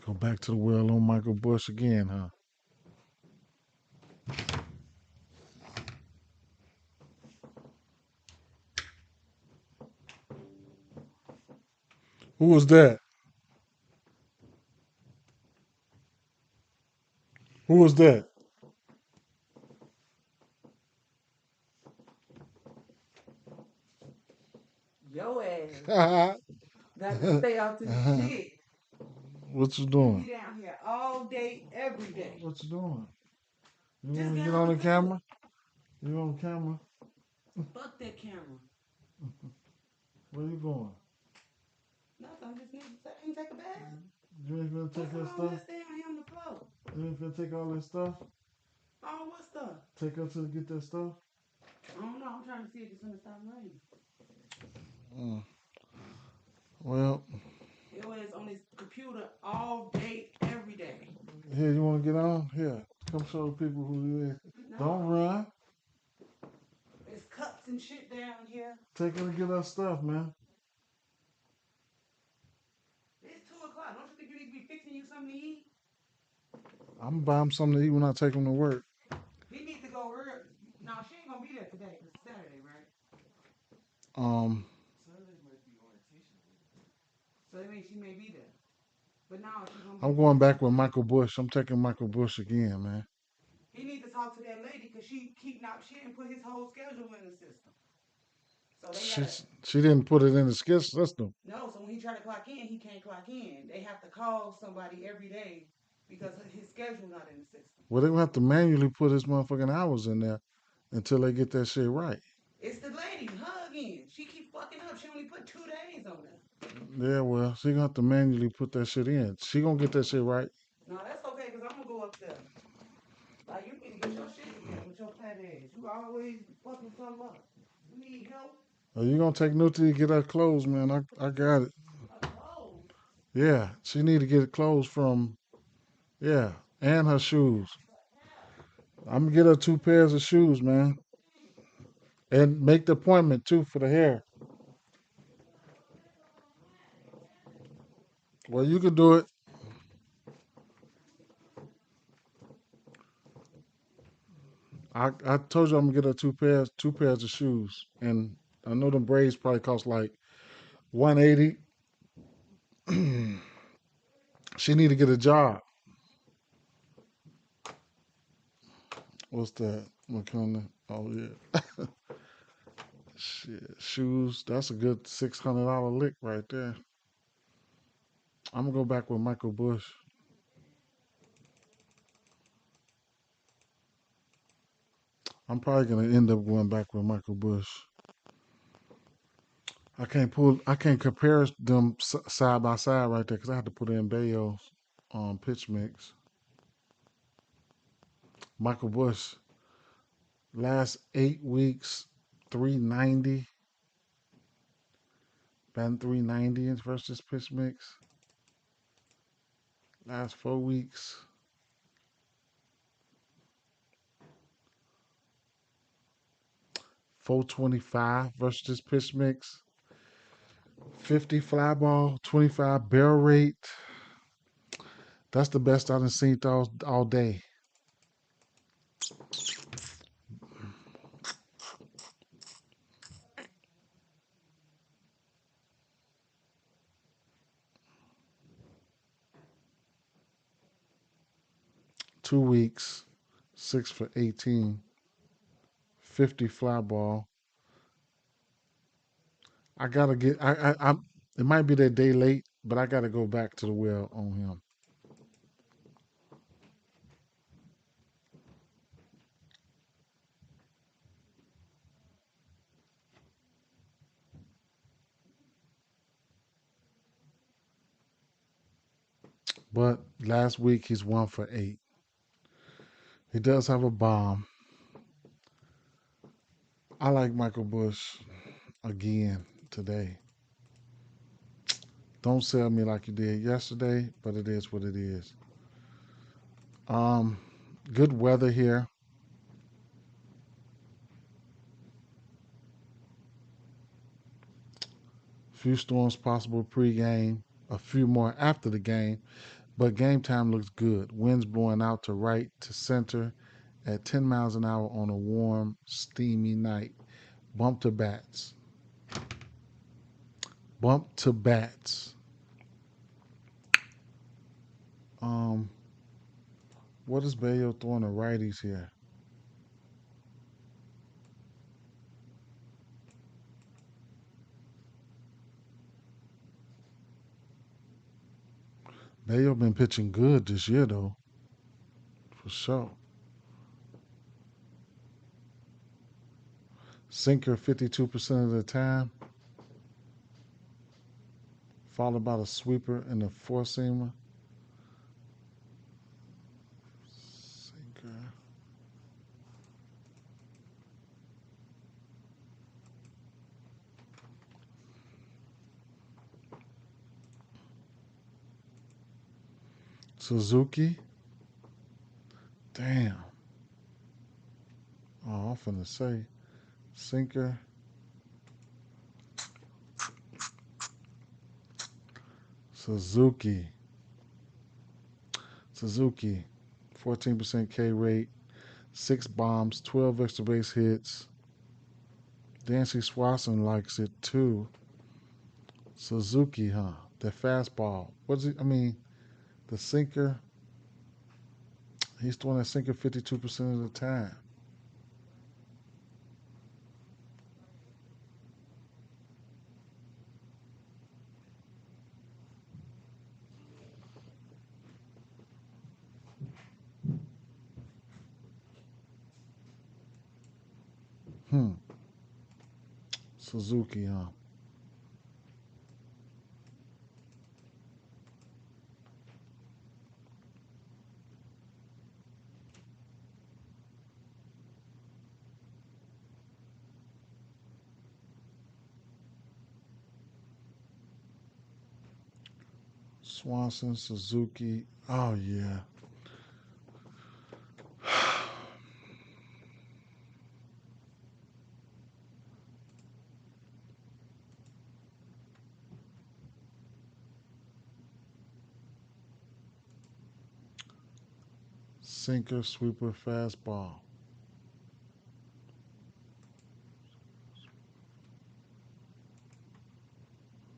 Go back to the well on Michael Bush again, huh? Who was that? Who was that? Yo ass What got to stay out to the shit. you You doing? be down here all day, every day. What you doing? You Just want to got get on on the the phone. camera? You on camera? Fuck that camera. Where you going? Nothing. I just need to take a bath. You ain't gonna take What's that all stuff? this down here on the floor? You ain't gonna take all that stuff? Oh, what stuff? Take her to get that stuff? I don't know. I'm trying to see if it's gonna stop raining. Mm. Well, Yo ass on this computer all day, every day. here, you want to get on? Here, come show the people who you is. Don't No. run. There's cups and shit down here. Take her to get her stuff, man. It's 2 o'clock. Don't you think you need to be fixing you something to eat? I'm gonna buy him something to eat when I take him to work. He needs to go early. No, she ain't gonna be there today. It's Saturday, right? Um, Saturday might be orientation. So that means she may be there. But now she's gonna be I'm there. going back with Michael Bush. I'm taking Michael Bush again, man. He needs to talk to that lady because she didn't put his whole schedule in the system. So they She gotta she didn't put it in the skill system. no. So when he try to clock in, he can't clock in. They have to call somebody every day because his schedule not in the system. Well, they gonna have to manually put his motherfucking hours in there until they get that shit right. It's the lady, her again. She keep fucking up. She only put 2 days on there. Yeah, well, she gonna have to manually put that shit in. She gonna get that shit right. No, that's okay because I'm gonna go up there. Like you need to get your shit together with your fat ass. You always fucking something up. You need help. You gonna take Nuti to get her clothes, man. I got it. Clothes. Yeah, she need to get clothes from, yeah, and her shoes. I'm gonna get her 2 pairs of shoes, man. And make the appointment too for the hair. Well, you can do it. I told you I'm gonna get her 2 pairs of shoes. And I know them braids probably cost like 180. She need to get a job. What's that? McConnell. Oh yeah. Shit. Shoes. That's a good $600 lick right there. I'm gonna go back with Michael Bush. I'm probably gonna end up going back with Michael Bush. I can't compare them side by side right there because I had to put in Bayo's pitch mix. Michael Bush, last 8 weeks, 390, batting 390 versus pitch mix. Last 4 weeks, 425 versus pitch mix. 50 fly ball, 25 barrel rate. That's the best I've seen all day. 2 weeks, 6 for 18, 50 fly ball. I gotta get. I. It might be that day late, but I gotta go back to the well on him. But last week he's 1 for 8. He does have a bomb. I like Michael Bush again today. Don't sell me like you did yesterday, but it is what it is. Um, Good weather here. Few storms possible pregame. A few more after the game. But game time looks good. Winds blowing out to right to center at 10 miles an hour on a warm, steamy night. Bump to bats. Bump to bats. Um, what is Bayo throwing the righties here? Bayo been pitching good this year though, for sure. Sinker 52% of the time, followed by the sweeper and the four seamer. Sinker. Suzuki. Damn. Oh, I'm finna say sinker. Suzuki. Suzuki. 14% K rate, 6 bombs, 12 extra base hits. Dancy Swanson likes it too. Suzuki, huh? The fastball. What's it? I mean, the sinker. He's throwing that sinker 52% of the time. Hmm. Suzuki, huh? Swanson, Suzuki. Oh yeah. Sinker, sweeper, fastball.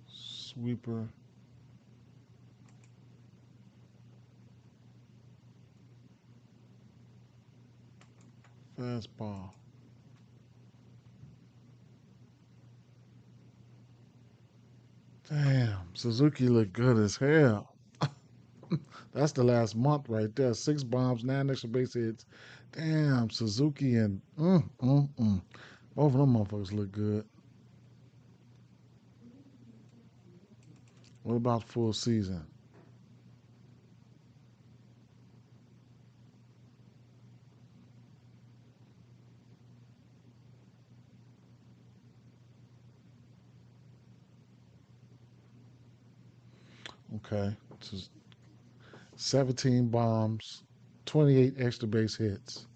Sweeper, fastball. Damn, Suzuki looked good as hell. That's the last month right there. 6 bombs, 9 extra base hits. Damn, Suzuki and both of them motherfuckers look good. What about full season? Okay, so 17 bombs, 28 extra base hits.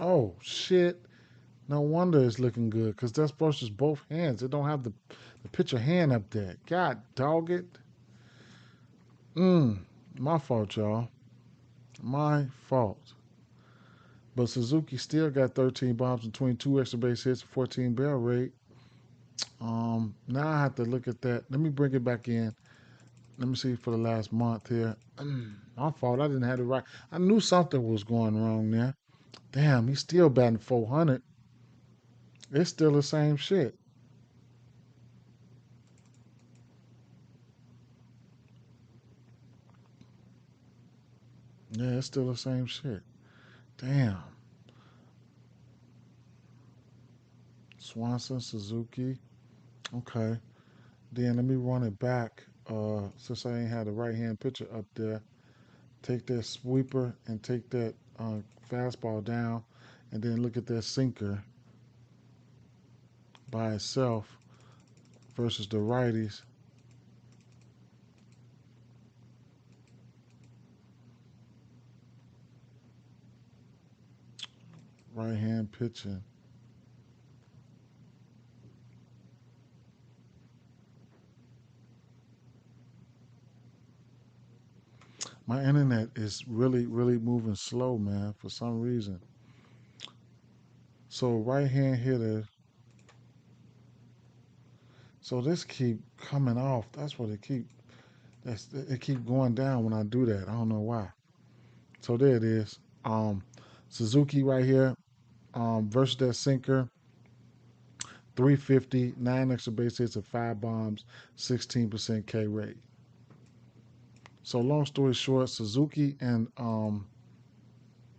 Oh shit! No wonder it's looking good because that's versus both hands. It don't have the pitcher hand up there. God dog it. My fault, y'all. My fault. But Suzuki still got 13 bombs and 22 extra base hits, 14 barrel rate. Now I have to look at that. Let me bring it back in. Let me see for the last month here. My fault. I didn't have it right. I knew something was going wrong there. Damn, he's still batting 400. It's still the same shit. Yeah, it's still the same shit. Damn. Swanson, Suzuki. Okay. Then let me run it back. Since I ain't had the right hand pitcher up there, take that sweeper and take that fastball down, and then look at that sinker by itself versus the righties. Right hand pitching. My internet is really, really moving slow, man, for some reason. So right hand hitter. So this keep coming off. That's what it keep. It keep going down when I do that. I don't know why. So there it is. Suzuki right here. Versus that sinker. 350, 9 extra base hits, and 5 bombs, 16% K rate. So long story short, Suzuki and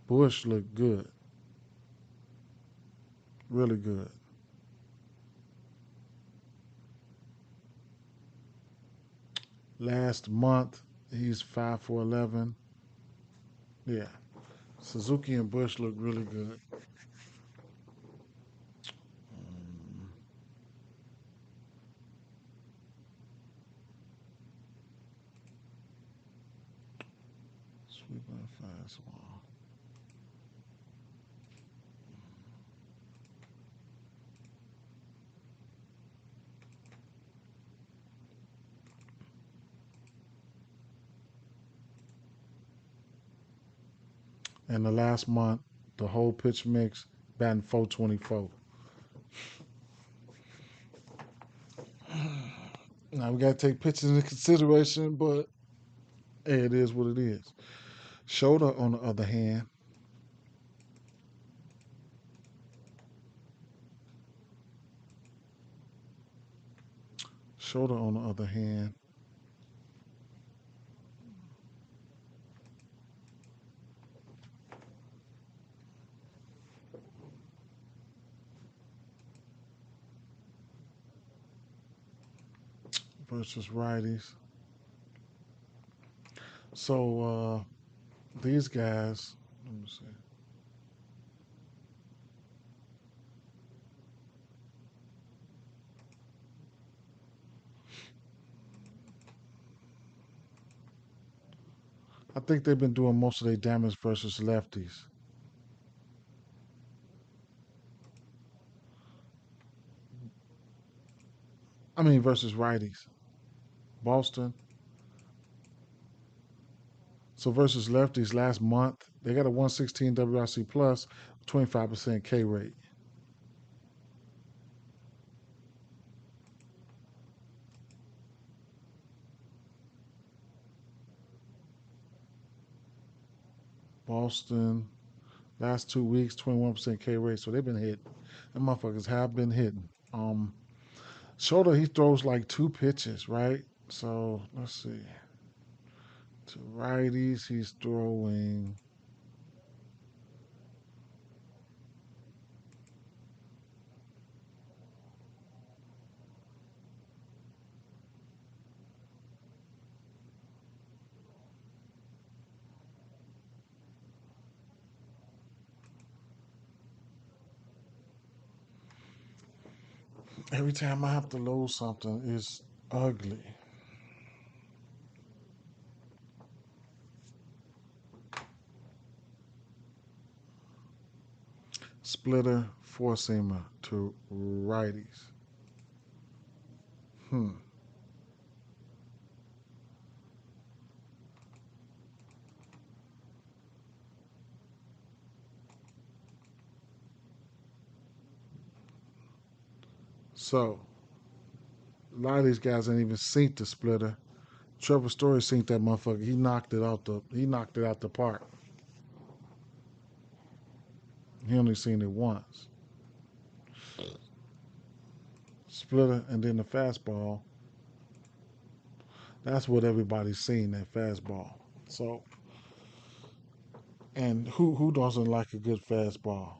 Bush look good, really good. Last month, he's 5 for 11. Yeah, Suzuki and Bush look really good. Sweeping fastball. And the last month, the whole pitch mix, batting 424. Now we got to take pitches into consideration, but hey, it is what it is. Shoulder, on the other hand, Shoulder, on the other hand, versus righties. So these guys, let me see. I think they've been doing most of their damage versus lefties. I mean versus righties. Boston. So versus lefties last month, they got a 116 WRC plus, 25% K rate. Boston, last 2 weeks, 21% K rate. So they've been hitting. Them motherfuckers have been hitting. Shoulder, he throws like 2 pitches, right? So let's see. To righties, he's throwing. Every time I have to load something, it's ugly. Splitter, four seamer to righties. Hmm. So a lot of these guys ain't even seen the splitter. Trevor Story seen that motherfucker. He knocked it out the park. He only seen it once. Splitter and then the fastball. That's what everybody's seen, that fastball. So and who doesn't like a good fastball?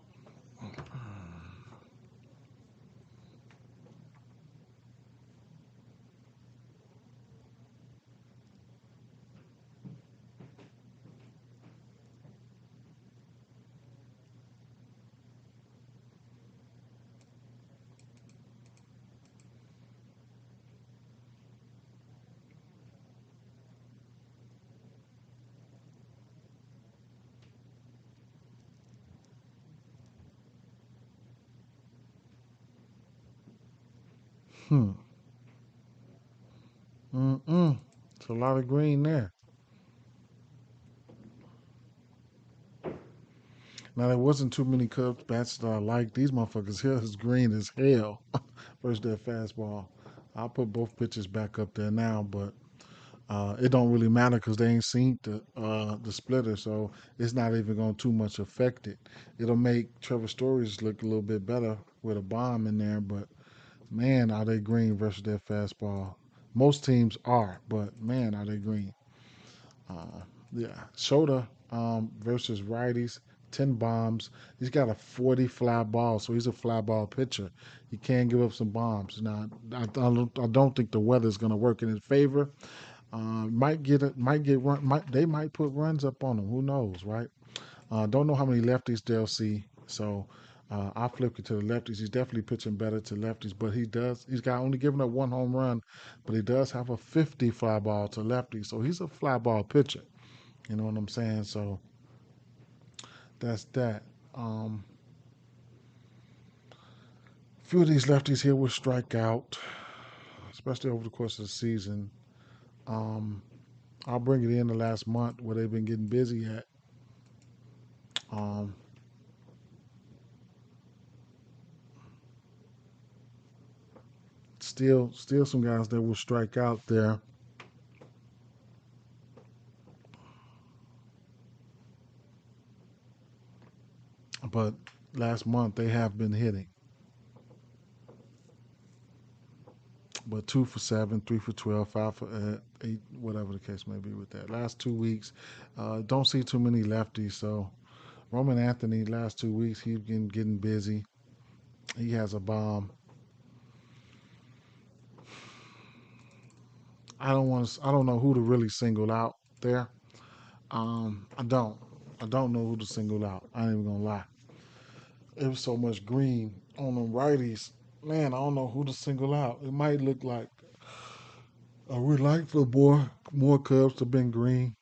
Hmm. Mm-mm. It's a lot of green there. Now there wasn't too many Cubs bats that I liked. These motherfuckers here is green as hell versus their fastball. I'll put both pitches back up there now, but it don't really matter because they ain't seen the splitter, so it's not even going to too much affect it. It'll make Trevor Stories look a little bit better with a bomb in there, but man, are they green versus their fastball? Most teams are, but man, are they green? Uh, yeah, Shota versus righties, 10 bombs. He's got a 40 fly ball, so he's a fly ball pitcher. He can give up some bombs. Now, I don't think the weather's going to work in his favor. Might get run. They might put runs up on him. Who knows, right? Don't know how many lefties they'll see. So I flip it to the lefties. He's definitely pitching better to lefties, but he's got only given up one home run, but he does have a 50 fly ball to lefties. So he's a fly ball pitcher. You know what I'm saying? So that's that. Um, a few of these lefties here will strike out, especially over the course of the season. Um, I'll bring it in the last month where they've been getting busy at. Um, still some guys that will strike out there, but last month they have been hitting. But 2 for 7, 3 for 12, 5 for 8, whatever the case may be with that. Last 2 weeks, don't see too many lefties. So Roman Anthony, last 2 weeks, he's been getting busy. He has a bomb. I don't know who to really single out there. I don't. I don't know who to single out. I ain't even gonna lie. It was so much green on them righties. Man, I don't know who to single out. It might look like I would like for more Cubs to been green,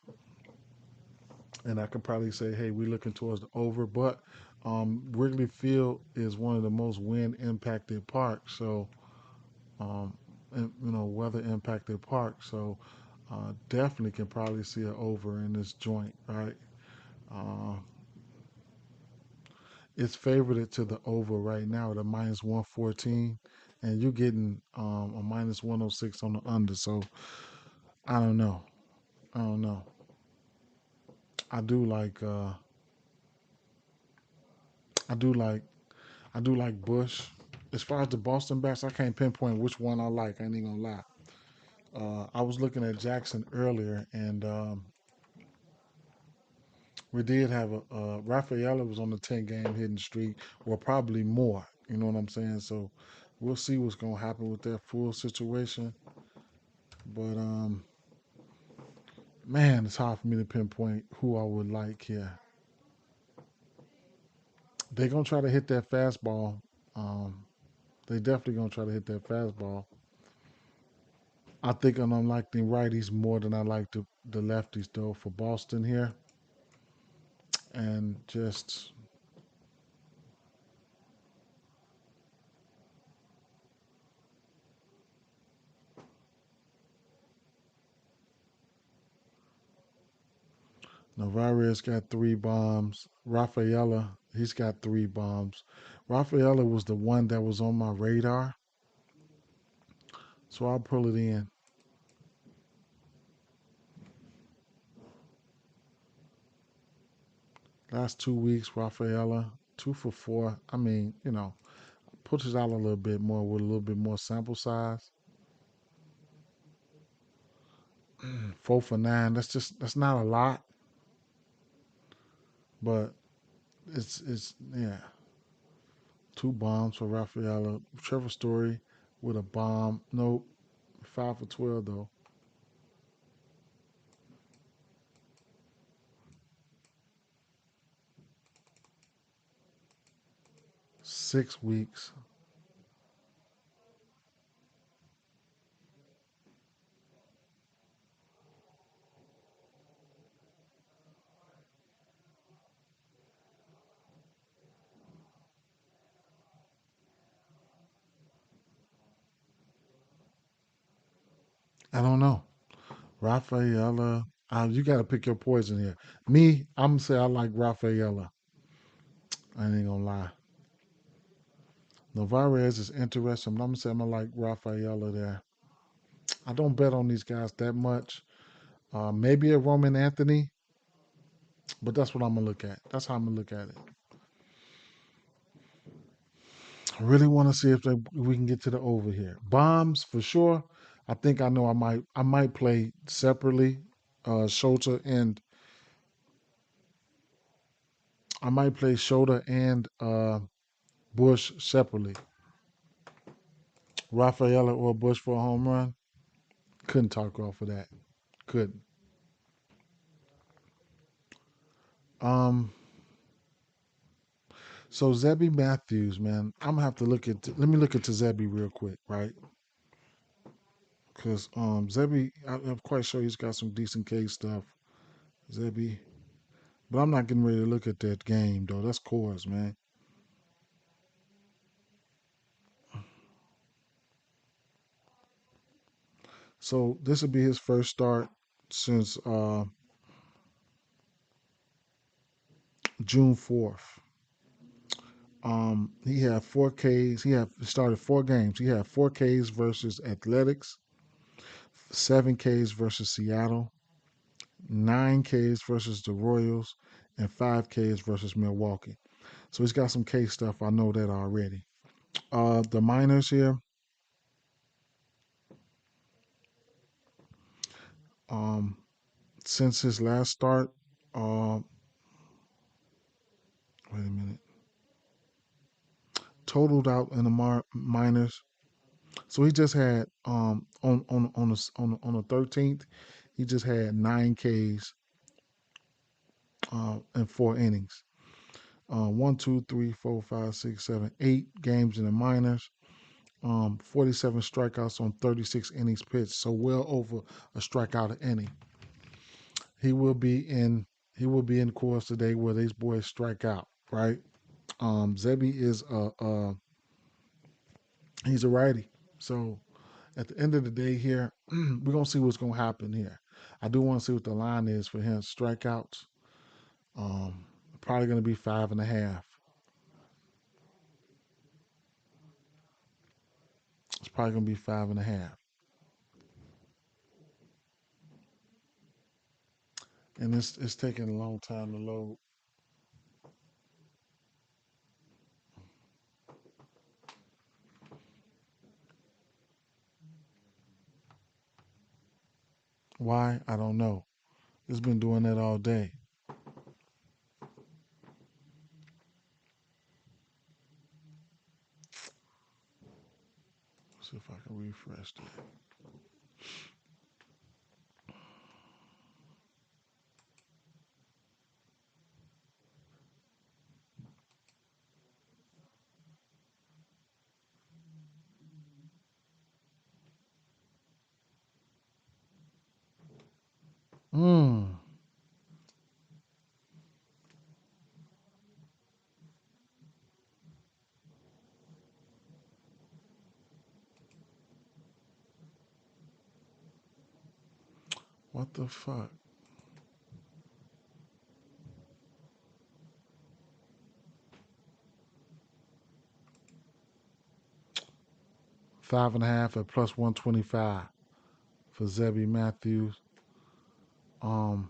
and I could probably say, hey, we're looking towards the over. But Wrigley Field is one of the most wind impacted parks, so weather impacted parks. So definitely can probably see an over in this joint, right? Uh, it's favored to the over right now at a minus 114, and you're getting a minus 106 on the under. So I don't know. I don't know. I do like. I do like. I do like Bush. As far as the Boston bats, I can't pinpoint which one I like. I ain't gonna lie. I was looking at Jackson earlier, and we did have a Rafaela was on the 10 game hitting streak, or probably more. You know what I'm saying? So we'll see what's gonna happen with that full situation. But man, it's hard for me to pinpoint who I would like here. They're gonna try to hit that fastball. Um, they definitely gonna try to hit that fastball. I think I'm liking righties more than I like the lefties though for Boston here, and just Navarez got 3 bombs. Rafaela, he's got 3 bombs. Rafaela was the one that was on my radar, so I'll pull it in. Last 2 weeks, Rafaela, 2 for 4. I mean, pushes out a little bit more with a little bit more sample size. 4 for 9. That's not a lot, but it's yeah. 2 bombs for Rafaela. Trevor Story with a bomb. Nope. 5 for 12 though. 6 weeks. I don't know. Rafaela. You got to pick your poison here. Me, I'm gonna say I like Rafaela. I ain't gonna lie. Navarez is interesting. But I'm gonna say I'm gonna like Rafaela there. I don't bet on these guys that much. Maybe a Roman Anthony, but that's what I'm gonna look at. That's how I'm gonna look at it. I really want to see if we can get to the over here. Bombs for sure. I think I know. I might play separately. Shota and I might play Shota and Bush separately. Rafaela or Bush for a home run. Couldn't talk off of that. Couldn't. Um. So Zebby Matthews, man, I'm gonna have to look at. Let me look into Zebby real quick, right? Because Zebby, I'm quite sure he's got some decent case stuff. Zebby, but I'm not getting ready to look at that game though. That's cores, man. So this will be his first start since June 4th. He had 4 Ks. He started 4 games. He had 4 Ks versus Athletics, 7 Ks versus Seattle, 9 Ks versus the Royals, and 5 Ks versus Milwaukee. So he's got some K stuff. I know that already. The minors here. Um, since his last start, uh, wait a minute, totaled out in the minors. So he just had on the 13th, he just had 9 Ks in 4 innings. 8 games in the minors. 47 strikeouts on 36 innings pitched, so well over a strikeout an inning. He will be in. He will be in course today where these boys strike out, right? Zebi is he's a righty, so at the end of the day here, we're gonna see what's gonna happen here. I do want to see what the line is for him strikeouts. Um, Probably gonna be 5.5. It's probably gonna be 5.5, and it's taking a long time to load. Why? I don't know. It's been doing that all day. See if I can refresh that. Hmm. What the fuck? 5.5 at plus 125 for Zebby Matthews. Um,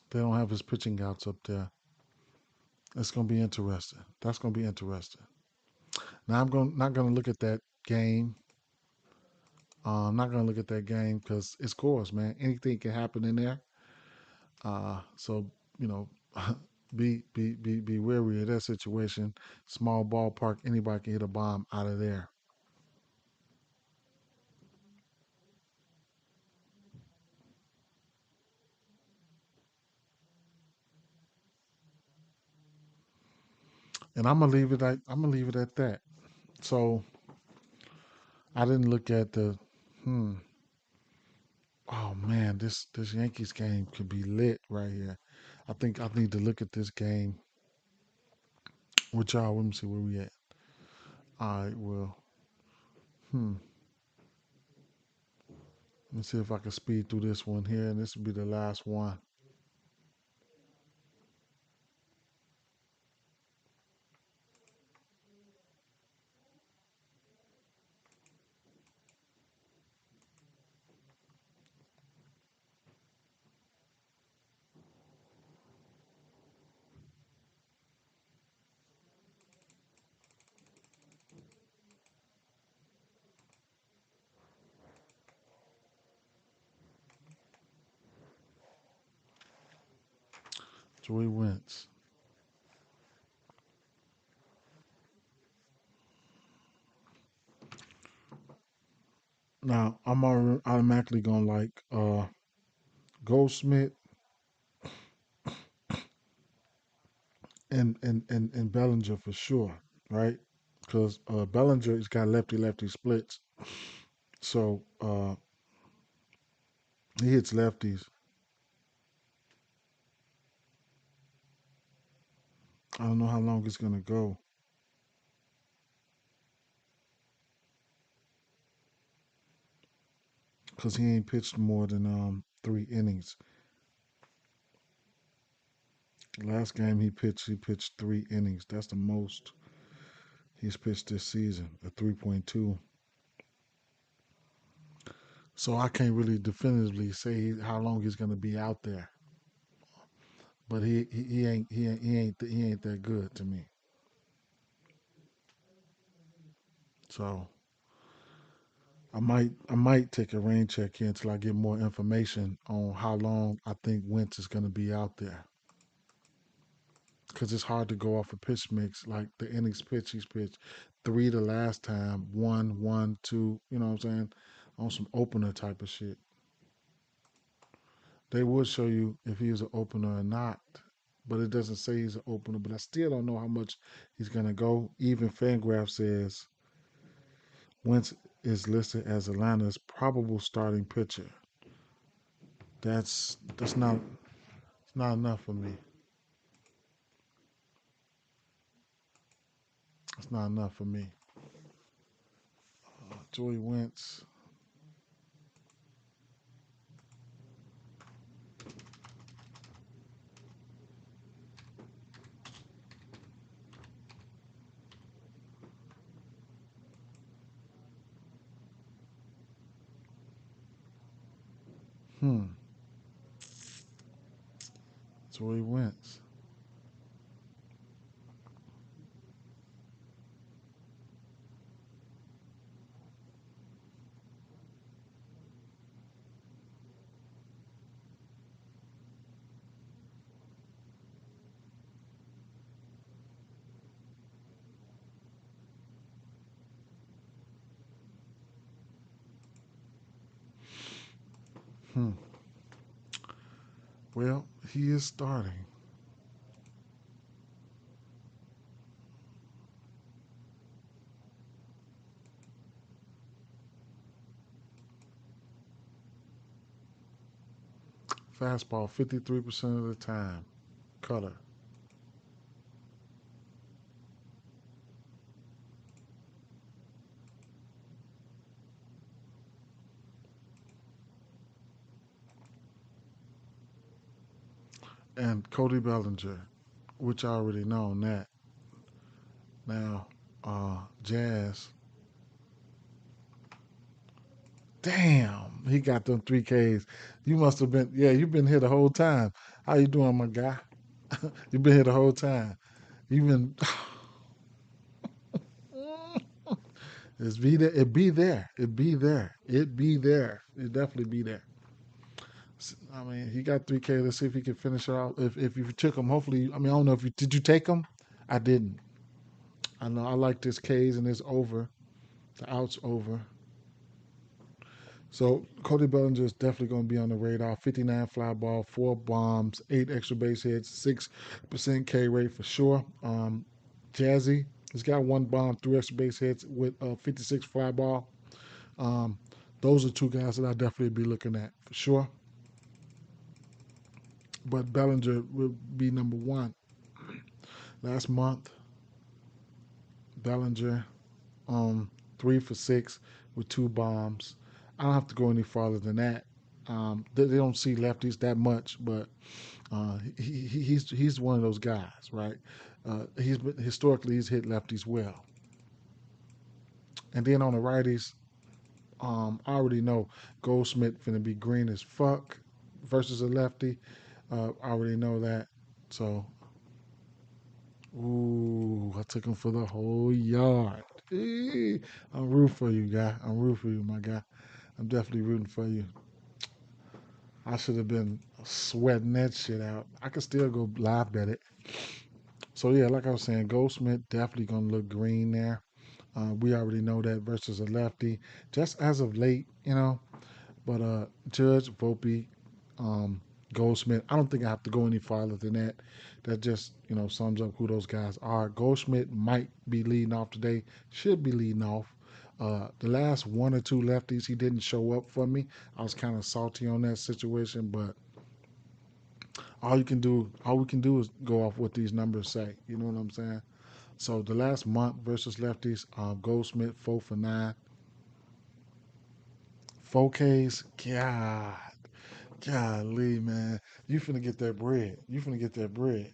they don't have his pitching outs up there. It's gonna be interesting. That's gonna be interesting. Now I'm going not gonna look at that game. I'm not gonna look at that game because it's course, man. Anything can happen in there. So you know, be wary of that situation. Small ballpark, anybody can hit a bomb out of there. And I'm gonna leave it at that. So I didn't look at the. Hmm. Oh man, this Yankees game could be lit right here. I think I need to look at this game with y'all. Let me see where we at. All right, well, Hmm. Let's see if I can speed through this one here, and this will be the last one. Joey Wentz. Now I'm automatically gonna like Goldsmith and Bellinger for sure, right? Because Bellinger's got lefty lefty splits, so he hits lefties. I don't know how long it's gonna go because he ain't pitched more than 3 innings. Last game he pitched 3 innings. That's the most he's pitched this season, a 3.2. So I can't really definitively say how long he's gonna be out there. But he ain't that good to me. So I might take a rain check here until I get more information on how long I think Wentz is going to be out there. Because it's hard to go off a pitch mix like the innings pitch he's pitched 3 the last time, 1, 1, 2. You know what I'm saying? On some opener type of shit. They would show you if he is an opener or not, but it doesn't say he's an opener. But I still don't know how much he's gonna go. Even Fangraph says Wentz is listed as Atlanta's probable starting pitcher. That's not it's not enough for me. It's not enough for me. Joey Wentz. Hmm. Joey Wentz. Hmm. Well, he is starting. Fastball 53% of the time. Cutter. And Cody Bellinger, which I already know that. Now, Jazz. Damn, he got them 3Ks. You must have been, yeah, you've been here the whole time. How you doing, my guy? You've been here the whole time. You've been, it's be there. It be there. It be there. It be there. It definitely be there. I mean, he got 3K. Let's see if he can finish it out. If you took him, hopefully. I mean, I don't know if you did. You take him? I didn't. I know. I like this K's and this over. The outs over. So Cody Bellinger is definitely going to be on the radar. 59 fly ball, 4 bombs, 8 extra base hits, 6% K rate for sure. Jazzy has got 1 bomb, 3 extra base hits with 56 fly ball. Um, those are 2 guys that I definitely be looking at for sure. But Bellinger will be number one. Last month, Bellinger, 3 for 6, with 2 bombs. I don't have to go any farther than that. They don't see lefties that much, but he's one of those guys, right? Historically he's hit lefties well, and then on the righties, I already know Goldsmith finna be green as fuck versus a lefty. I already know that. So, ooh, I took him for the whole yard. I'm rooting for you, guy. I'm rooting for you, my guy. I'm definitely rooting for you. I should have been sweating that shit out. I could still go live bet it. So yeah, like I was saying, Goldsmith definitely gonna look green there. We already know that versus a lefty. Just as of late, But Judge, Volpe, um, Goldsmith, I don't think I have to go any farther than that. That just sums up who those guys are. Goldschmidt might be leading off today. Should be leading off. The last one or two lefties, he didn't show up for me. I was kind of salty on that situation, but all we can do is go off what these numbers say. You know what I'm saying? So the last month versus lefties, Goldsmith 4 for 9, 4Ks. God, golly, man. You finna get that bread. You finna get that bread.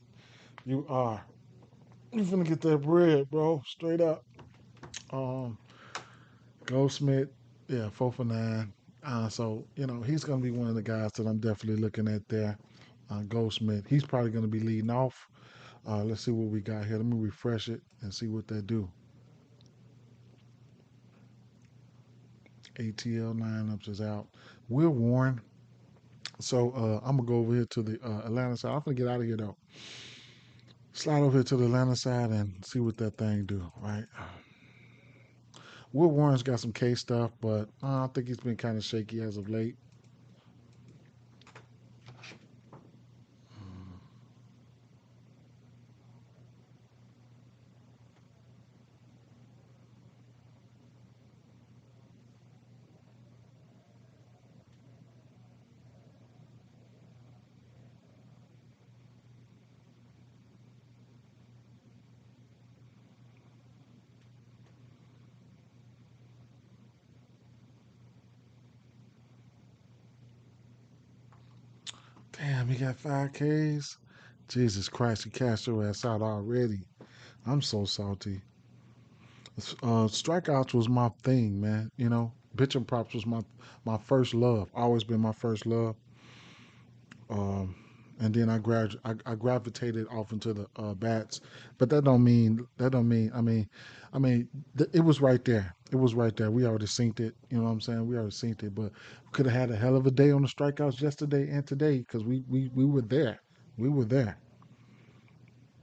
You are. You finna get that bread, bro. Straight up. Um, Goldsmith, yeah, 4 for 9. So he's gonna be one of the guys that I'm definitely looking at there. Goldsmith. He's probably gonna be leading off. Let's see what we got here. Let me refresh it and see what they do. ATL lineups is out. Will Warren. So I'm gonna go over here to the Atlanta side. I'm gonna get out of here though. Slide over here to the Atlanta side and see what that thing do, right? Will Warren's got some K stuff, but I think he's been kind of shaky as of late. Damn, he got 5 Ks. Jesus Christ, he cashed your ass out already. I'm so salty. Strikeouts was my thing, man. Pitching props was my first love. Always been my first love. Um, and then I gravitated off into the bats, but that don't mean. It was right there. It was right there. We already synced it. You know what I'm saying? We already synced it, but we could have had a hell of a day on the strikeouts yesterday and today because we were there. We were there.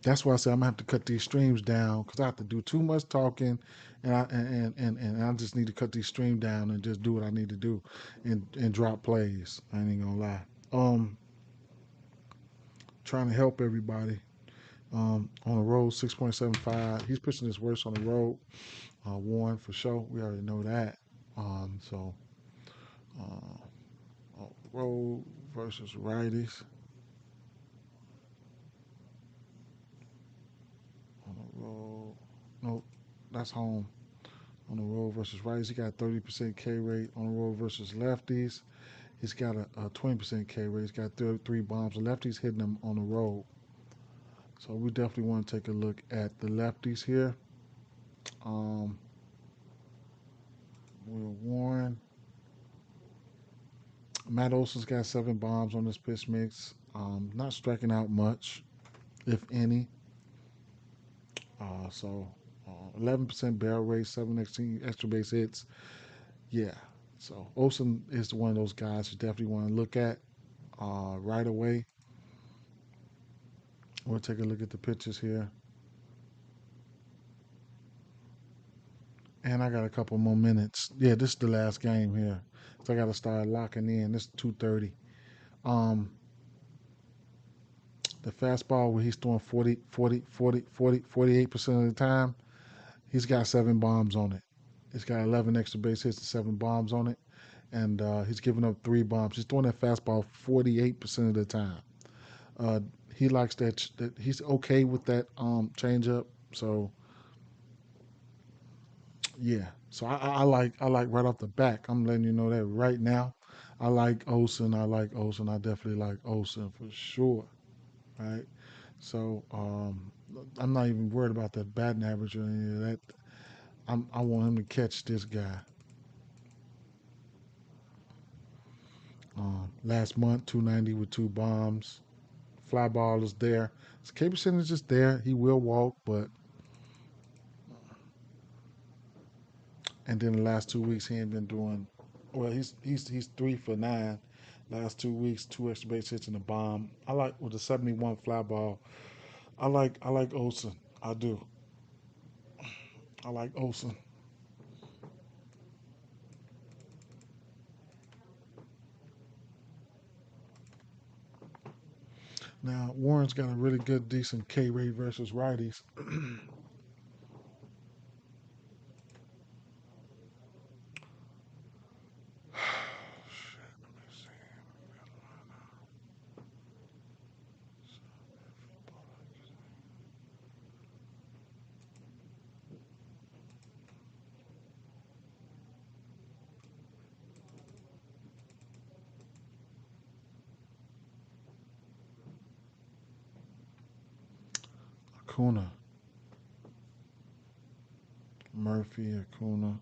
That's why I said I'm gonna have to cut these streams down because I have to do too much talking, and I just need to cut these streams down and just do what I need to do, and drop plays. I ain't gonna lie. Um, Trying to help everybody. On the road, 6.75. He's pitching his worst on the road. Warren for sure. We already know that. So road versus righties on the road. Nope, that's home. On the road versus righties, he got 30% K rate. On the road versus lefties, he's got a 20% K rate. He's got 33 bombs. The lefties hitting him on the road. So we definitely want to take a look at the lefties here. Um, Will Warren. Matt Olson's got 7 bombs on this pitch mix. Not striking out much, if any. 11% barrel rate, 7 extra base hits. Yeah. So Olson is one of those guys you definitely want to look at right away. We'll take a look at the pitches here. And I got a couple more minutes. Yeah, this is the last game here. So I got to start locking in. This is 2:30. Um, the fastball where he's throwing 48% of the time, he's got 7 bombs on it. He's got 11 extra base hits and 7 bombs on it. And he's giving up 3 bombs. He's throwing that fastball 48% of the time. Uh, he likes that. He's okay with that changeup. So, yeah. So I like right off the back. I'm letting you know that right now. I like Olsen. I like Olsen. I definitely like Olsen for sure. Right. So I'm not even worried about that batting average or any of that. I want him to catch this guy. Last month, 290 with two bombs. Fly ball is there. His K percentage is there. He will walk, but and then the last 2 weeks he ain't been doing well. He's 3 for 9. Last 2 weeks, two extra base hits and a bomb. I like with the 71 fly ball. I like Olsen. I do. I like Olsen. Now Warren's got a really good, decent K rate versus righties. Acuna, Murphy, Acuna.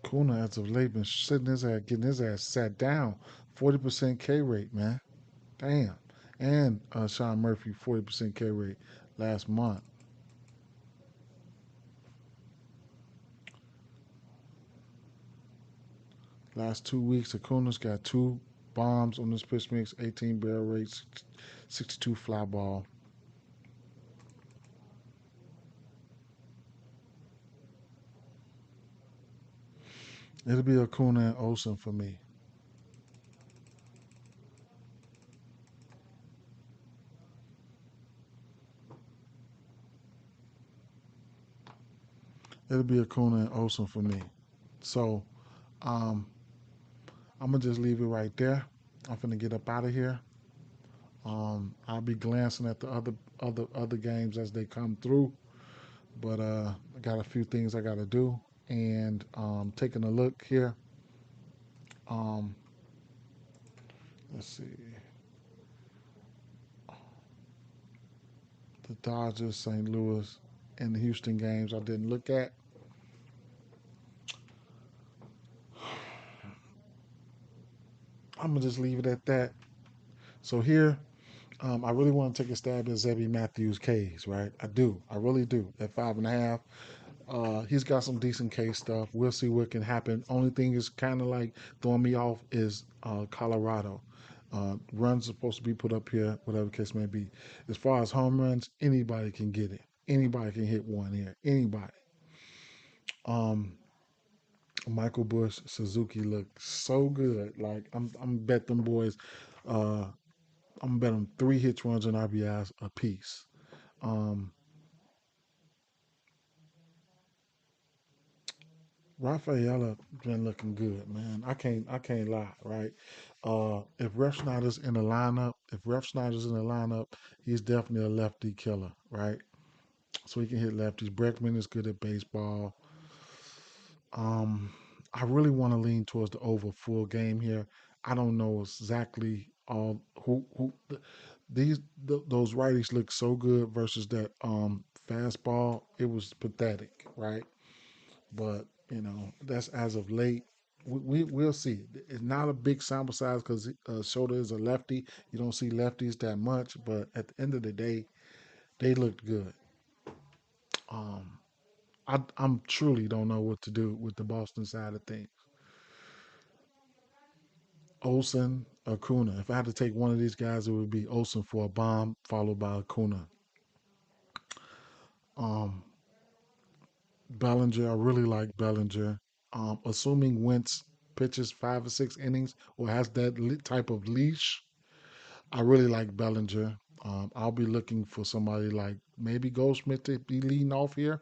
Acuna as of late been sitting his ass, getting his ass sat down. 40% K rate, man. Damn. And Sean Murphy, 40% K rate last month. Last 2 weeks, Acuna's got two bombs on this pitch mix, 18 barrel rates, 62 fly ball. It'll be Acuna and Olsen for me. It'll be Acuna and Olsen for me. So um, I'm gonna just leave it right there. I'm gonna get up out of here. I'll be glancing at the other games as they come through, but I got a few things I got to do, and taking a look here. Um, let's see, the Dodgers, St. Louis, and the Houston games I didn't look at. I'm gonna just leave it at that. So here, I really want to take a stab at Zebby Matthews' K's, right? I do. I really do. At 5.5. He's got some decent case stuff. We'll see what can happen. Only thing is kind of like throwing me off is Colorado. Runs are supposed to be put up here, whatever the case may be. As far as home runs, anybody can get it. Anybody can hit one here. Anybody. Um, Michael Bush, Suzuki look so good. Like I'm bet them boys. Uh, I'm bet them 3 hits, runs, and RBIs a piece. Um, Rafaela been looking good, man. I can't lie, right? If Ref Snyder's in the lineup, he's definitely a lefty killer, right? So he can hit lefties. Breckman is good at baseball. Um, I really want to lean towards the over full game here. I don't know exactly all who those righties look so good versus that fastball. It was pathetic, right? But that's as of late. We'll see. It's not a big sample size because Shota is a lefty. You don't see lefties that much, but at the end of the day, they looked good. Um, I'm truly don't know what to do with the Boston side of things. Olsen, Acuna. If I had to take one of these guys, it would be Olsen for a bomb, followed by Acuna. Um, Bellinger, I really like Bellinger. Assuming Wentz pitches 5 or 6 innings or has that type of leash, I really like Bellinger. I'll be looking for somebody like maybe Goldsmith to be leading off here.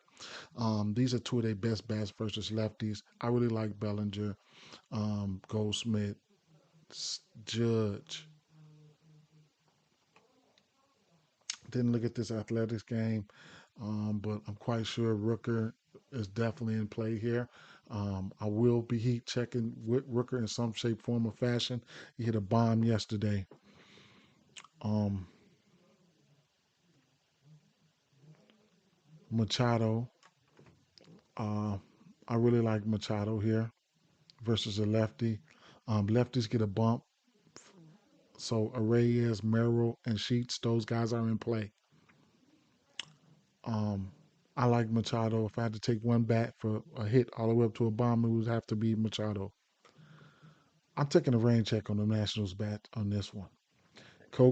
These are two of their best bats versus lefties. I really like Bellinger, Goldsmith, Judge. Didn't look at this athletics game, but I'm quite sure Rooker is definitely in play here. I will be heat checking with Rooker in some shape, form, or fashion. He hit a bomb yesterday. Um, Machado. Uh, I really like Machado here versus a lefty. Lefties get a bump. So Reyes, Merrill, and Sheets, those guys are in play. Um, I like Machado. If I had to take one bat for a hit all the way up to a bomb, it would have to be Machado. I'm taking a rain check on the Nationals bat on this one.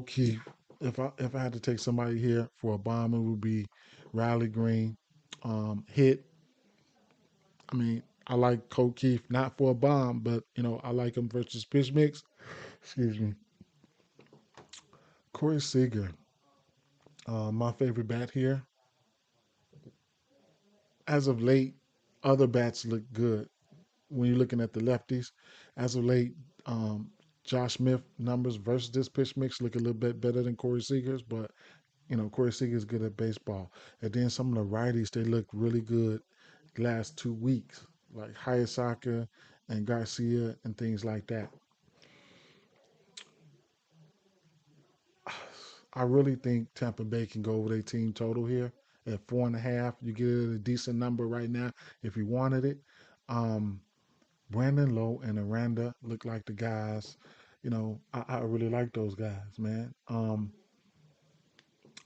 Keith. If I had to take somebody here for a bomb, it would be Riley Green. Hit. I mean, I like Keith not for a bomb, but I like him versus pitch mix. Excuse me. Corey Seager, my favorite bat here. As of late, other bats look good when you're looking at the lefties. As of late, um, Josh Smith numbers versus this pitch mix look a little bit better than Corey Seager's, but Corey Seager's good at baseball. And then some of the righties, they look really good last 2 weeks, like Hayasaka and Garcia and things like that. I really think Tampa Bay can go over their team total here at 4.5. You get it at a decent number right now if you wanted it. Um, Brandon Lowe and Aranda look like the guys. I really like those guys, man.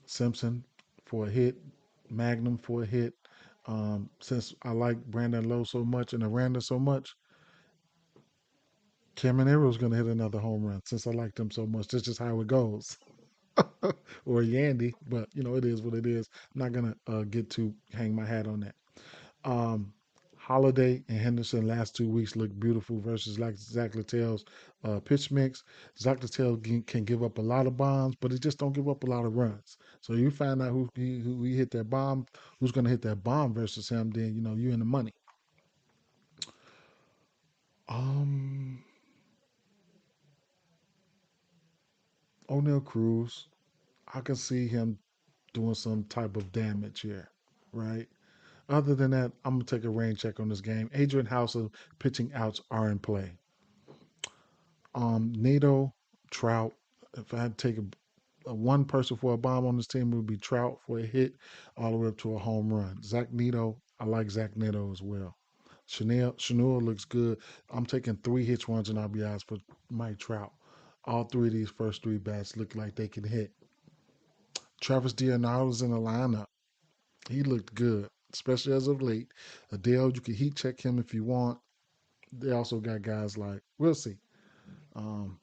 Simpson for a hit, Magnum for a hit. Since I like Brandon Lowe so much and Aranda so much, Camaro's going to hit another home run since I like them so much. That's just how it goes. Or Yandy, but it is what it is. I'm not gonna get to hang my hat on that. Um, Holiday and Henderson last 2 weeks look beautiful versus like Zach Littell's pitch mix. Zach Littell can give up a lot of bombs, but he just don't give up a lot of runs. So you find out who he hit that bomb, who's going to hit that bomb versus him. Then you in the money. Um, O'Neal Cruz, I can see him doing some type of damage here, right? Other than that, I'm gonna take a rain check on this game. Adrian House's pitching outs are in play. Nato, Trout. If I had to take a one person for a bomb on this team, it would be Trout for a hit all the way up to a home run. Zach Neto, I like Zach Neto as well. Chanel looks good. I'm taking 3 hits, runs, and RBIs for Mike Trout. All three of these first three bats look like they can hit. Travis D'Arnado's in the lineup. He looked good, especially as of late. Adele, you can heat check him if you want. They also got guys like, we'll see. Um,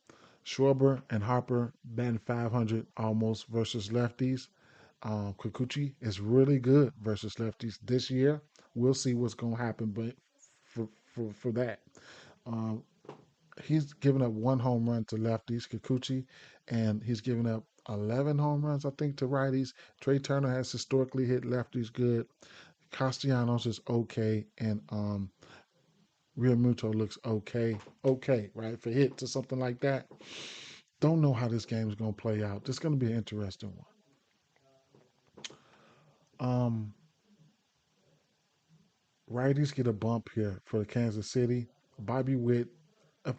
Schwarber and Harper batting 500 almost versus lefties. Kikuchi is really good versus lefties this year. We'll see what's going to happen, but for that, um, he's given up one home run to lefties, Kikuchi, and he's given up 11 home runs, I think, to righties. Trey Turner has historically hit lefties good. Castellanos is okay, and Real Muto looks okay. Okay, right? For hits or something like that. Don't know how this game is going to play out. This is going to be an interesting one. Righties get a bump here for the Kansas City. Bobby Witt, uh,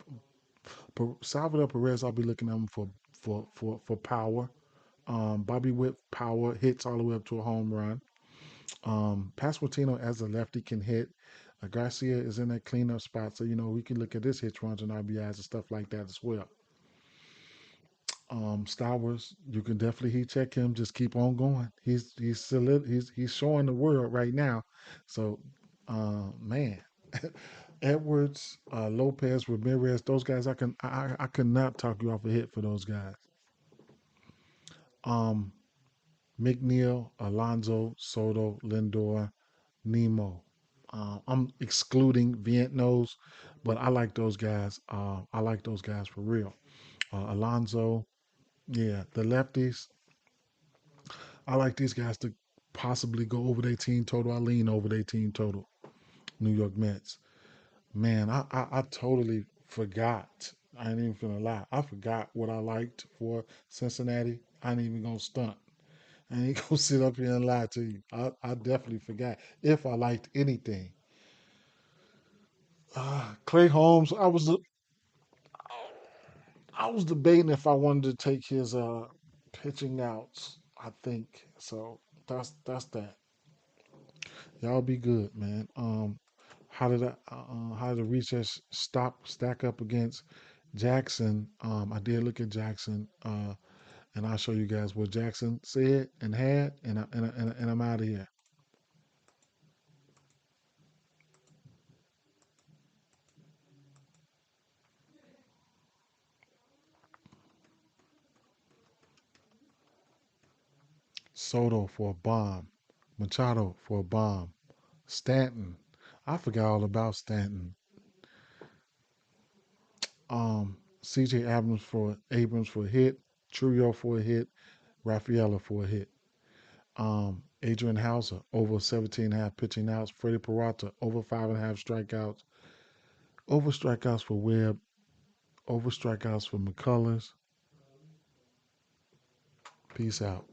Salvador Perez, I'll be looking at him for power. Bobby Witt power hits all the way up to a home run. Pasquantino as a lefty can hit. Garcia is in that cleanup spot, so we can look at his hits, runs, and RBIs and stuff like that as well. Stowers, you can definitely heat check him. Just keep on going. He's solid. He's showing the world right now. So, man, Edwards, Lopez, Ramirez, those guys, I could not talk you off a hit for those guys. Um, McNeil, Alonzo, Soto, Lindor, Nemo. I'm excluding Vientos, but I like those guys. I like those guys for real. Alonzo, Yeah, the lefties. I like these guys to possibly go over their team total. I lean over their team total. New York Mets. Man, I totally forgot. I ain't even gonna lie. I forgot what I liked for Cincinnati. I ain't even gonna stunt. I ain't gonna sit up here and lie to you. I definitely forgot if I liked anything. Clay Holmes. I was debating if I wanted to take his pitching outs. I think so. That's that. Y'all be good, man. How did the research stop stack up against Jackson? I did look at Jackson, and I'll show you guys what Jackson said and had, and I'm out of here. Soto for a bomb, Machado for a bomb, Stanton. I forgot all about Stanton. C.J. Abrams for a hit, Trujillo for a hit, Rafaela for a hit. Adrian Hauser over 17 and a half pitching outs. Freddie Peralta over 5.5 strikeouts. Over strikeouts for Webb. Over strikeouts for McCullers. Peace out.